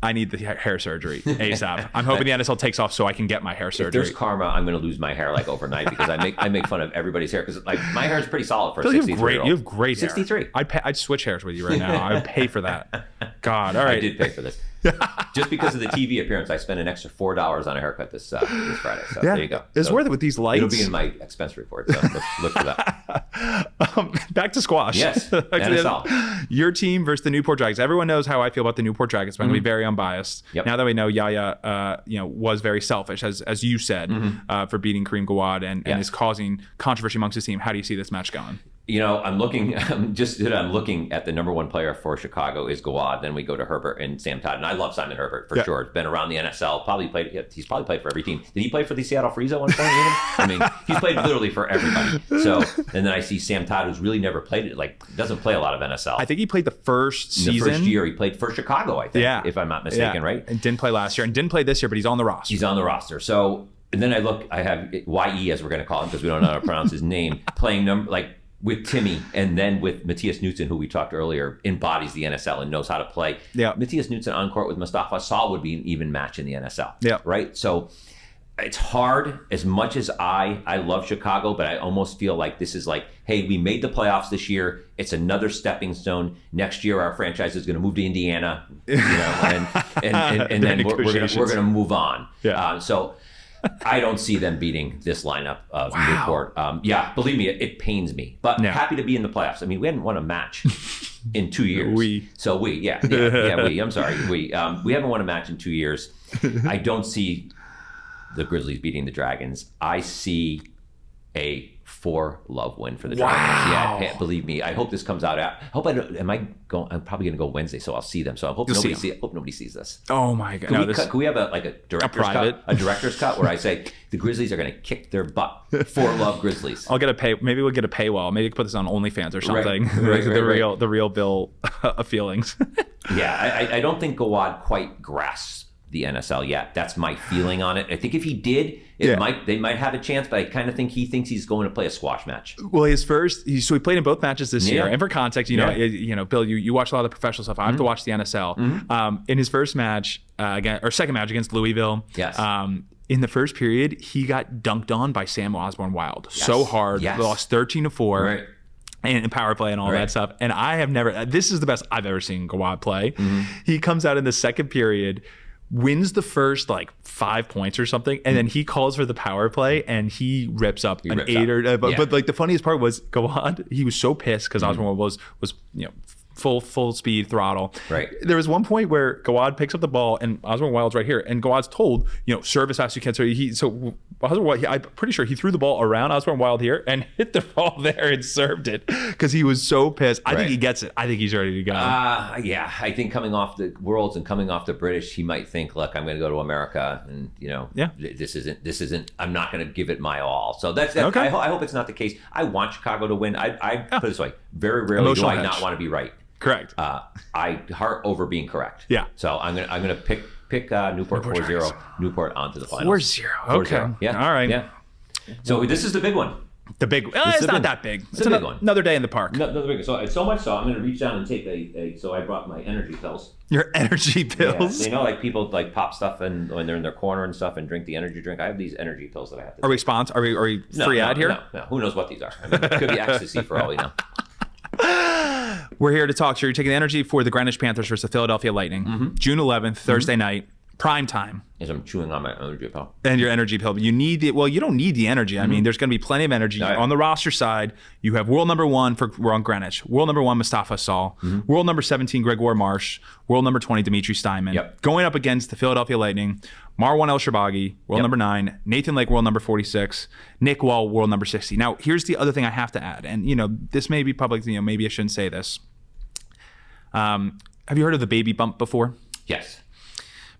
I need the hair surgery ASAP. I'm hoping the NSL takes off so I can get my hair surgery. If there's karma, I'm going to lose my hair overnight because I make fun of everybody's hair because my hair is pretty solid for a 63-year-old. You have great hair. 63. I'd switch hairs with you right now. I would pay for that. God, all right. I did pay for this. Just because of the TV appearance, I spent an extra $4 on a haircut this Friday. So there you go. It's worth it with these lights. It'll be in my expense report. So look for that. Back to squash. Yes. NSL. Your team versus the Newport Dragons. Everyone knows how I feel about the Newport Dragons. But I'm going to be very unbiased. Yep. Now that we know Yaya, was very selfish, as you said, for beating Kareem Gawad and is causing controversy amongst his team. How do you see this match going? I'm looking at the number 1 player for Chicago is Gawad. Then we go to Herbert and Sam Todd. And I love Simon Herbert for sure. Been around the NSL. He's probably played for every team. Did he play for the Seattle Freeze at one point even? I mean, he's played literally for everybody. So, and then I see Sam Todd, who's really never played it, doesn't play a lot of NSL. I think he played the first season. The first year he played for Chicago, I think, if I'm not mistaken, right? And didn't play last year and didn't play this year, but he's on the roster. He's on the roster. So, and then I have YE, as we're going to call him because we don't know how to pronounce his name, playing with Timmy, and then with Matthias Knudsen, who we talked earlier, embodies the NSL and knows how to play. Yeah. Matthias Knudsen on court with Mustafa Sal would be an even match in the NSL. Yeah. Right? So it's hard. As much as I love Chicago, but I almost feel like this is hey, we made the playoffs this year. It's another stepping stone. Next year, our franchise is going to move to Indiana, and then we're going to move on. Yeah. So I don't see them beating this lineup of Newport. Yeah, believe me, it pains me. But happy to be in the playoffs. I mean, we hadn't won a match in 2 years. We. I'm sorry. We haven't won a match in 2 years. I don't see the Grizzlies beating the Dragons. I see a 4-love win for the Dragons. Yeah, believe me. I hope this comes out. I hope I don't. I'm probably going to go Wednesday, so I'll see them. So I hope nobody sees this. Oh my God! Can we have a director's cut where I say the Grizzlies are going to kick their butt? 4-love Grizzlies. I'll get maybe we'll get a paywall. Maybe we can put this on OnlyFans or something. Right. The real Bill feelings. Yeah, I don't think Gawad quite grasps the NSL yet. That's my feeling on it. I think if he did, they might have a chance, but I kind of think he thinks he's going to play a squash match. Well, he played in both matches this year. And for context, you know, Bill, you watch a lot of the professional stuff. I have to watch the NSL. In his first match second match against Louisville, in the first period, he got dunked on by Sam Osborne-Wild so hard. Lost 13-4. Right. And power play and all that stuff. And I have never, this is the best I've ever seen Gawad play. He comes out in the second period, wins the first 5 points or something, and then he calls for the power play and he rips up an 8 or but the funniest part was Gawad, he was so pissed because Osborne was full speed throttle. Right. There was one point where Gawad picks up the ball and Osborne Wild's right here, and Gawad's told, serve as fast as you can. So Osborne Wild, I'm pretty sure he threw the ball around Osborne Wild here and hit the ball there and served it because he was so pissed. I think he gets it. I think he's ready to go. I think coming off the Worlds and coming off the British, he might think, look, I'm going to go to America, and this isn't. I'm not going to give it my all. So that's okay. I hope it's not the case. I want Chicago to win. I put it this way: very rarely do I not want to be right. Correct. I heart over being correct. Yeah. So I'm gonna pick Newport 4-0, Newport onto the finals. 4-0. Okay. 4-0. Yeah. All right. Yeah. So this is the big one. The big. It's not that big. It's a big one. Another day in the park. Another big. So much so, I'm gonna reach down and take so I brought my energy pills. Your energy pills. Yeah. People pop stuff and when they're in their corner and stuff and drink the energy drink. I have these energy pills that I have to. Are we sponsored? Are we free ad here? No. Who knows what these are? I mean, it could be ecstasy for all we know. We're here to talk. So you're taking the energy for the Greenwich Panthers versus the Philadelphia Lightning. June 11th, Thursday night, prime time. As I'm chewing on my energy pill. And your energy pill. But you need you don't need the energy. I mean, there's going to be plenty of energy. On the roster side, you have world number 1 we're on Greenwich. World number 1, Mustafa Sall. World number 17, Gregor Marsh. World number 20, Dimitri Steinman. Going up against the Philadelphia Lightning, Marwan El-Shorbagy, world number 9. Nathan Lake, world number 46. Nick Wall, world number 60. Now, here's the other thing I have to add. And, this may be public. Maybe I shouldn't say this. Have you heard of the baby bump before? Yes.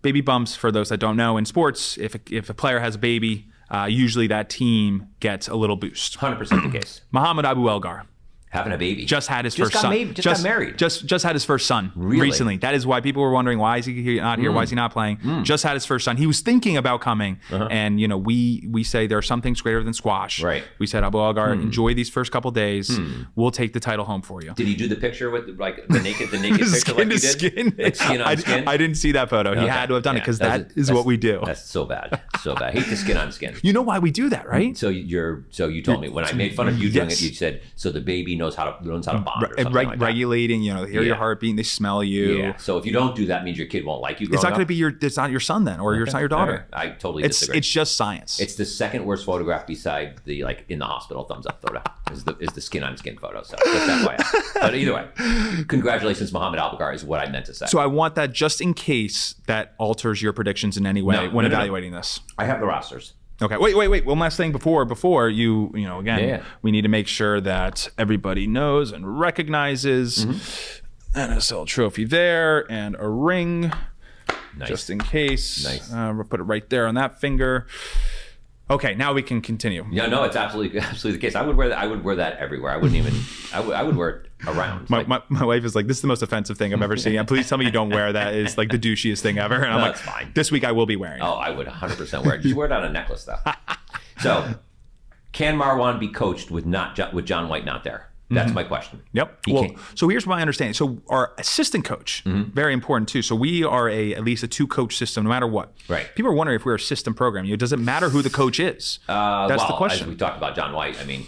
Baby bumps, for those that don't know, in sports, if a player has a baby, usually that team gets a little boost. 100% the case. Mohamed Abu Elgar. Having a baby. Just had his first son. Just got married. Just had his first son recently. That is why people were wondering, why is he not here? Why is he not playing? Just had his first son. He was thinking about coming. And, we say there are some things greater than squash. Right. We said, Abu Elgar, enjoy these first couple days. We'll take the title home for you. Did he do the picture with the naked picture like you did? Skin. Like skin on skin? I didn't see that photo. He had to have done it because that's what we do. That's so bad. So bad. I hate the skin on skin. You know why we do that, right? So you told me when I made fun of you doing it, you said, so the baby knows how to bond or something like that. Regulating, they hear your heartbeat, they smell you. Yeah. So if you don't do that, it means your kid won't like you. It's not going to be it's not your son then, or it's not your daughter. Right. I totally disagree. It's just science. It's the second worst photograph beside the in the hospital thumbs up photo is the skin on skin photo. So just that way. But either way, congratulations, Mohamed Elgar is what I meant to say. So I want that just in case that alters your predictions in any way when evaluating this. I have the rosters. Okay, wait. One last thing before you again, we need to make sure that everybody knows and recognizes NSL trophy there and a ring, just in case. Nice. We'll put it right there on that finger. Okay, now we can continue. Yeah, no, it's absolutely the case. I would wear that everywhere. I wouldn't even. I would wear it around. My wife is like, this is the most offensive thing I've ever seen. Please tell me you don't wear that. It's like the douchiest thing ever. And I'm like, fine. This week I will be wearing it. Oh, I would 100% wear it. Just wear it on a necklace though. So, can Marwan be coached with John White not there? That's my question. Yep. So here's my understanding. So our assistant coach, very important too. So we are at least a 2-coach system, no matter what. Right. People are wondering if we're a system program. Does it matter who the coach is? That's the question. As we talked about John White, I mean,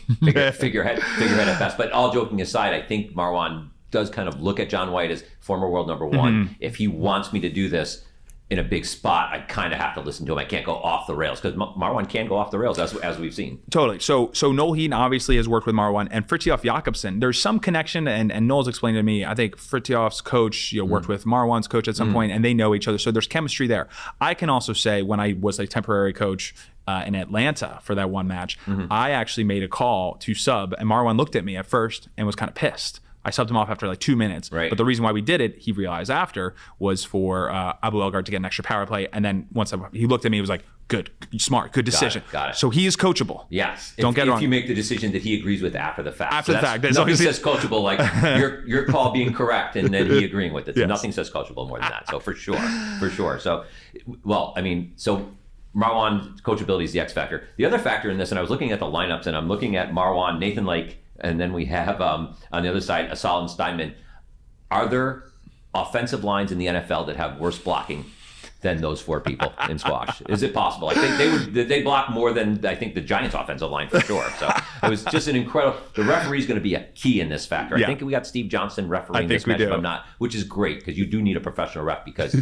figurehead at best. But all joking aside, I think Marwan does kind of look at John White as former world number 1. If he wants me to do this, in a big spot, I kind of have to listen to him. I can't go off the rails because Marwan can go off the rails as we've seen. Totally. So Noel Heaton obviously has worked with Marwan and Fritjof Jakobsen. There's some connection, and Noel's explained to me, I think Fritjof's coach worked with Marwan's coach at some point, and they know each other. So there's chemistry there. I can also say when I was a temporary coach in Atlanta for that one match, I actually made a call to sub, and Marwan looked at me at first and was kind of pissed. I subbed him off after like 2 minutes. Right. But the reason why we did it, he realized after, was for Abu Elgar to get an extra power play. And then once he looked at me, he was like, good, smart, good decision. Got it. So he is coachable. Yes. Don't get it wrong. If you make the decision that he agrees with after the fact. After the fact. Nothing says coachable like your call being correct and then he agreeing with it. Yes. Nothing says coachable more than that. So for sure. So, well, I mean, so Marwan, coachability is the X factor. The other factor in this, and I was looking at the lineups and I'm looking at Marwan, Nathan Lake, and then we have on the other side, Asal and Steinman. Are there offensive lines in the NFL that have worse blocking than those 4 people in squash? Is it possible? I think they block more than I think the Giants' offensive line for sure. So it was just an incredible. The referee is going to be a key in this factor. Yeah. I think we got Steve Johnson refereeing this match, if I'm not, which is great because you do need a professional ref because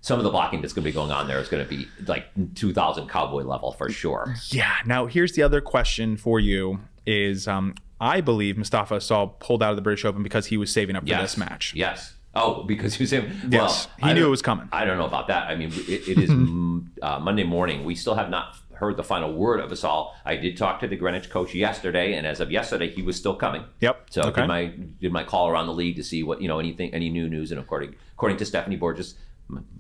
some of the blocking that's going to be going on there is going to be like 2000 Cowboy level for sure. Yeah. Now here's the other question for you: is I believe Mustafa Asal pulled out of the British Open because he was saving up for this match. Yes. Oh, because he was saying, yes, he knew it was coming. I don't know about that. I mean, it is Monday morning. We still have not heard the final word of Asal. I did talk to the Greenwich coach yesterday, and as of yesterday, he was still coming. Yep. So did my call around the league to see what any new news, and according to Stephanie Borges,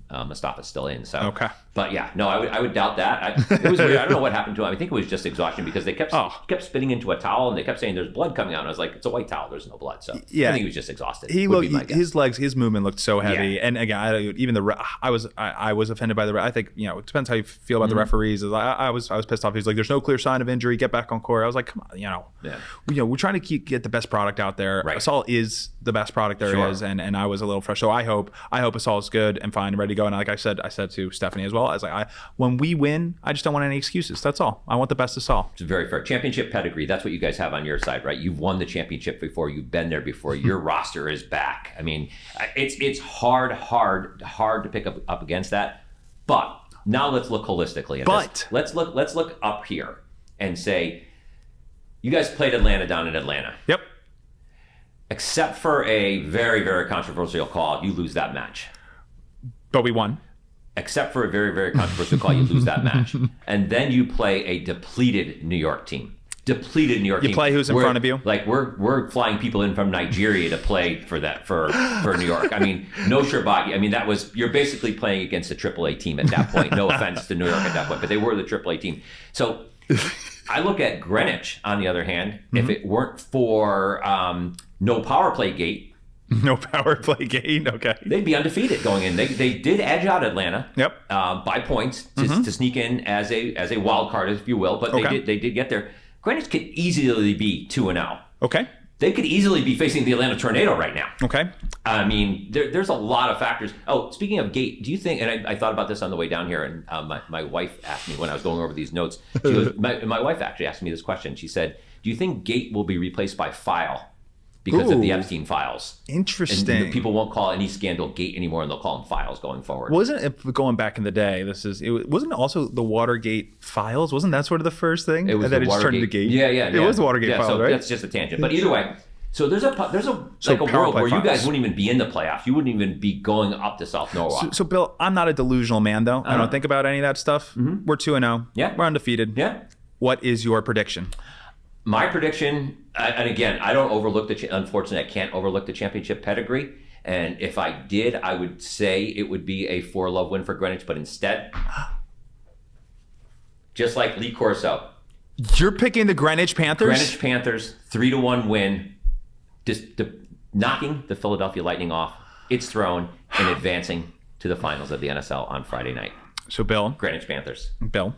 Mustafa's still in. So but yeah, no, I would doubt that. It was weird. I don't know what happened to him. I think it was just exhaustion because they kept spitting into a towel and they kept saying there's blood coming out. And I was like, it's a white towel. There's no blood. So I think he was just exhausted. His movement looked so heavy. Yeah. And again, I was offended by the. I think it depends how you feel about the referees. I was pissed off. He's like, there's no clear sign of injury. Get back on court. I was like, come on, we're trying to get the best product out there. Right. Asal is the best product there is, and I was a little frustrated. So I hope Asal is good and fine and ready to go. And like I said to Stephanie as well, I was like, when we win, I just don't want any excuses. That's all. I want the best Asal. It's very fair. Championship pedigree. That's what you guys have on your side, right? You've won the championship before. You've been there before. Your roster is back. I mean, it's hard to pick up against that. But now let's look holistically at this. Let's look up here and say, you guys played Atlanta down in Atlanta. Yep. Except for a very, very controversial call, you lose that match. But we won. Except for a very, very controversial call, you lose that match. And then you play a depleted New York team. You play who's in front of you. Like we're flying people in from Nigeria to play for New York. I mean, no Sherbagi. I mean, you're basically playing against a AAA team at that point. No offense to New York at that point, but they were the AAA team. So I look at Greenwich, on the other hand, if it weren't for no power play gate. No power play gate. Okay. They'd be undefeated going in. They did edge out Atlanta. Yep. By points to sneak in as a wild card, if you will. But they did get there. Greenwich could easily be 2-0. Okay. They could easily be facing the Atlanta Tornado right now. Okay. I mean, there's a lot of factors. Oh, speaking of gate, do you think? And I thought about this on the way down here, and my wife asked me when I was going over these notes. She goes, my wife actually asked me this question. She said, "Do you think gate will be replaced by file?" Because of the Epstein files. Interesting. And people won't call any scandal gate anymore, and they'll call them files going forward. Wasn't it going back in the day? Wasn't also the Watergate files? Wasn't that sort of the first thing? It was, and then it just turned into gate. Yeah. It was the Watergate files, so right? That's just a tangent. But either way, so there's a world where you guys wouldn't even be in the playoffs. You wouldn't even be going up to South Norwalk. So Bill, I'm not a delusional man, though. I don't think about any of that stuff. We're 2-0. Yeah. We're undefeated. Yeah. What is your prediction? My prediction, and again, I don't overlook unfortunately, I can't overlook the championship pedigree. And if I did, I would say it would be a 4-love win for Greenwich. But instead, just like Lee Corso. You're picking the Greenwich Panthers? Greenwich Panthers, 3-1 win, just knocking the Philadelphia Lightning off its throne and advancing to the finals of the NSL on Friday night. So, Bill. Greenwich Panthers. Bill.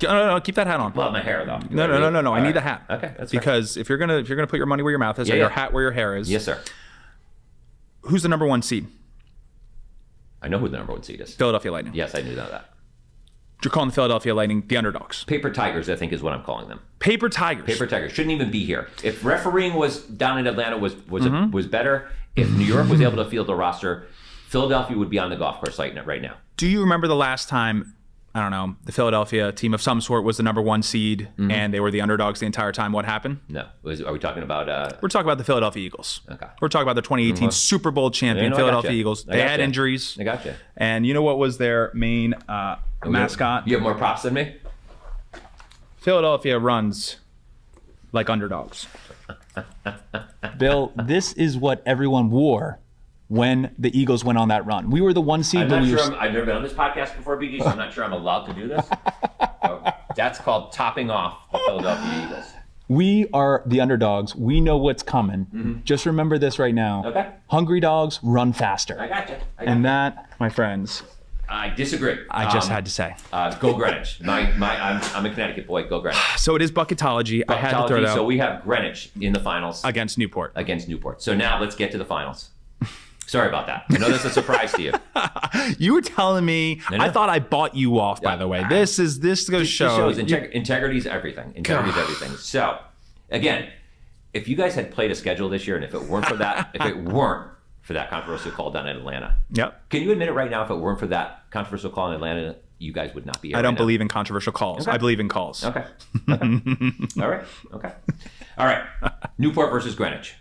No, keep that hat on. Well, my hair though. No. I need the hat. Okay, that's because if you're gonna put your money where your mouth is, or your hat where your hair is. Yes, sir. Who's the number 1 seed? I know who the number 1 seed is. Philadelphia Lightning. Yes, I knew that. You're calling the Philadelphia Lightning the underdogs. Paper Tigers, I think, is what I'm calling them. Paper Tigers. Paper Tigers shouldn't even be here. If refereeing was down in Atlanta was better, if New York was able to field the roster, Philadelphia would be on the golf course right now. Do you remember the last time, I don't know, the Philadelphia team of some sort was the number 1 seed and they were the underdogs the entire time? What happened? No. Are we talking about... We're talking about the Philadelphia Eagles. Okay. We're talking about the 2018 Super Bowl champion Philadelphia Eagles. They had injuries. I got you. And you know what was their main mascot? You have more props than me? Philadelphia runs like underdogs. Bill, this is what everyone wore when the Eagles went on that run. We were the 1 seed. I'm not sure. I've never been on this podcast before, BG, so I'm not sure I'm allowed to do this. That's called topping off the Philadelphia Eagles. We are the underdogs. We know what's coming. Just remember this right now. Okay. Hungry dogs run faster. I got you. And that, my friends, I disagree. I just had to say. Go Greenwich. I'm a Connecticut boy. Go Greenwich. So it is Bucketology. I had to throw it out. So we have Greenwich in the finals. Against Newport. So now let's get to the finals. Sorry about that. I know that's a surprise to you. You were telling me. No. I thought I bought you off. By the way, this goes to show. Integrity is everything. Integrity is everything. So, again, if you guys had played a schedule this year, and if it weren't for that, controversial call down in Atlanta, can you admit it right now? If it weren't for that controversial call in Atlanta, you guys would not be here. I don't believe in controversial calls. Okay. I believe in calls. Okay. All right. Newport versus Greenwich.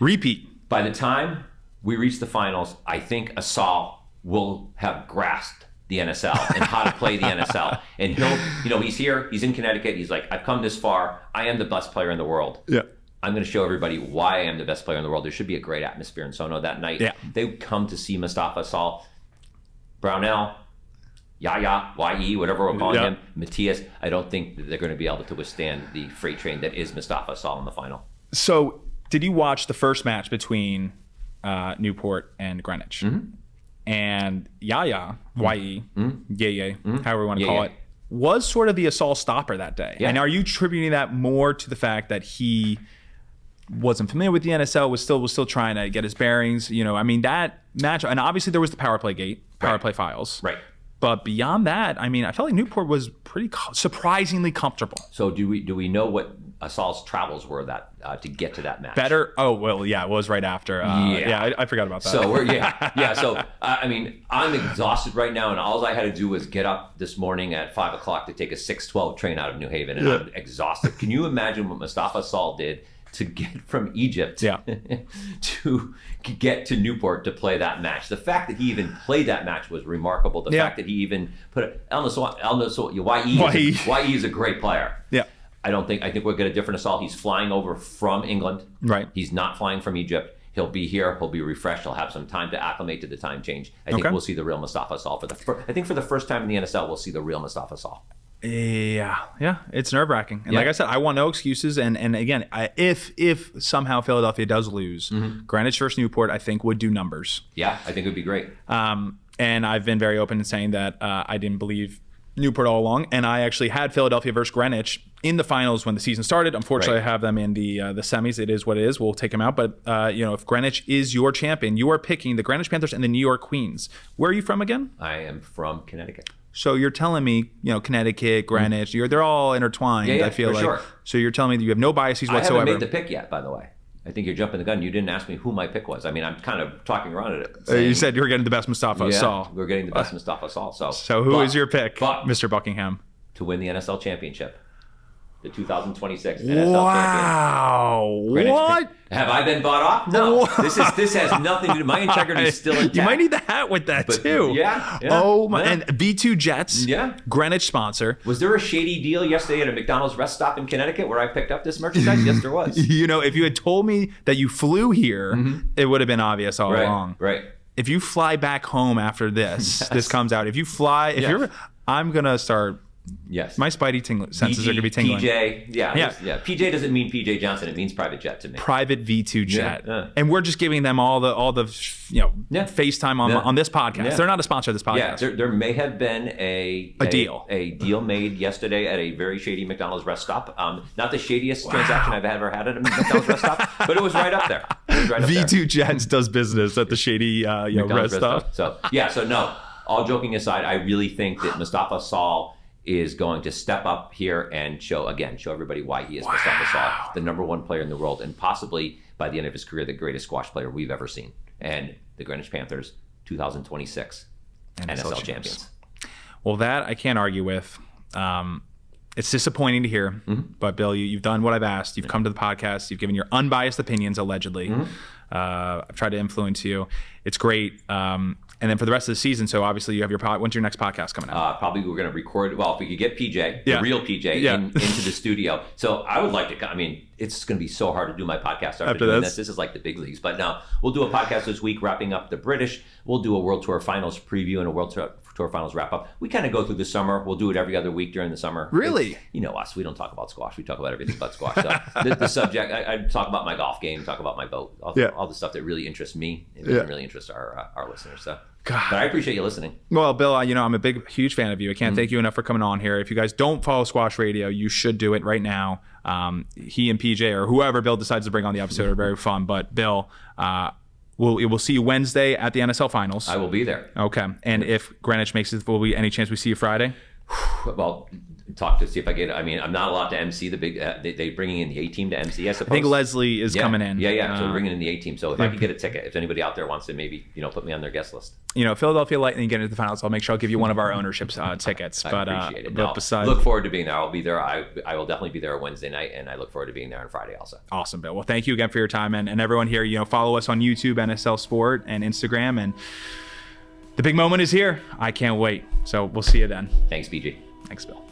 Repeat. By the time we reach the finals, I think Asal will have grasped the NSL and how to play the NSL. And he's here, he's in Connecticut, he's like, I've come this far, I am the best player in the world. Yeah. I'm going to show everybody why I am the best player in the world. There should be a great atmosphere in Sono that night. Yeah. They would come to see Mustafa Asal, Brownell, Yaya, YE, whatever we're calling him, Matthias. I don't think that they're going to be able to withstand the freight train that is Mustafa Asal in the final. So, did you watch the first match between Newport and Greenwich? And Yaya, YE, Yeye, however you want to call it, was sort of the Asal stopper that day. Yeah. And are you attributing that more to the fact that he wasn't familiar with the NSL, was still trying to get his bearings? That match, and obviously there was the power play files. Right. But beyond that, I felt like Newport was pretty surprisingly comfortable. So do we know what Asal's travels were to get to that match? Better? Oh, well, yeah, it was right after. I forgot about that. So So I'm exhausted right now, and all I had to do was get up this morning at 5 o'clock to take a 6:12 train out of New Haven, and I'm exhausted. Can you imagine what Mustafa Asal did to get from Egypt to get to Newport to play that match? The fact that he even played that match was remarkable. The fact that he even put it, YE is a great player. Yeah. I think we'll get a different Asal. He's flying over from England. Right. He's not flying from Egypt. He'll be here. He'll be refreshed. He'll have some time to acclimate to the time change. I think we'll see the real Mustafa Asal for the first time in the NSL. We'll see the real Mustafa Asal. Yeah, it's nerve-wracking. And like I said, I want no excuses. And again, if somehow Philadelphia does lose, Greenwich versus Newport, I think would do numbers. Yeah, I think it would be great. And I've been very open in saying that I didn't believe Newport all along, and I actually had Philadelphia versus Greenwich in the finals when the season started. Unfortunately, I have them in the semis. It is what it is. We'll take them out. But if Greenwich is your champion, you are picking the Greenwich Panthers and the New York Queens. Where are you from again? I am from Connecticut. So you're telling me, Connecticut, Greenwich, they're all intertwined. Yeah, I feel like. Sure. So you're telling me that you have no biases whatsoever. I haven't made the pick yet, by the way. I think you're jumping the gun. You didn't ask me who my pick was. I'm kind of talking around it. You said you were getting the best Mustafa Asal. We're getting the best Mustafa Asal. So who is your pick, Mr. Buckingham? To win the NSL championship. The 2026 NSL champion. Wow. What? Have I been bought off? No. This has nothing to do. My integrity is still intact. You might need the hat with that too. Yeah. Oh my! And V2 Jets. Yeah. Greenwich sponsor. Was there a shady deal yesterday at a McDonald's rest stop in Connecticut where I picked up this merchandise? Yes, there was. If you had told me that you flew here, it would have been obvious all along. Right. If you fly back home after this comes out. If you fly, I'm gonna start. Yes. My spidey senses are going to be tingling. PJ, PJ doesn't mean PJ Johnson. It means private jet to me. Private V2 jet. And we're just giving them all the FaceTime on this podcast. Yeah. They're not a sponsor of this podcast. Yeah, there may have been a deal made yesterday at a very shady McDonald's rest stop. Not the shadiest transaction I've ever had at a McDonald's rest stop, but it was right up there. V2 Jets does business at the shady rest stop. So no, all joking aside, I really think that Mustafa Asal is going to step up here and show everybody why he is Mustafa Asal, the number one player in the world, and possibly by the end of his career, the greatest squash player we've ever seen. And the Greenwich Panthers, 2026. NSL champions. Well, that I can't argue with. It's disappointing to hear, but Bill, you've done what I've asked. You've come to the podcast. You've given your unbiased opinions, allegedly. I've tried to influence you. It's great. And then for the rest of the season, so obviously you have when's your next podcast coming out? Probably we're going to record, well, if we could get PJ, the real PJ, into the studio. So I would like to, I mean, it's going to be so hard to do my podcast after doing this. This is like the big leagues. But no, we'll do a podcast this week wrapping up the British. We'll do a World Tour Finals preview and a World Tour Finals wrap up. We kind of go through the summer. We'll do it every other week during the summer. Really? You know us. We don't talk about squash. We talk about everything but squash. So the subject, I talk about my golf game, talk about my boat, all the stuff that really interests me and really interests our listeners. So. God. But I appreciate you listening. Well, Bill, I'm a huge fan of you. I can't thank you enough for coming on here. If you guys don't follow Squash Radio, you should do it right now. He and PJ or whoever Bill decides to bring on the episode are very fun. But Bill, we'll see you Wednesday at the NSL Finals. I will be there. Okay. And if Greenwich makes it, will we any chance we see you Friday? Well, talk to see if I get. I mean, I'm not allowed to MC the big. They bringing in the A team to MC. I suppose. I think Leslie is coming in. Yeah. So they're bringing in the A team. So if I could get a ticket, if anybody out there wants to maybe put me on their guest list. Philadelphia Lightning get into the finals. I'll make sure I'll give you one of our ownership tickets. But I appreciate it. But besides, look forward to being there. I'll be there. I will definitely be there Wednesday night, and I look forward to being there on Friday also. Awesome, Bill. Well, thank you again for your time, and everyone here. Follow us on YouTube, NSL Sport, and Instagram, and the big moment is here. I can't wait. So we'll see you then. Thanks, BG. Thanks, Bill.